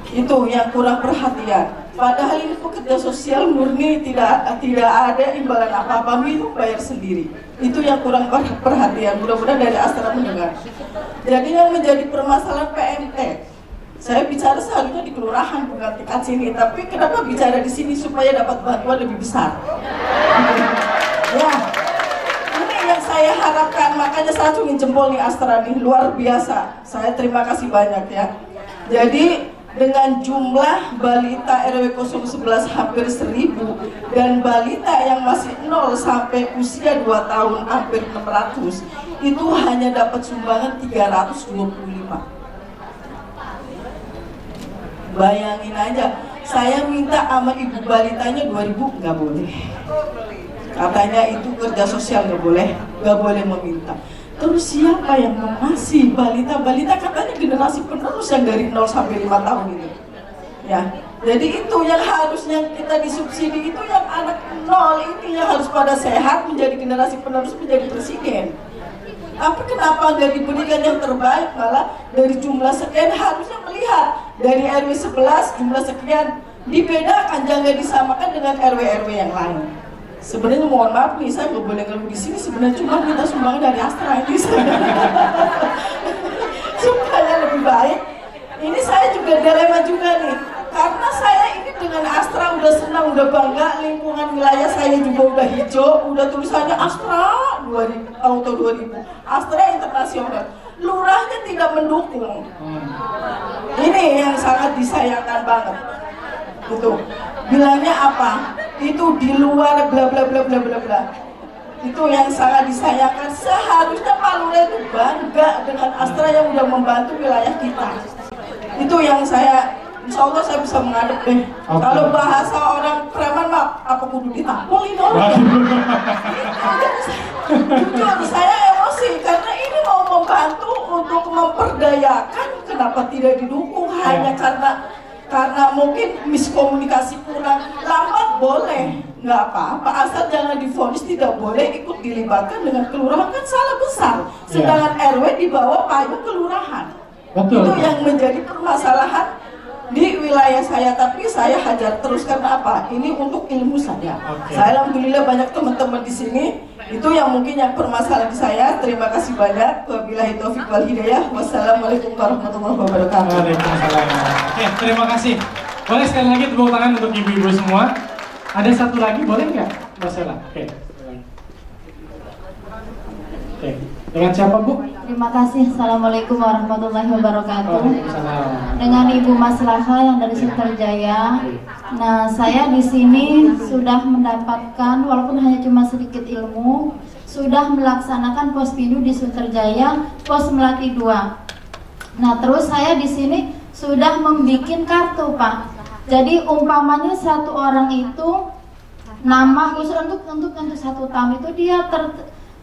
S4: Itu yang kurang perhatian. Padahal ini pekerja sosial murni, tidak ada imbalan apa-apa, minum bayar sendiri. Itu yang kurang perhatian. Mudah-mudahan dari Astra mendengar. Jadi yang menjadi permasalahan PMT, saya bicara seharusnya di kelurahan bukan tingkat sini, tapi kenapa bicara di sini supaya dapat bantuan lebih besar? Ya. Yang saya harapkan, makanya saya cungin jempol nih Astra nih, luar biasa. Saya terima kasih banyak ya. Jadi dengan jumlah balita RW 011 hampir 1000 dan balita yang masih 0 sampai usia 2 tahun hampir 600, itu hanya dapat sumbangan 325. Bayangin aja, saya minta sama ibu balitanya 2000, nggak boleh. Katanya itu kerja sosial nggak boleh meminta. Terus siapa yang mau ngasih balita katanya generasi penerus yang dari 0 sampai 5 tahun ini. Ya, jadi itu yang harusnya kita disubsidi, itu yang anak 0 ini yang harus pada sehat menjadi generasi penerus menjadi presiden. Tapi kenapa nggak diberikan yang terbaik, malah dari jumlah sekian harusnya melihat dari RW 11 jumlah sekian dibedakan, jangan disamakan dengan RW-RW yang lain. Sebenarnya mohon maaf nih, saya nggak boleh ngeluh di sini. Sebenarnya cuma kita sumbangan dari Astra ini supaya lebih baik. Ini saya juga dilema juga nih, karena saya ini dengan Astra udah senang, udah bangga. Lingkungan wilayah saya juga udah hijau, udah tulisannya Astra 2000 atau 2000, Astra internasional. Lurahnya tidak mendukung. Ini yang sangat disayangkan banget. Itu bilangnya apa? Itu di luar bla bla bla bla bla bla. Itu yang sangat disayangkan. Seharusnya Pak Lurah itu bangga dengan Astra yang udah membantu wilayah kita. Itu yang saya, insya Allah saya bisa mengadep deh. Kalau bahasa orang preman mah apa kudu ditampol ini orang. Jujur saya emosi karena ini mau membantu untuk memperdayakan, kenapa tidak didukung hanya karena mungkin miskomunikasi kurang. Lambat boleh, nggak apa-apa, asal jangan divonis tidak boleh ikut dilibatkan dengan kelurahan, kan salah besar. Sedangkan RW di bawah payung kelurahan.
S1: Betul.
S4: Itu yang menjadi permasalahan di wilayah saya, tapi saya hajar terus karena apa? Ini untuk ilmu saya. Saya alhamdulillah banyak teman-teman di sini. Itu yang mungkin yang permasalahan saya. Terima kasih banyak. Wabillahi taufiq wal hidayah. Wassalamualaikum warahmatullahi wabarakatuh.
S1: Waalaikumsalam. Oke, terima kasih. Boleh sekali lagi tepuk tangan untuk ibu-ibu semua. Ada satu lagi, boleh nggak, Mbak Sela? Oke. Oke. Dengan siapa, Bu?
S5: Terima kasih. Assalamualaikum warahmatullahi wabarakatuh.
S1: Waalaikumsalam.
S5: Dengan Ibu Maslaha yang dari Sunterjaya. Nah, saya di sini sudah mendapatkan, walaupun hanya cuma sedikit ilmu, sudah melaksanakan Pospindu di Sunterjaya, Pos Melati 2. Nah, terus saya di sini sudah membuat kartu, Pak. Jadi umpamanya satu orang itu nama khusus untuk satu tahun itu dia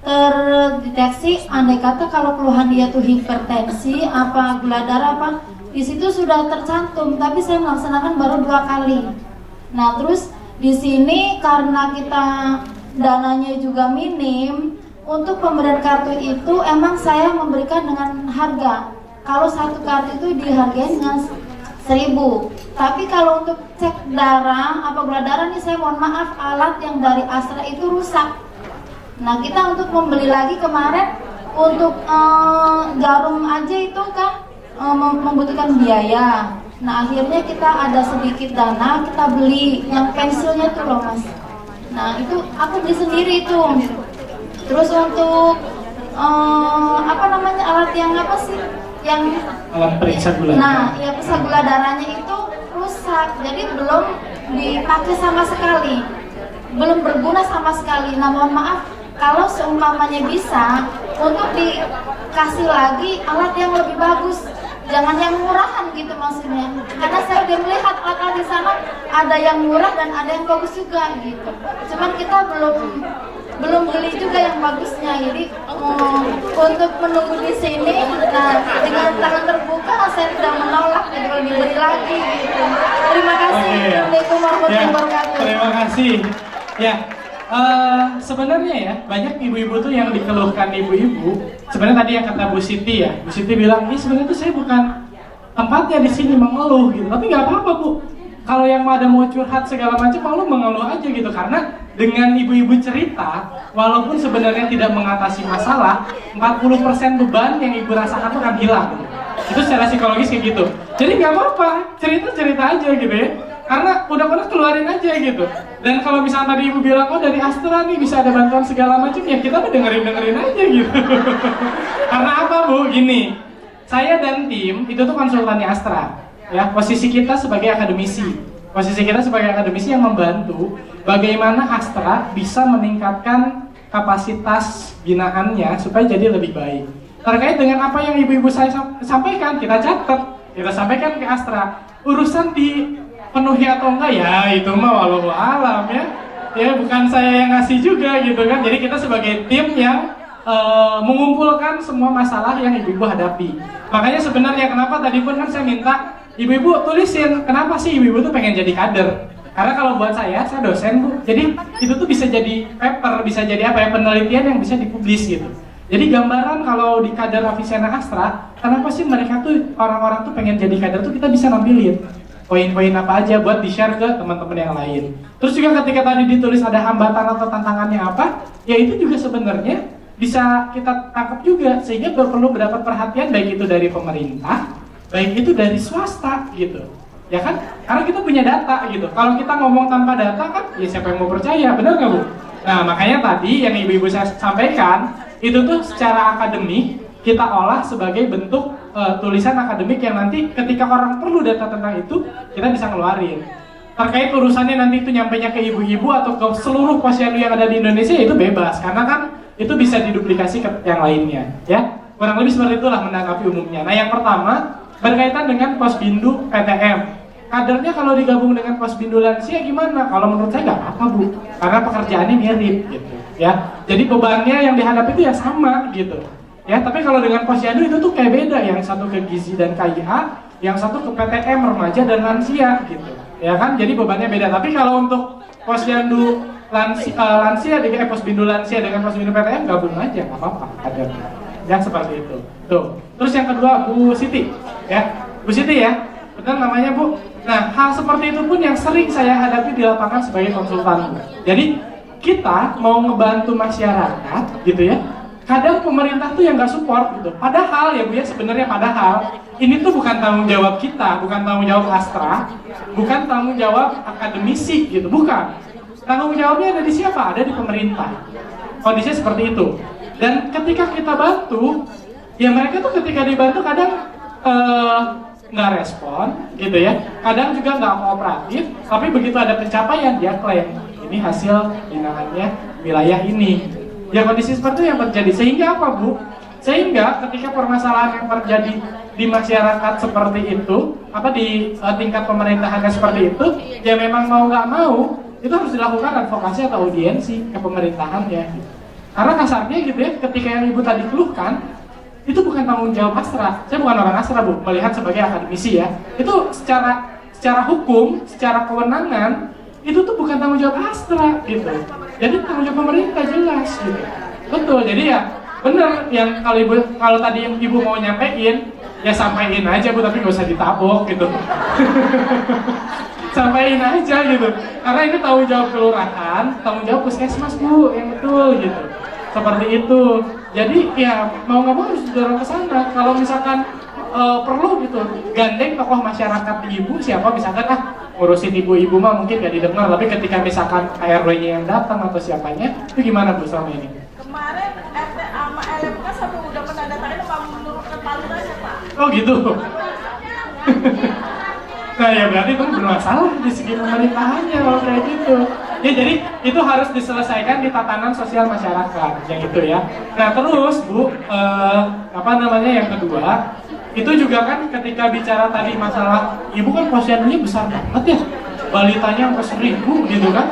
S5: terdeteksi, andai kata kalau keluhan dia tuh hipertensi, apa gula darah apa, di situ sudah tercantum. Tapi saya melaksanakan baru 2 kali. Nah, terus di sini karena kita dananya juga minim, untuk pemberian kartu itu emang saya memberikan dengan harga. Kalau satu kartu itu dihargai dengan 1000. Tapi kalau untuk cek darah, apa gula darah nih, saya mohon maaf, alat yang dari Astra itu rusak. Nah, kita untuk membeli lagi kemarin untuk jarum aja itu kan membutuhkan biaya. Nah akhirnya kita ada sedikit dana, kita beli yang pensilnya tuh loh mas. Nah itu aku beli sendiri itu. Terus untuk apa namanya alat yang apa sih? Yang
S1: alat periksa gula.
S5: Nah ya periksa gula darahnya itu rusak, jadi belum dipakai sama sekali, belum berguna sama sekali. Nah mohon maaf kalau seumpamanya bisa untuk dikasih lagi alat yang lebih bagus, jangan yang murahan gitu maksudnya. Karena saya udah melihat alat-alat di sana ada yang murah dan ada yang bagus juga gitu. Cuman kita belum beli juga yang bagusnya. Jadi untuk menunggu di sini, nah dengan tangan terbuka saya tidak menolak jadi kalau dibeli lagi gitu. Terima kasih. Assalamualaikum warahmatullahi wabarakatuh.
S1: Terima kasih. Ya. Sebenarnya ya banyak ibu-ibu tuh yang dikeluhkan ibu-ibu. Sebenarnya tadi yang kata Bu Siti ya, Bu Siti bilang ini sebenarnya tuh saya bukan tempatnya di sini mengeluh gitu. Tapi nggak apa-apa Bu. Kalau yang ada mau curhat segala macam, mau mengeluh aja gitu. Karena dengan ibu-ibu cerita, walaupun sebenarnya tidak mengatasi masalah, 40% beban yang ibu rasakan tuh akan hilang. Itu secara psikologis kayak gitu. Jadi nggak apa-apa, cerita aja gitu ya. Karena udah keluarin aja gitu. Dan kalau misalnya tadi ibu bilang, oh dari Astra nih bisa ada bantuan segala macam, ya kita tuh dengerin aja gitu. Karena apa Bu? Gini, saya dan tim itu tuh konsultannya Astra. Ya, posisi kita sebagai akademisi. Posisi kita sebagai akademisi yang membantu bagaimana Astra bisa meningkatkan kapasitas binaannya supaya jadi lebih baik. Terkait dengan apa yang ibu-ibu saya sampaikan, kita catat, kita sampaikan ke Astra. Urusan dipenuhi atau enggak ya itu mah walau alam ya bukan saya yang ngasih juga gitu kan. Jadi kita sebagai tim yang mengumpulkan semua masalah yang ibu-ibu hadapi. Makanya sebenarnya kenapa tadi pun kan saya minta ibu-ibu tulisin kenapa sih ibu-ibu tuh pengen jadi kader. Karena kalau buat saya dosen Bu, jadi itu tuh bisa jadi paper, bisa jadi apa ya, penelitian yang bisa dipublis gitu. Jadi gambaran kalau di kader Avicenna Astra, kenapa sih mereka tuh orang-orang tuh pengen jadi kader tuh kita bisa nampilin poin-poin apa aja buat di-share ke teman-teman yang lain. Terus juga ketika tadi ditulis ada hambatan atau tantangannya apa, ya itu juga sebenarnya bisa kita tangkap juga sehingga perlu mendapat perhatian baik itu dari pemerintah, baik itu dari swasta gitu. Ya kan? Karena kita punya data gitu. Kalau kita ngomong tanpa data kan, ya siapa yang mau percaya, benar nggak Bu? Nah makanya tadi yang ibu-ibu saya sampaikan, itu tuh secara akademik kita olah sebagai bentuk tulisan akademik yang nanti ketika orang perlu data tentang itu, kita bisa ngeluarin. Terkait urusannya nanti itu nyampainya ke ibu-ibu atau ke seluruh posyandu yang ada di Indonesia, itu bebas. Karena kan itu bisa diduplikasi ke yang lainnya. Ya, kurang lebih seperti itulah menanggapi umumnya. Nah yang pertama, berkaitan dengan Posbindu PTM. Kadernya kalau digabung dengan Posbindu Lansia gimana? Kalau menurut saya nggak apa-apa Bu, karena pekerjaannya mirip gitu. Ya, jadi bebannya yang dihadapi itu ya sama gitu. Ya, tapi kalau dengan posyandu itu tuh kayak beda, yang satu ke gizi dan KIA, yang satu ke PTM remaja dan lansia gitu. Ya kan? Jadi bebannya beda. Tapi kalau untuk posyandu lansia dengan Posbindu Lansia dengan Posbindu PTM gabung aja, nggak apa-apa kadernya. Ya seperti itu. Tuh. Terus yang kedua Bu Siti, ya. Bu Siti ya. Benar namanya Bu. Nah, hal seperti itu pun yang sering saya hadapi di lapangan sebagai konsultan. Jadi kita mau ngebantu masyarakat gitu ya, kadang pemerintah tuh yang nggak support gitu. Padahal ya Bu ya, sebenarnya padahal ini tuh bukan tanggung jawab kita, bukan tanggung jawab Astra, bukan tanggung jawab akademisi gitu, bukan. Tanggung jawabnya ada di siapa? Ada di pemerintah. Kondisinya seperti itu. Dan ketika kita bantu, ya mereka tuh ketika dibantu kadang nggak respon gitu ya, kadang juga nggak kooperatif, tapi begitu ada pencapaian dia klaim ini hasil binaannya wilayah ini. Ya kondisi seperti itu yang terjadi, sehingga apa Bu? Sehingga ketika permasalahan yang terjadi di masyarakat seperti itu, apa di tingkat pemerintahannya seperti itu, ya memang mau nggak mau itu harus dilakukan advokasi atau audiensi ke pemerintahannya. Karena kasarnya gitu ya, ketika yang Ibu tadi keluhkan, itu bukan tanggung jawab Astra. Saya bukan orang Astra Bu, melihat sebagai akademisi ya. Itu secara hukum, secara kewenangan, itu tuh bukan tanggung jawab Astra gitu. Jadi tanggung jawab pemerintah jelas gitu. Betul. Jadi ya bener yang kalau tadi Ibu mau nyampein, ya sampaikan aja Bu, tapi nggak usah ditabok gitu. Sampaikan aja gitu. Karena ini tanggung jawab kelurahan, tanggung jawab puskesmas Bu, yang betul gitu. Seperti itu. Jadi ya mau nggak mau harus didorong ke sana. Kalau misalkan perlu gitu gandeng tokoh masyarakat di ibu, siapa misalkan ngurusin ibu-ibu mah mungkin gak didengar, tapi ketika misalkan RW-nya yang datang atau siapanya, itu gimana Bu selama ini?
S6: Kemarin RT sama LMK sampai udah menandatangani sama menurunkan talurannya Pak.
S1: Oh gitu. Nah ya berarti itu bermasalah di segi pemerintahannya kalau kayak gitu. Ya jadi itu harus diselesaikan di tatanan sosial masyarakat yang itu ya. Nah terus Bu, yang kedua itu juga kan ketika bicara tadi masalah ibu kan posyandunya besar banget ya, balitanya sampai 1000 gitu kan.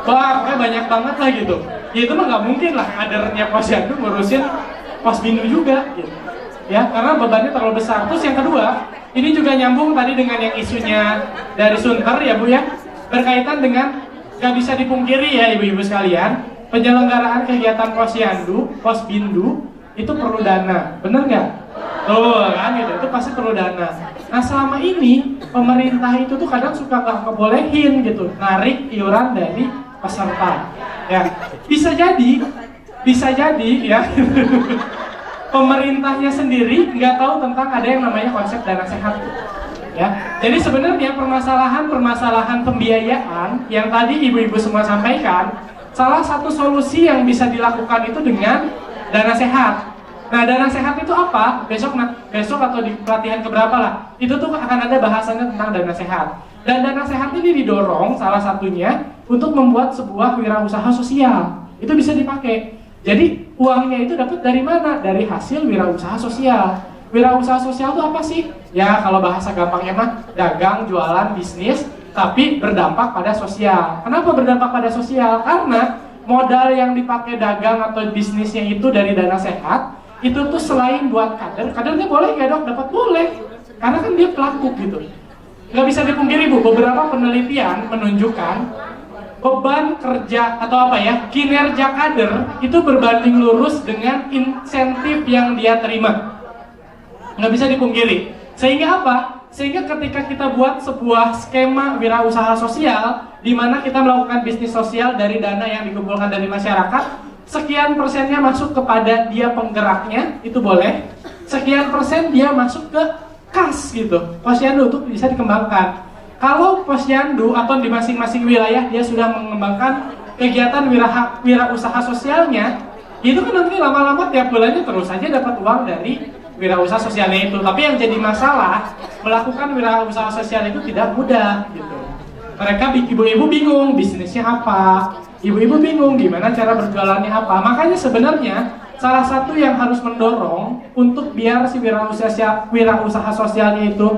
S1: Wah, pokoknya banyak banget lah gitu. Ya itu mah nggak mungkin lah kadernya posyandu ngurusin posbindu juga gitu. Ya, karena bebannya terlalu besar. Terus yang kedua, ini juga nyambung tadi dengan yang isunya dari Sunter ya Bu ya, berkaitan dengan nggak bisa dipungkiri ya ibu-ibu sekalian, penyelenggaraan kegiatan posyandu, posbindu itu perlu dana, bener nggak? Tuh kan gitu, itu pasti perlu dana. Nah selama ini pemerintah itu tuh kadang suka nggak kebolehin gitu, narik iuran dari peserta. Ya, bisa jadi ya. Pemerintahnya sendiri nggak tahu tentang ada yang namanya konsep dana sehat. Ya, jadi sebenarnya permasalahan pembiayaan yang tadi ibu-ibu semua sampaikan, salah satu solusi yang bisa dilakukan itu dengan dana sehat. Nah, dana sehat itu apa? Besok atau di pelatihan keberapa lah, itu tuh akan ada bahasannya tentang dana sehat. Dan dana sehat ini didorong salah satunya untuk membuat sebuah wirausaha sosial. Itu bisa dipakai. Jadi uangnya itu dapat dari mana? Dari hasil wirausaha sosial. Wirausaha sosial itu apa sih? Ya kalau bahasa gampangnya mah dagang, jualan, bisnis, tapi berdampak pada sosial. Kenapa berdampak pada sosial? Karena modal yang dipakai dagang atau bisnisnya itu dari dana sehat, itu tuh selain buat kadernya boleh nggak dok? Dapat boleh, karena kan dia pelaku gitu. Nggak bisa dipungkiri Bu, beberapa penelitian menunjukkan beban kerja atau kinerja kader itu berbanding lurus dengan insentif yang dia terima. Nggak bisa dipungkiri. Sehingga apa? Sehingga ketika kita buat sebuah skema wirausaha sosial di mana kita melakukan bisnis sosial dari dana yang dikumpulkan dari masyarakat, sekian persennya masuk kepada dia penggeraknya, itu boleh. Sekian persen dia masuk ke kas gitu, posyandu untuk bisa dikembangkan. Kalau posyandu atau di masing-masing wilayah dia sudah mengembangkan kegiatan wirausaha sosialnya, itu kan nanti lama-lama tiap bulannya terus saja dapat uang dari wirausaha sosialnya itu. Tapi yang jadi masalah, melakukan wirausaha sosial itu tidak mudah gitu. Mereka ibu-ibu bingung bisnisnya apa, ibu-ibu bingung gimana cara berjualannya apa. Makanya sebenarnya salah satu yang harus mendorong untuk biar si wirausaha sosialnya itu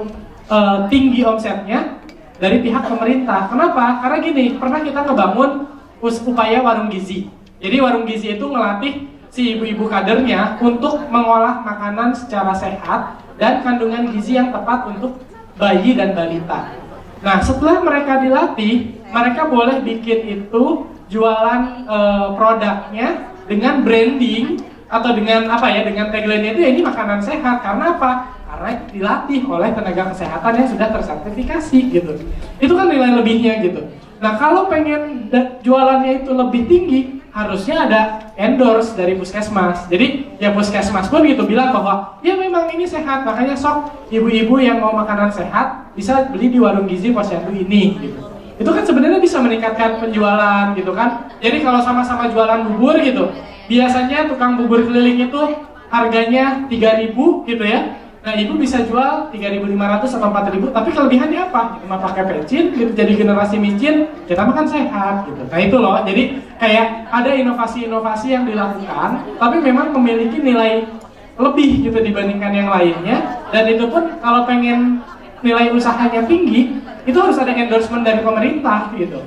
S1: tinggi omsetnya dari pihak pemerintah. Kenapa? Karena gini, pernah kita ngebangun upaya warung gizi. Jadi warung gizi itu ngelatih si ibu-ibu kadernya untuk mengolah makanan secara sehat dan kandungan gizi yang tepat untuk bayi dan balita. Nah, setelah mereka dilatih, mereka boleh bikin itu jualan produknya dengan branding atau dengan dengan tagline-nya itu ya ini makanan sehat. Karena apa? Karena dilatih oleh tenaga kesehatan yang sudah tersertifikasi gitu. Itu kan nilai lebihnya gitu. Nah, kalau pengen jualannya itu lebih tinggi, harusnya ada endorse dari puskesmas. Jadi ya puskesmas pun gitu bilang bahwa ya memang ini sehat, makanya sok ibu-ibu yang mau makanan sehat bisa beli di warung gizi posyandu ini gitu. Itu kan sebenarnya bisa meningkatkan penjualan gitu kan. Jadi kalau sama-sama jualan bubur gitu, biasanya tukang bubur keliling itu harganya 3.000 gitu ya. Nah, ibu bisa jual 3.500 atau 4.000, tapi kelebihannya apa? Cuma pakai pecin, gitu, jadi generasi micin, kita makan sehat gitu. Nah itu loh, jadi kayak ada inovasi-inovasi yang dilakukan, tapi memang memiliki nilai lebih gitu dibandingkan yang lainnya. Dan itu pun kalau pengen nilai usahanya tinggi, itu harus ada endorsement dari pemerintah gitu.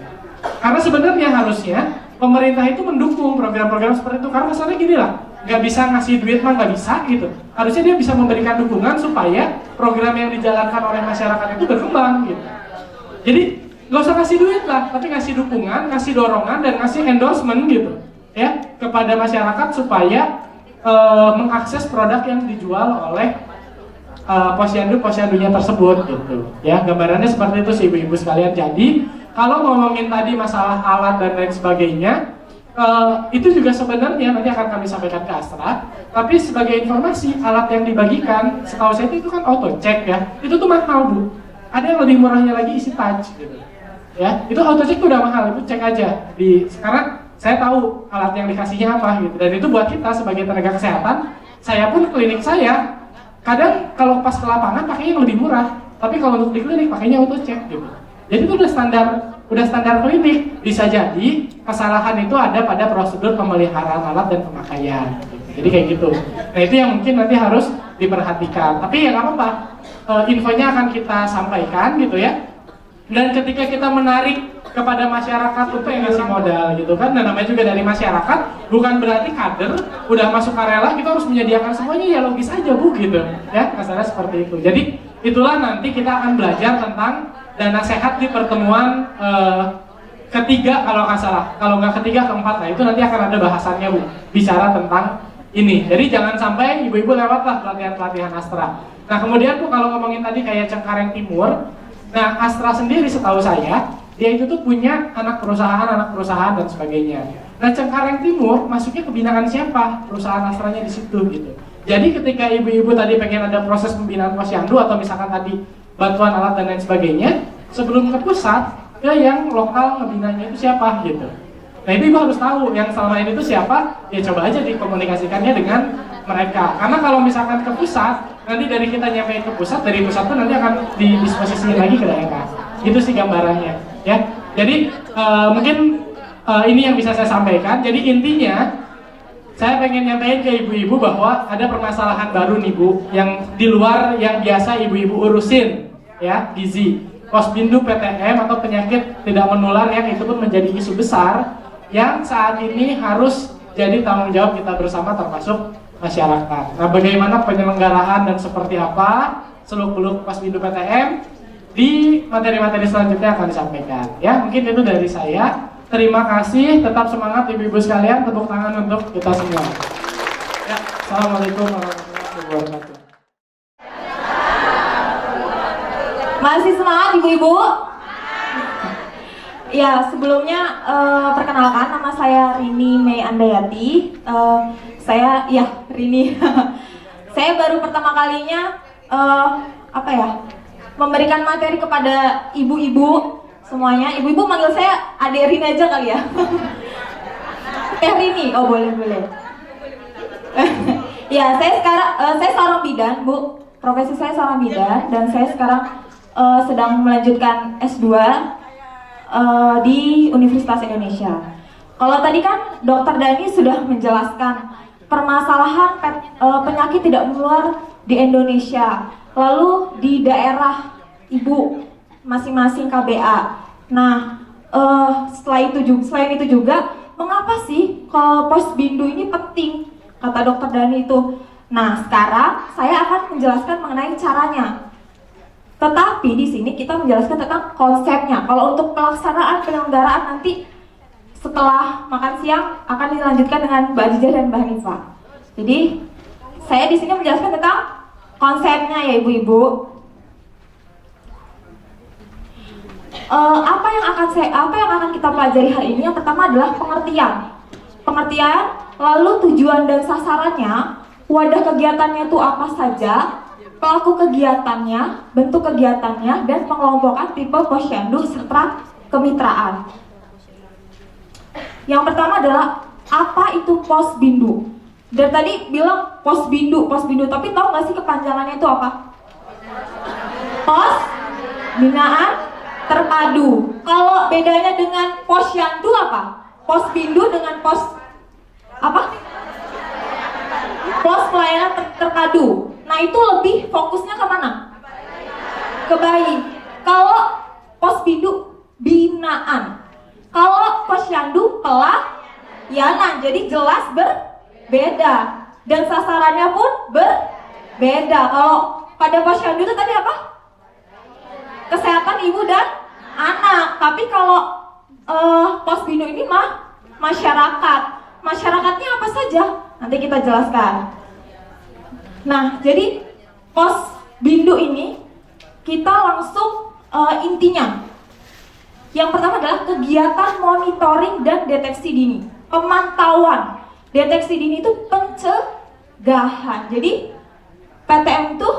S1: Karena sebenarnya harusnya pemerintah itu mendukung program-program seperti itu. Karena masalahnya gini lah, nggak bisa ngasih duit mah nggak bisa gitu. Harusnya dia bisa memberikan dukungan supaya program yang dijalankan oleh masyarakat itu berkembang gitu. Jadi nggak usah kasih duit lah, tapi ngasih dukungan, ngasih dorongan dan ngasih endorsement gitu ya kepada masyarakat supaya mengakses produk yang dijual oleh posyandu-posyandunya tersebut gitu. Ya gambarannya seperti itu sih ibu-ibu sekalian. Jadi kalau ngomongin tadi masalah alat dan lain sebagainya, itu juga sebenarnya nanti akan kami sampaikan ke Astra. Tapi sebagai informasi, alat yang dibagikan, setahu saya itu kan auto check ya. Itu tuh mahal Bu. Ada yang lebih murahnya lagi isi touch gitu. Ya, itu auto check tuh udah mahal. Itu cek aja karena saya tahu alat yang dikasihnya apa gitu. Dan itu buat kita sebagai tenaga kesehatan. Saya pun klinik saya kadang kalau pas ke lapangan pakainya yang lebih murah. Tapi kalau untuk di klinik pakainya auto check gitu. Jadi itu udah standar klinik. Bisa jadi kesalahan itu ada pada prosedur pemeliharaan alat dan pemakaian. Jadi kayak gitu. Nah itu yang mungkin nanti harus diperhatikan. Tapi ya nggak apa-apa. Infonya akan kita sampaikan gitu ya. Dan ketika kita menarik kepada masyarakat itu yang ngasih modal gitu kan. Dan namanya juga dari masyarakat. Bukan berarti kader udah masuk karela kita harus menyediakan semuanya, ya logis aja Bu gitu. Ya kasarnya seperti itu. Jadi itulah nanti kita akan belajar tentang dana sehat di pertemuan ketiga kalau nggak salah, kalau nggak ketiga keempat, nah itu nanti akan ada bahasannya Bu, bicara tentang ini. Jadi jangan sampai ibu-ibu lewatlah pelatihan Astra. Nah kemudian Bu kalau ngomongin tadi kayak Cengkareng Timur, nah Astra sendiri setahu saya dia itu tuh punya anak perusahaan dan sebagainya. Nah Cengkareng Timur masuknya ke binaan siapa? Perusahaan Astranya di situ gitu. Jadi ketika ibu-ibu tadi pengen ada proses pembinaan posyandu atau misalkan tadi bantuan alat dan lain sebagainya, sebelum ke pusat, ke yang lokal ngebinanya itu siapa gitu. Nah itu ibu harus tahu yang selama ini itu siapa, ya coba aja dikomunikasikannya dengan mereka. Karena kalau misalkan ke pusat, nanti dari kita nyampein ke pusat, dari pusat itu nanti akan didisposisiin lagi ke daerah. Itu sih gambarannya ya. Jadi mungkin ini yang bisa saya sampaikan. Jadi intinya saya pengen nyampein ke ibu-ibu bahwa ada permasalahan baru nih Bu, yang di luar yang biasa ibu-ibu urusin ya, gizi, posbindu PTM atau penyakit tidak menular yang itu pun menjadi isu besar yang saat ini harus jadi tanggung jawab kita bersama termasuk masyarakat. Nah bagaimana penyelenggaraan dan seperti apa seluk-beluk posbindu PTM di materi-materi selanjutnya akan disampaikan ya. Mungkin itu dari saya. Terima kasih, tetap semangat ibu-ibu sekalian, tepuk tangan untuk kita semua. Ya, Assalamualaikum warahmatullahi wabarakatuh.
S7: Masih semangat ibu-ibu? Ya, sebelumnya perkenalkan nama saya Rini Mei Andayati. Rini. Saya baru pertama kalinya memberikan materi kepada ibu-ibu semuanya. Ibu-ibu manggil saya Adek Rini aja kali ya. Rini, oh boleh. Ya, saya seorang bidan, Bu. Profesi saya seorang bidan dan saya sekarang sedang melanjutkan S2 di Universitas Indonesia. Kalau tadi kan Dokter Dani sudah menjelaskan permasalahan penyakit tidak menular di Indonesia, lalu di daerah Ibu masing-masing KBA. Nah, selain itu juga, mengapa sih posbindu ini penting? Kata Dokter Dani itu. Nah, sekarang saya akan menjelaskan mengenai caranya. Tetapi di sini kita menjelaskan tentang konsepnya. Kalau untuk pelaksanaan penyelenggaraan nanti setelah makan siang akan dilanjutkan dengan Mbak Adijah dan Mbak Hanifah. Jadi saya di sini menjelaskan tentang konsepnya ya ibu-ibu. Apa yang akan kita pelajari hari ini? Yang pertama adalah pengertian, lalu tujuan dan sasarannya, wadah kegiatannya itu apa saja, pelaku kegiatannya, bentuk kegiatannya, dan pengelompokan tipe posyandu serta kemitraan. Yang pertama adalah apa itu posbindu? Dari tadi bilang posbindu, tapi tahu nggak sih kepanjangannya itu apa? Pos binaan terpadu. Kalau bedanya dengan posyandu apa? Posbindu dengan pos apa? Pos pelayanan terpadu. Nah itu lebih fokusnya kemana? Ke bayi. Kalau posbindu binaan. Kalau posyandu pelayanan. Jadi jelas berbeda. Dan sasarannya pun berbeda. Kalau pada posyandu itu tadi apa? Kesehatan ibu dan anak. Tapi kalau posbindu ini masyarakat. Masyarakatnya apa saja? Nanti kita jelaskan. Nah, jadi posbindu ini kita langsung intinya. Yang pertama adalah kegiatan monitoring dan deteksi dini. pemantauan. Deteksi dini itu pencegahan. Jadi PTM itu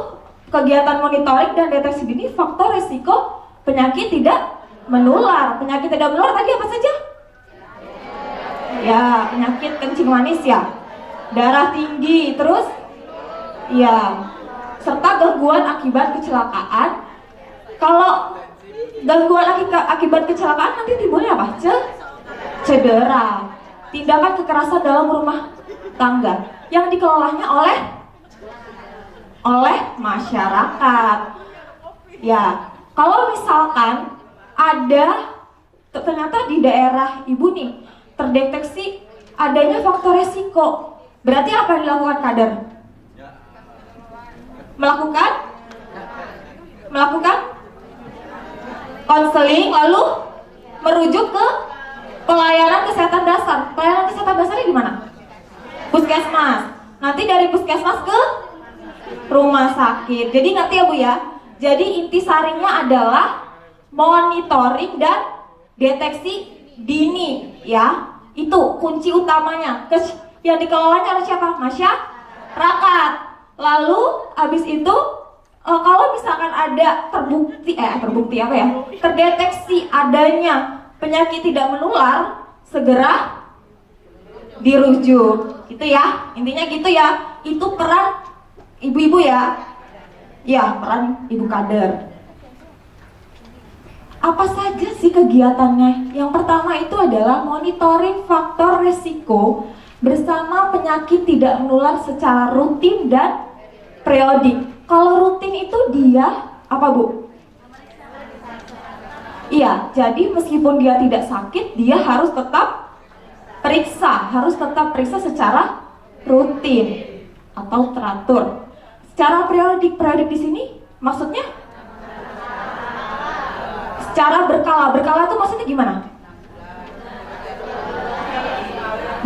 S7: kegiatan monitoring dan deteksi dini faktor resiko penyakit tidak menular. Penyakit tidak menular tadi apa saja? Ya, penyakit kencing manis ya, darah tinggi, terus ya, serta gangguan akibat kecelakaan. Kalau gangguan akibat kecelakaan nanti timbulnya apa? Cedera. Tindakan kekerasan dalam rumah tangga yang dikelolanya oleh masyarakat. Ya, kalau misalkan ada ternyata di daerah ibu nih terdeteksi adanya faktor resiko, berarti apa yang dilakukan kader? Melakukan konseling, lalu merujuk ke pelayanan kesehatan dasar. Pelayanan kesehatan dasarnya di mana? Puskesmas. Nanti dari puskesmas ke rumah sakit. Jadi ngerti ya Bu ya? Jadi intisarinya adalah monitoring dan deteksi dini ya. Itu kunci utamanya. Yang dikelolanya oleh siapa? Masyarakat. Lalu habis itu kalau misalkan ada terbukti apa ya? Terdeteksi adanya penyakit tidak menular, segera dirujuk. Itu ya. Intinya gitu ya. Itu peran ibu-ibu ya. Ya, peran ibu kader. Apa saja sih kegiatannya? Yang pertama itu adalah monitoring faktor resiko bersama penyakit tidak menular secara rutin dan periodik. Kalau rutin itu dia apa Bu? Iya, jadi meskipun dia tidak sakit, dia harus tetap periksa secara rutin atau teratur. Secara periodik di sini maksudnya secara berkala itu maksudnya gimana?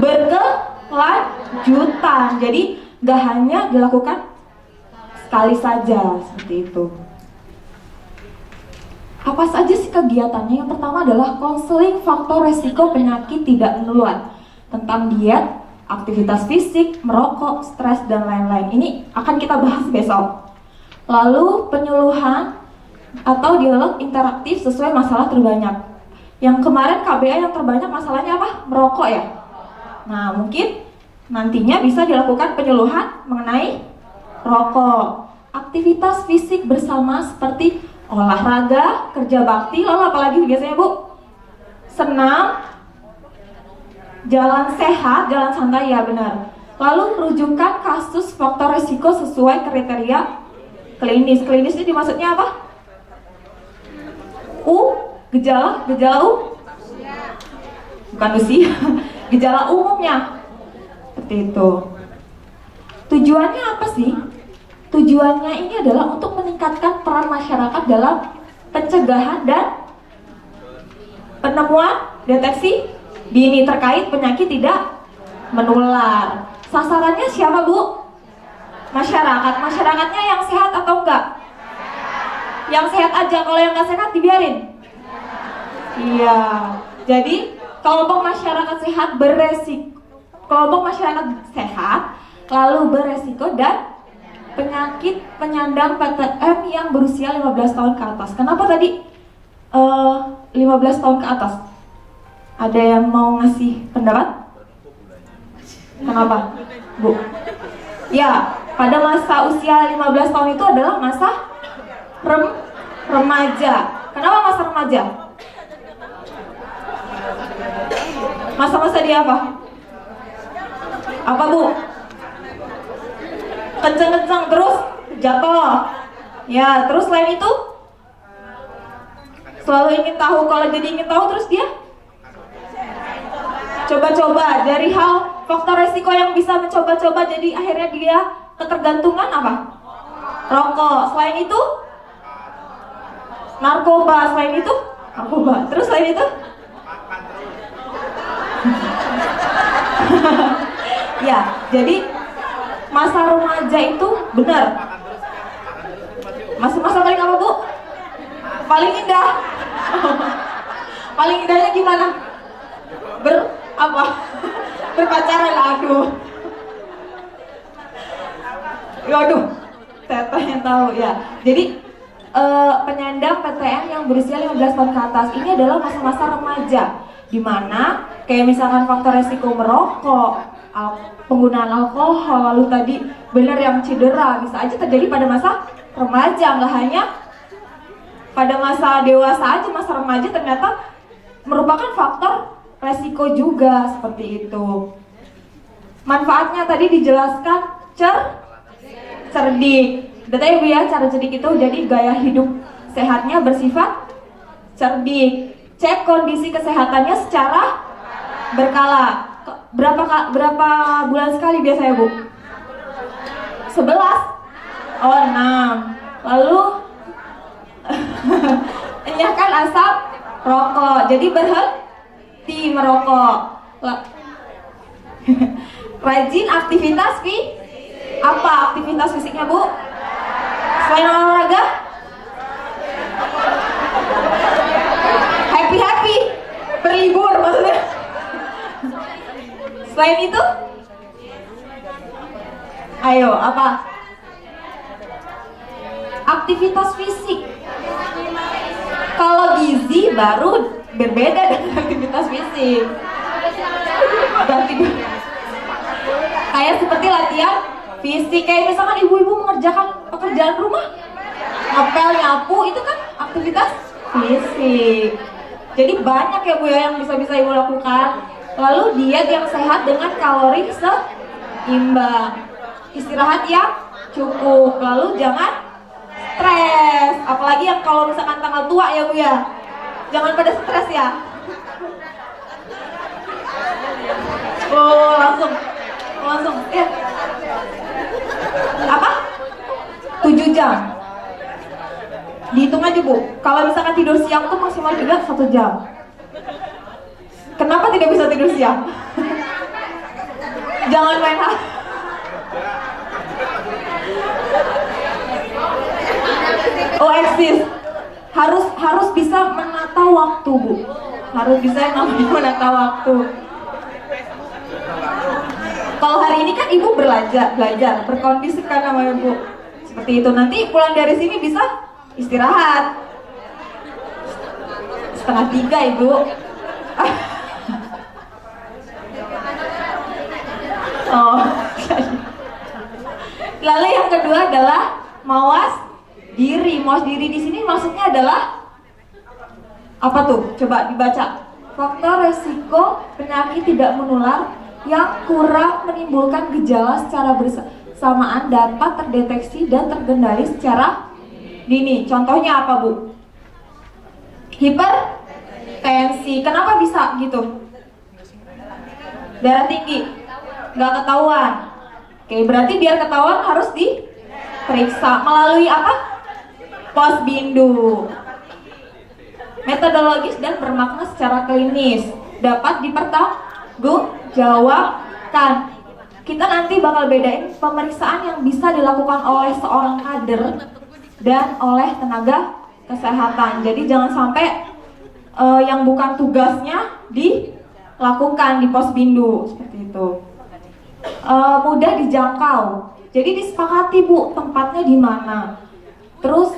S7: Berkelanjutan. Jadi gak hanya dilakukan sekali saja seperti itu. Apa saja sih kegiatannya? Yang pertama adalah konseling faktor resiko penyakit tidak menular, tentang diet, aktivitas fisik, merokok, stres, dan lain-lain. Ini akan kita bahas besok. Lalu penyuluhan atau dialog interaktif sesuai masalah terbanyak. Yang kemarin KBA yang terbanyak masalahnya apa? Merokok ya. Nah, mungkin nantinya bisa dilakukan penyuluhan mengenai rokok. Aktivitas fisik bersama seperti olahraga, kerja bakti, lalu apalagi biasanya Bu? Senam, jalan sehat, jalan santai ya benar. Lalu rujukan kasus faktor risiko sesuai kriteria klinis. Klinis ini maksudnya apa? Gejala bukan usia, gejala umumnya seperti itu. Tujuannya apa sih? Tujuannya ini adalah untuk meningkatkan peran masyarakat dalam pencegahan dan penemuan deteksi dini terkait penyakit tidak menular. Sasarannya siapa Bu? Masyarakat. Masyarakatnya yang sehat atau enggak? Yang sehat aja, kalau yang nggak sehat dibiarin. Iya. Jadi kelompok masyarakat sehat lalu beresiko dan penyakit penyandang PTM yang berusia 15 tahun ke atas. Kenapa tadi 15 tahun ke atas? Ada yang mau ngasih pendapat? Kenapa, Bu? Ya, pada masa usia 15 tahun itu adalah masa remaja. Kenapa masa remaja? Masa-masa dia apa? Apa Bu? Kenceng-kenceng terus jatuh. Ya, terus selain itu selalu ingin tahu. Kalau jadi ingin tahu terus dia coba-coba. Dari hal faktor resiko yang bisa mencoba-coba, jadi akhirnya dia ketergantungan apa? Rokok. Selain itu narkoba. Selain itu narkoba. Terus selain itu ya, jadi masa remaja itu benar. Masa-masa paling apa Bu? Paling indah. Paling indahnya gimana? Apa? berpacaran, aduh. Waduh, teteh yang tahu ya. Jadi penyandang PTM yang berusia 15 tahun ke atas ini adalah masa-masa remaja, di mana kayak misalkan faktor resiko merokok, penggunaan alkohol, lalu tadi benar yang cedera bisa aja terjadi pada masa remaja, nggak hanya pada masa dewasa aja, masa remaja ternyata merupakan faktor resiko juga seperti itu. Manfaatnya tadi dijelaskan cerdik. Udah tahu ya Bu ya, cara cerdik itu jadi gaya hidup sehatnya bersifat cerdik. Cek kondisi kesehatannya secara berkala. Berapa bulan sekali biasanya Bu? 11? Oh 6. Lalu enyahkan asap rokok. Jadi berhenti merokok. Rajin aktivitas apa aktivitas fisiknya Bu? Selain olahraga? Happy berlibur maksudnya. Selain itu? Ayo, apa? Aktivitas fisik. Kalau gizi baru berbeda dengan aktivitas fisik. Kayak seperti latihan fisik, kayak misalkan ibu-ibu mengerjakan pekerjaan rumah, ngepel, nyapu, itu kan aktivitas fisik. Jadi banyak ya Bu ya yang bisa ibu lakukan. Lalu diet yang sehat dengan kalori seimbang, istirahat yang cukup, lalu jangan stres, apalagi yang kalau misalkan tanggal tua ya Bu ya, jangan pada stres ya. Oh langsung ya. Apa? 7 jam. Dihitung aja Bu, kalau misalkan tidur siang tuh maksimal juga 1 jam. Kenapa tidak bisa tidur siang? Jangan main hal. Oh eksis. Harus bisa menata waktu Bu. Harus bisa yang namanya menata waktu. Kalau hari ini kan ibu belajar, berkondisikan namanya Bu. Seperti itu, nanti pulang dari sini bisa istirahat. 2:30 Ibu. Oh. Lalu yang kedua adalah mawas diri. Mawas diri di sini maksudnya adalah apa tuh? Coba dibaca. Faktor resiko penyakit tidak menular yang kurang menimbulkan gejala secara bersamaan dapat terdeteksi dan terkendali secara dini. Contohnya apa Bu? Hipertensi. Kenapa bisa gitu? Darah tinggi, nggak ketahuan. Oke, berarti biar ketahuan harus diperiksa melalui apa? Posbindu. Metodologis dan bermakna secara klinis, dapat dipertanggungjawabkan. Kita nanti bakal bedain pemeriksaan yang bisa dilakukan oleh seorang kader dan oleh tenaga kesehatan. Jadi jangan sampai yang bukan tugasnya dilakukan di Posbindu seperti itu. Mudah dijangkau. Jadi disepakati Bu tempatnya di mana. Terus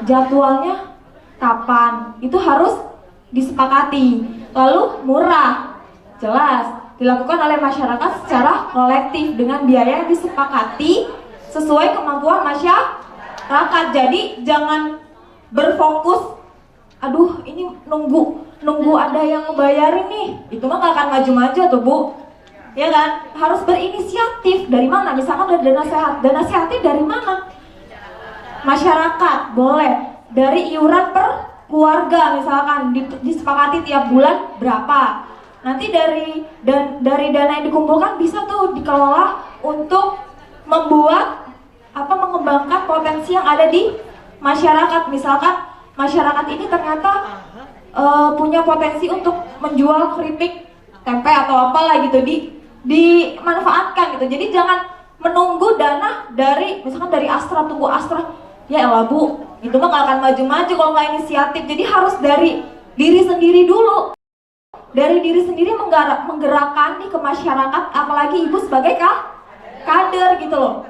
S7: jadwalnya kapan. Itu harus disepakati. Lalu murah. Jelas dilakukan oleh masyarakat secara kolektif dengan biaya yang disepakati sesuai kemampuan masyarakat. Jadi jangan berfokus, aduh ini nunggu ada yang ngebayarin nih, itu mah gak akan maju-maju tuh Bu, ya kan? Harus berinisiatif. Dari mana? Misalkan dari dana sehatnya dari mana? Masyarakat boleh dari iuran per keluarga, misalkan disepakati tiap bulan berapa. Nanti dari dana yang dikumpulkan bisa tuh dikelola untuk mengembangkan potensi yang ada di masyarakat. Misalkan masyarakat ini ternyata punya potensi untuk menjual keripik tempe atau apalah gitu, dimanfaatkan gitu. Jadi jangan menunggu dana dari misalkan dari Astra, tunggu Astra, ya elah Bu, itu mah gak akan maju-maju kalau nggak inisiatif. Jadi harus dari diri sendiri dulu. dari diri sendiri menggerakkan nih ke masyarakat, apalagi ibu sebagai kader gitu loh.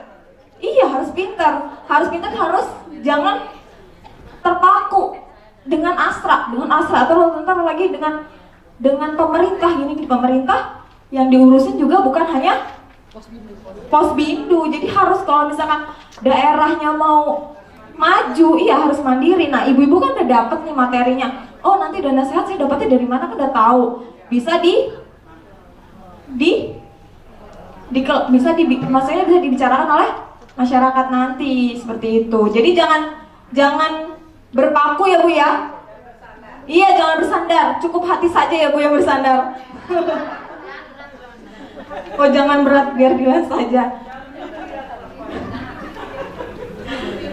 S7: Iya, harus pintar, harus jangan terpaku dengan astra atau bentar lagi dengan pemerintah. Gini, pemerintah yang diurusin juga bukan hanya Posbindu. Jadi harus, kalau misalkan daerahnya mau maju, iya harus mandiri. Nah, ibu-ibu kan udah dapet nih materinya. Oh, nanti dana sehat saya dapetnya dari mana, kan udah tahu. Bisa maksudnya bisa dibicarakan oleh masyarakat nanti, seperti itu. Jadi jangan berpaku ya Bu ya. Iya, jangan bersandar. Cukup hati saja ya Bu yang bersandar. Oh, jangan berat, biar ringan saja.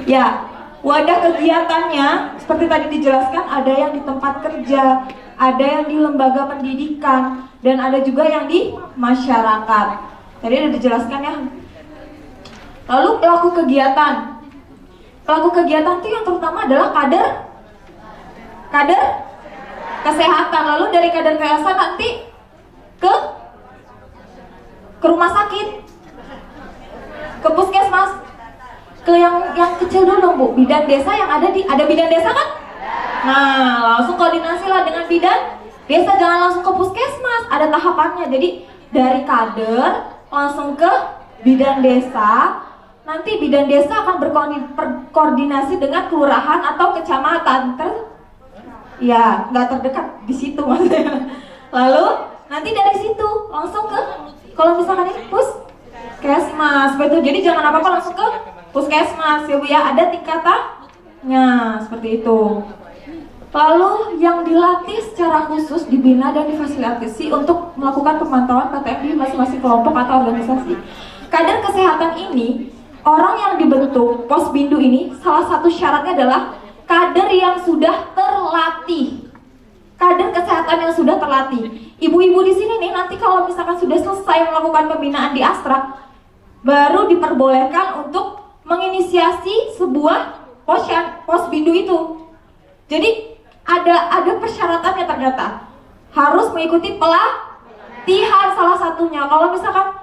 S7: Ya, wadah kegiatannya seperti tadi dijelaskan, ada yang di tempat kerja, ada yang di lembaga pendidikan, dan ada juga yang di masyarakat. Tadi udah dijelaskan ya. Lalu pelaku kegiatan itu yang terutama adalah kader kesehatan. Lalu dari kader kesehatan nanti ke rumah sakit, ke puskesmas, ke yang kecil dulu Bu, bidan desa yang ada bidan desa kan? Nah, langsung koordinasi lah dengan bidan desa, jangan langsung ke puskesmas, ada tahapannya. Jadi dari kader langsung ke bidan desa, nanti bidan desa akan berkoordinasi dengan kelurahan atau kecamatan ya nggak terdekat di situ maksudnya. Lalu nanti dari situ langsung ke, kalau misalkan ini puskesmas, betul. Jadi jangan apa-apa langsung ke puskesmas ya Bu ya, ada tingkatannya seperti itu. Lalu yang dilatih secara khusus, dibina dan difasilitasi untuk melakukan pemantauan PTM di masing-masing kelompok atau organisasi. Kader kesehatan ini, orang yang dibentuk Posbindu ini, salah satu syaratnya adalah kader yang sudah terlatih. Kader kesehatan yang sudah terlatih. Ibu-ibu di sini nih, nanti kalau misalkan sudah selesai melakukan pembinaan di Astra, baru diperbolehkan untuk menginisiasi sebuah Posbindu itu. Jadi ada persyaratannya ternyata. Harus mengikuti pelatihan salah satunya. Kalau misalkan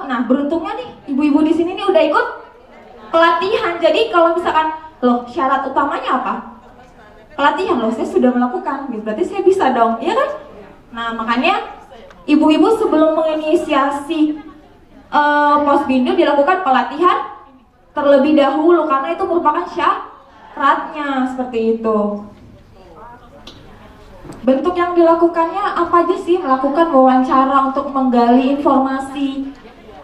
S7: nah beruntungnya nih ibu-ibu di sini nih udah ikut pelatihan. Jadi kalau misalkan syarat utamanya apa? Pelatihan. Saya sudah melakukan, berarti saya bisa dong, iya kan? Nah, makanya ibu-ibu sebelum menginisiasi Posbindu dilakukan pelatihan terlebih dahulu, karena itu merupakan syaratnya, seperti itu. Bentuk yang dilakukannya apa aja sih? Melakukan wawancara untuk menggali informasi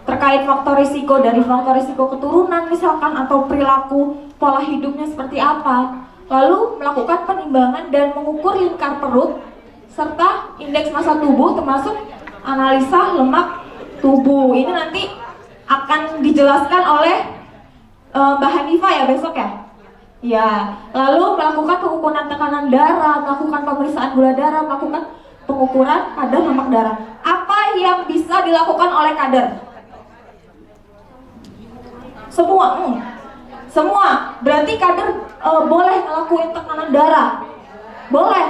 S7: terkait faktor risiko, dari faktor risiko keturunan misalkan, atau perilaku pola hidupnya seperti apa. Lalu melakukan penimbangan dan mengukur lingkar perut serta indeks massa tubuh, termasuk analisa lemak tubuh. Ini nanti akan dijelaskan oleh Mbak Hanifah ya besok ya. Ya, lalu melakukan pengukuran tekanan darah, melakukan pemeriksaan gula darah, melakukan pengukuran kadar lemak darah. Apa yang bisa dilakukan oleh kader? Semua. Berarti kader boleh ngelakuin tekanan darah? Boleh.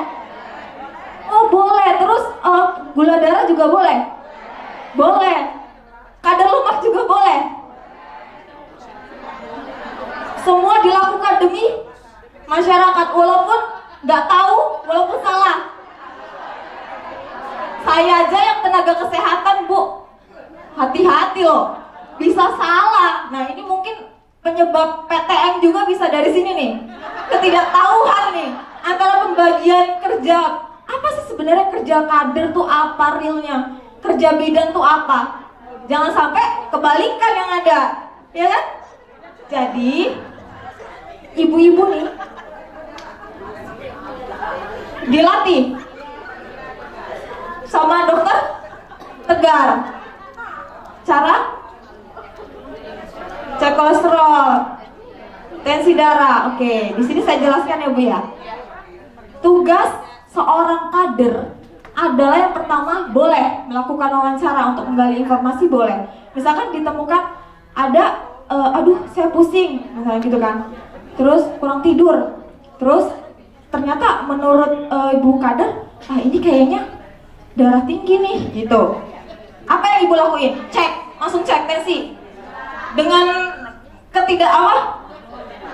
S7: Oh, boleh. Terus gula darah juga boleh? Boleh. Kadar lemak juga boleh? Semua dilakukan demi masyarakat, walaupun nggak tahu, walaupun salah. Saya aja yang tenaga kesehatan Bu, hati-hati loh, bisa salah. Nah, ini mungkin penyebab PTM juga bisa dari sini nih, ketidaktahuan nih antara pembagian kerja. Apa sih sebenarnya kerja kader tuh apa realnya, kerja bidan tuh apa? Jangan sampai kebalikan yang ada, ya kan? Jadi ibu-ibu nih dilatih sama dokter Tegar cara cek kolesterol, tensi darah. Oke, di sini saya jelaskan ya Bu ya. Tugas seorang kader adalah yang pertama, boleh melakukan wawancara untuk menggali informasi, boleh. Misalkan ditemukan ada aduh saya pusing misalnya gitu kan, terus kurang tidur, terus ternyata menurut ibu kader ini kayaknya darah tinggi nih gitu. Apa yang ibu lakuin? Langsung cek tensi. Dengan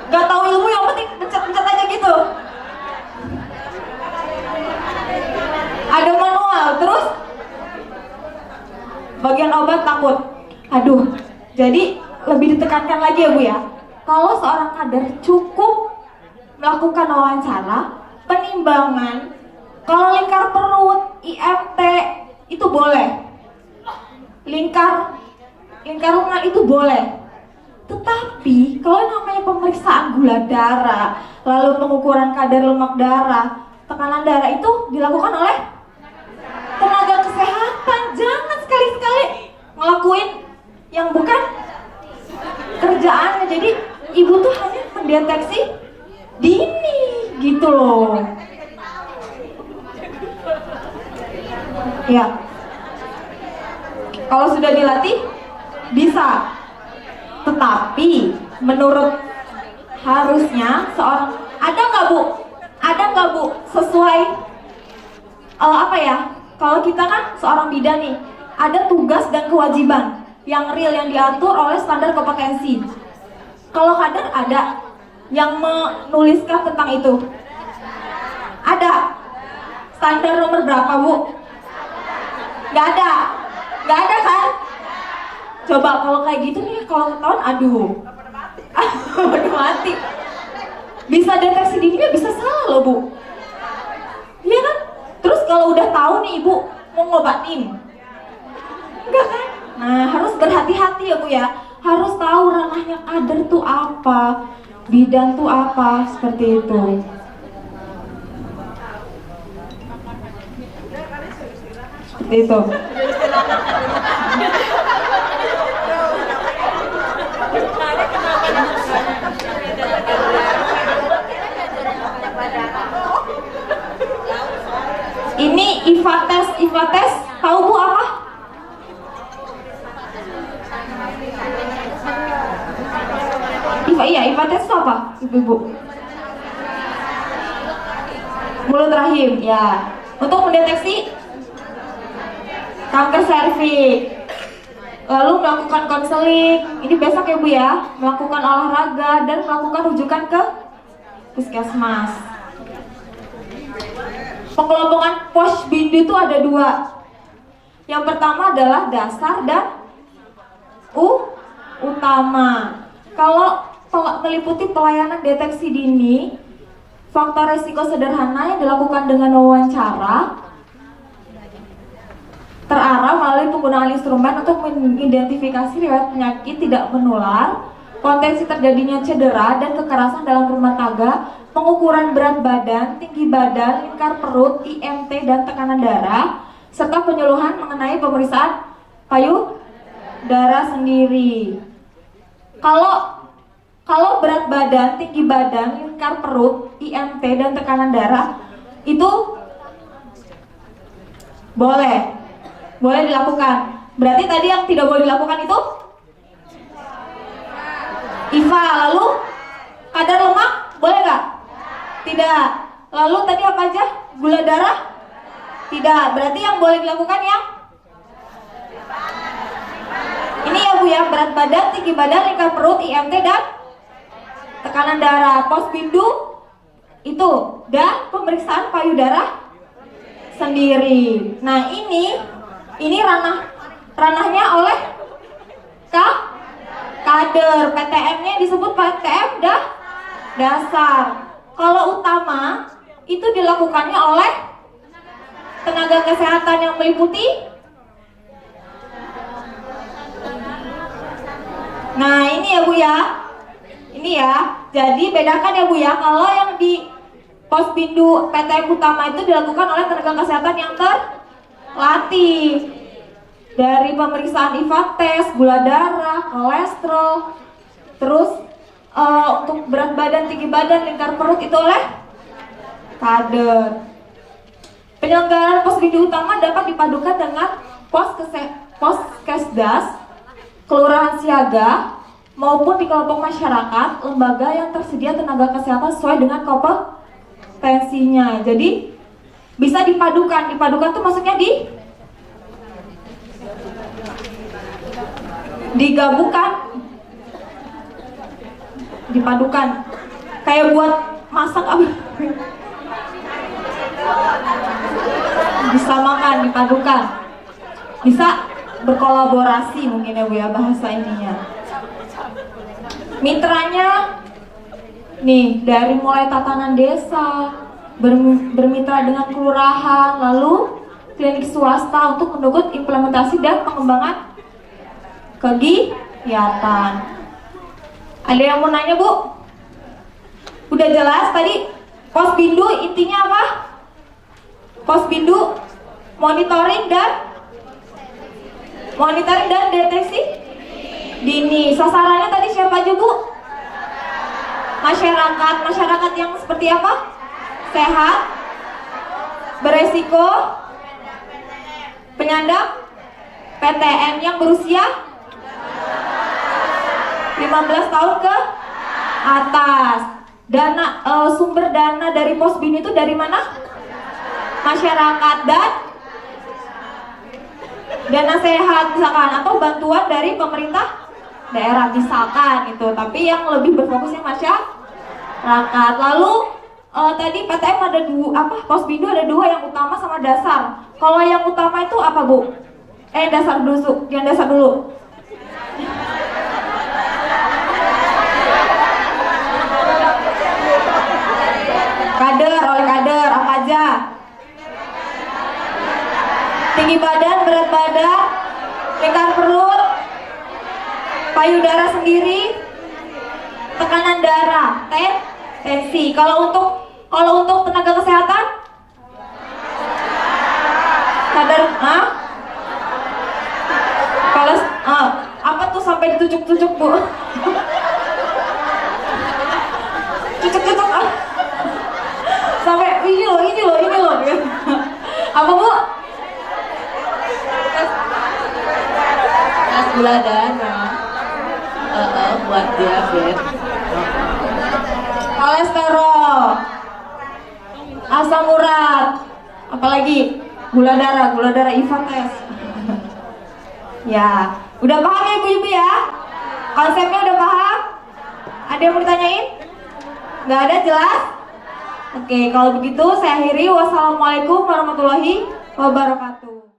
S7: gak tahu ilmu, yang penting pencet aja gitu. Ada manual, terus bagian obat takut. Aduh, jadi lebih ditekankan lagi ya Bu ya. Kalau seorang kader cukup melakukan wawancara, penimbangan, kalau lingkar perut, IMT itu boleh. Lingkar lengan itu boleh. Tetapi kalau namanya pemeriksaan gula darah, lalu pengukuran kadar lemak darah, tekanan darah itu dilakukan oleh tenaga kesehatan. Jangan sekali-sekali ngelakuin yang bukan kerjaannya. Jadi ibu tuh hanya mendeteksi dini gitu loh. Ya. Kalau sudah dilatih bisa. Tetapi menurut harusnya seorang ada nggak bu sesuai kalau kita kan seorang bidan nih, ada tugas dan kewajiban yang real yang diatur oleh standar kompetensi. Kalau kader ada yang menuliskan tentang itu? Ada. Standar nomor berapa bu? Nggak ada kan? Coba kalau kayak gitu nih, kalau ketahuan, aduh mati. Bisa deteksi dininya bisa salah loh bu. Iya kan? Terus kalau udah tahu nih ibu mau ngobatin, enggak kan? Nah harus berhati-hati ya bu ya. Harus tahu ranahnya kader tuh apa, bidan tuh apa, seperti itu. Seperti itu. Ini IVA tes, tahu bu apa? IVA tes itu apa, ibu-ibu? Mulut rahim, ya. Untuk mendeteksi kanker serviks. Lalu melakukan konseling, ini besok ya bu ya, melakukan olahraga dan melakukan rujukan ke puskesmas. Pengelompokan posbindu itu ada 2. Yang pertama adalah dasar dan utama. Kalau meliputi pelayanan deteksi dini, faktor risiko sederhana yang dilakukan dengan wawancara, terarah melalui penggunaan instrumen untuk mengidentifikasi riwayat penyakit tidak menular, potensi terjadinya cedera dan kekerasan dalam rumah tangga, pengukuran berat badan, tinggi badan, lingkar perut, IMT dan tekanan darah, serta penyuluhan mengenai pemeriksaan payudara sendiri. Kalau berat badan, tinggi badan, lingkar perut, IMT dan tekanan darah itu boleh dilakukan. Berarti tadi yang tidak boleh dilakukan itu IVA. Lalu kadar lemak boleh nggak? Tidak. Lalu tadi apa aja? Gula darah? Tidak. Berarti yang boleh dilakukan yang ini ya bu ya, berat badan, tinggi badan, lingkar perut, IMT dan tekanan darah. Posbindu itu dan pemeriksaan payudara sendiri. Nah ini ranahnya oleh kader. PTM-nya disebut PTM dasar. Kalau utama itu dilakukannya oleh tenaga kesehatan yang meliputi. Nah ini ya bu ya, ini ya. Jadi bedakan ya bu ya, kalau yang di posbindu PTM utama itu dilakukan oleh tenaga kesehatan yang terlatih. Dari pemeriksaan IVA tes, gula darah, kolesterol, terus untuk berat badan, tinggi badan, lingkar perut itu oleh kader. Penyelenggaraan posbindu utama dapat dipadukan dengan poskesdas, kelurahan siaga, maupun di kelompok masyarakat, lembaga yang tersedia tenaga kesehatan sesuai dengan kompetensinya. Jadi bisa dipadukan. Dipadukan tuh maksudnya digabungkan, dipadukan. Kayak buat masak apa? Disamakan, dipadukan. Bisa berkolaborasi mungkin ya Bu ya bahasa ininya. Mitranya nih dari mulai tatanan desa, bermitra dengan kelurahan, lalu klinik swasta untuk mendukung implementasi dan pengembangan kegiatan. Ada yang mau nanya Bu? Udah jelas tadi Posbindu intinya apa? Posbindu monitoring dan deteksi dini. Sasarannya tadi siapa aja Bu? Masyarakat yang seperti apa? Sehat, beresiko, penyandang PTM yang berusia 15 tahun ke atas. Sumber dana dari Posbin itu dari mana? Masyarakat dan dana sehat misalkan, atau bantuan dari pemerintah daerah misalkan itu. Tapi yang lebih berfokusnya masyarakat. Lalu tadi PTM ada Posbindu ada dua, yang utama sama dasar. Kalau yang utama itu apa Bu? Dasar dulu, yang dasar dulu. Oleh kader apa aja? Tinggi badan, berat badan, lingkar perut, payudara sendiri, tekanan darah, tensi. Kalau untuk tenaga kesehatan, kadar kalau apa tuh sampai ditujuk-tujuk Bu? Tujuk-tujuk sampai ini loh. Apa Bu?
S2: Tes gula darah. Buat diabetes.
S7: Kolesterol, asam urat, apalagi gula darah IVA tes. Ya, udah paham ya Ibu-ibu ya? Konsepnya udah paham? Ada yang mau ditanyain? Nggak ada, jelas? Oke, kalau begitu saya akhiri. Wassalamualaikum warahmatullahi wabarakatuh.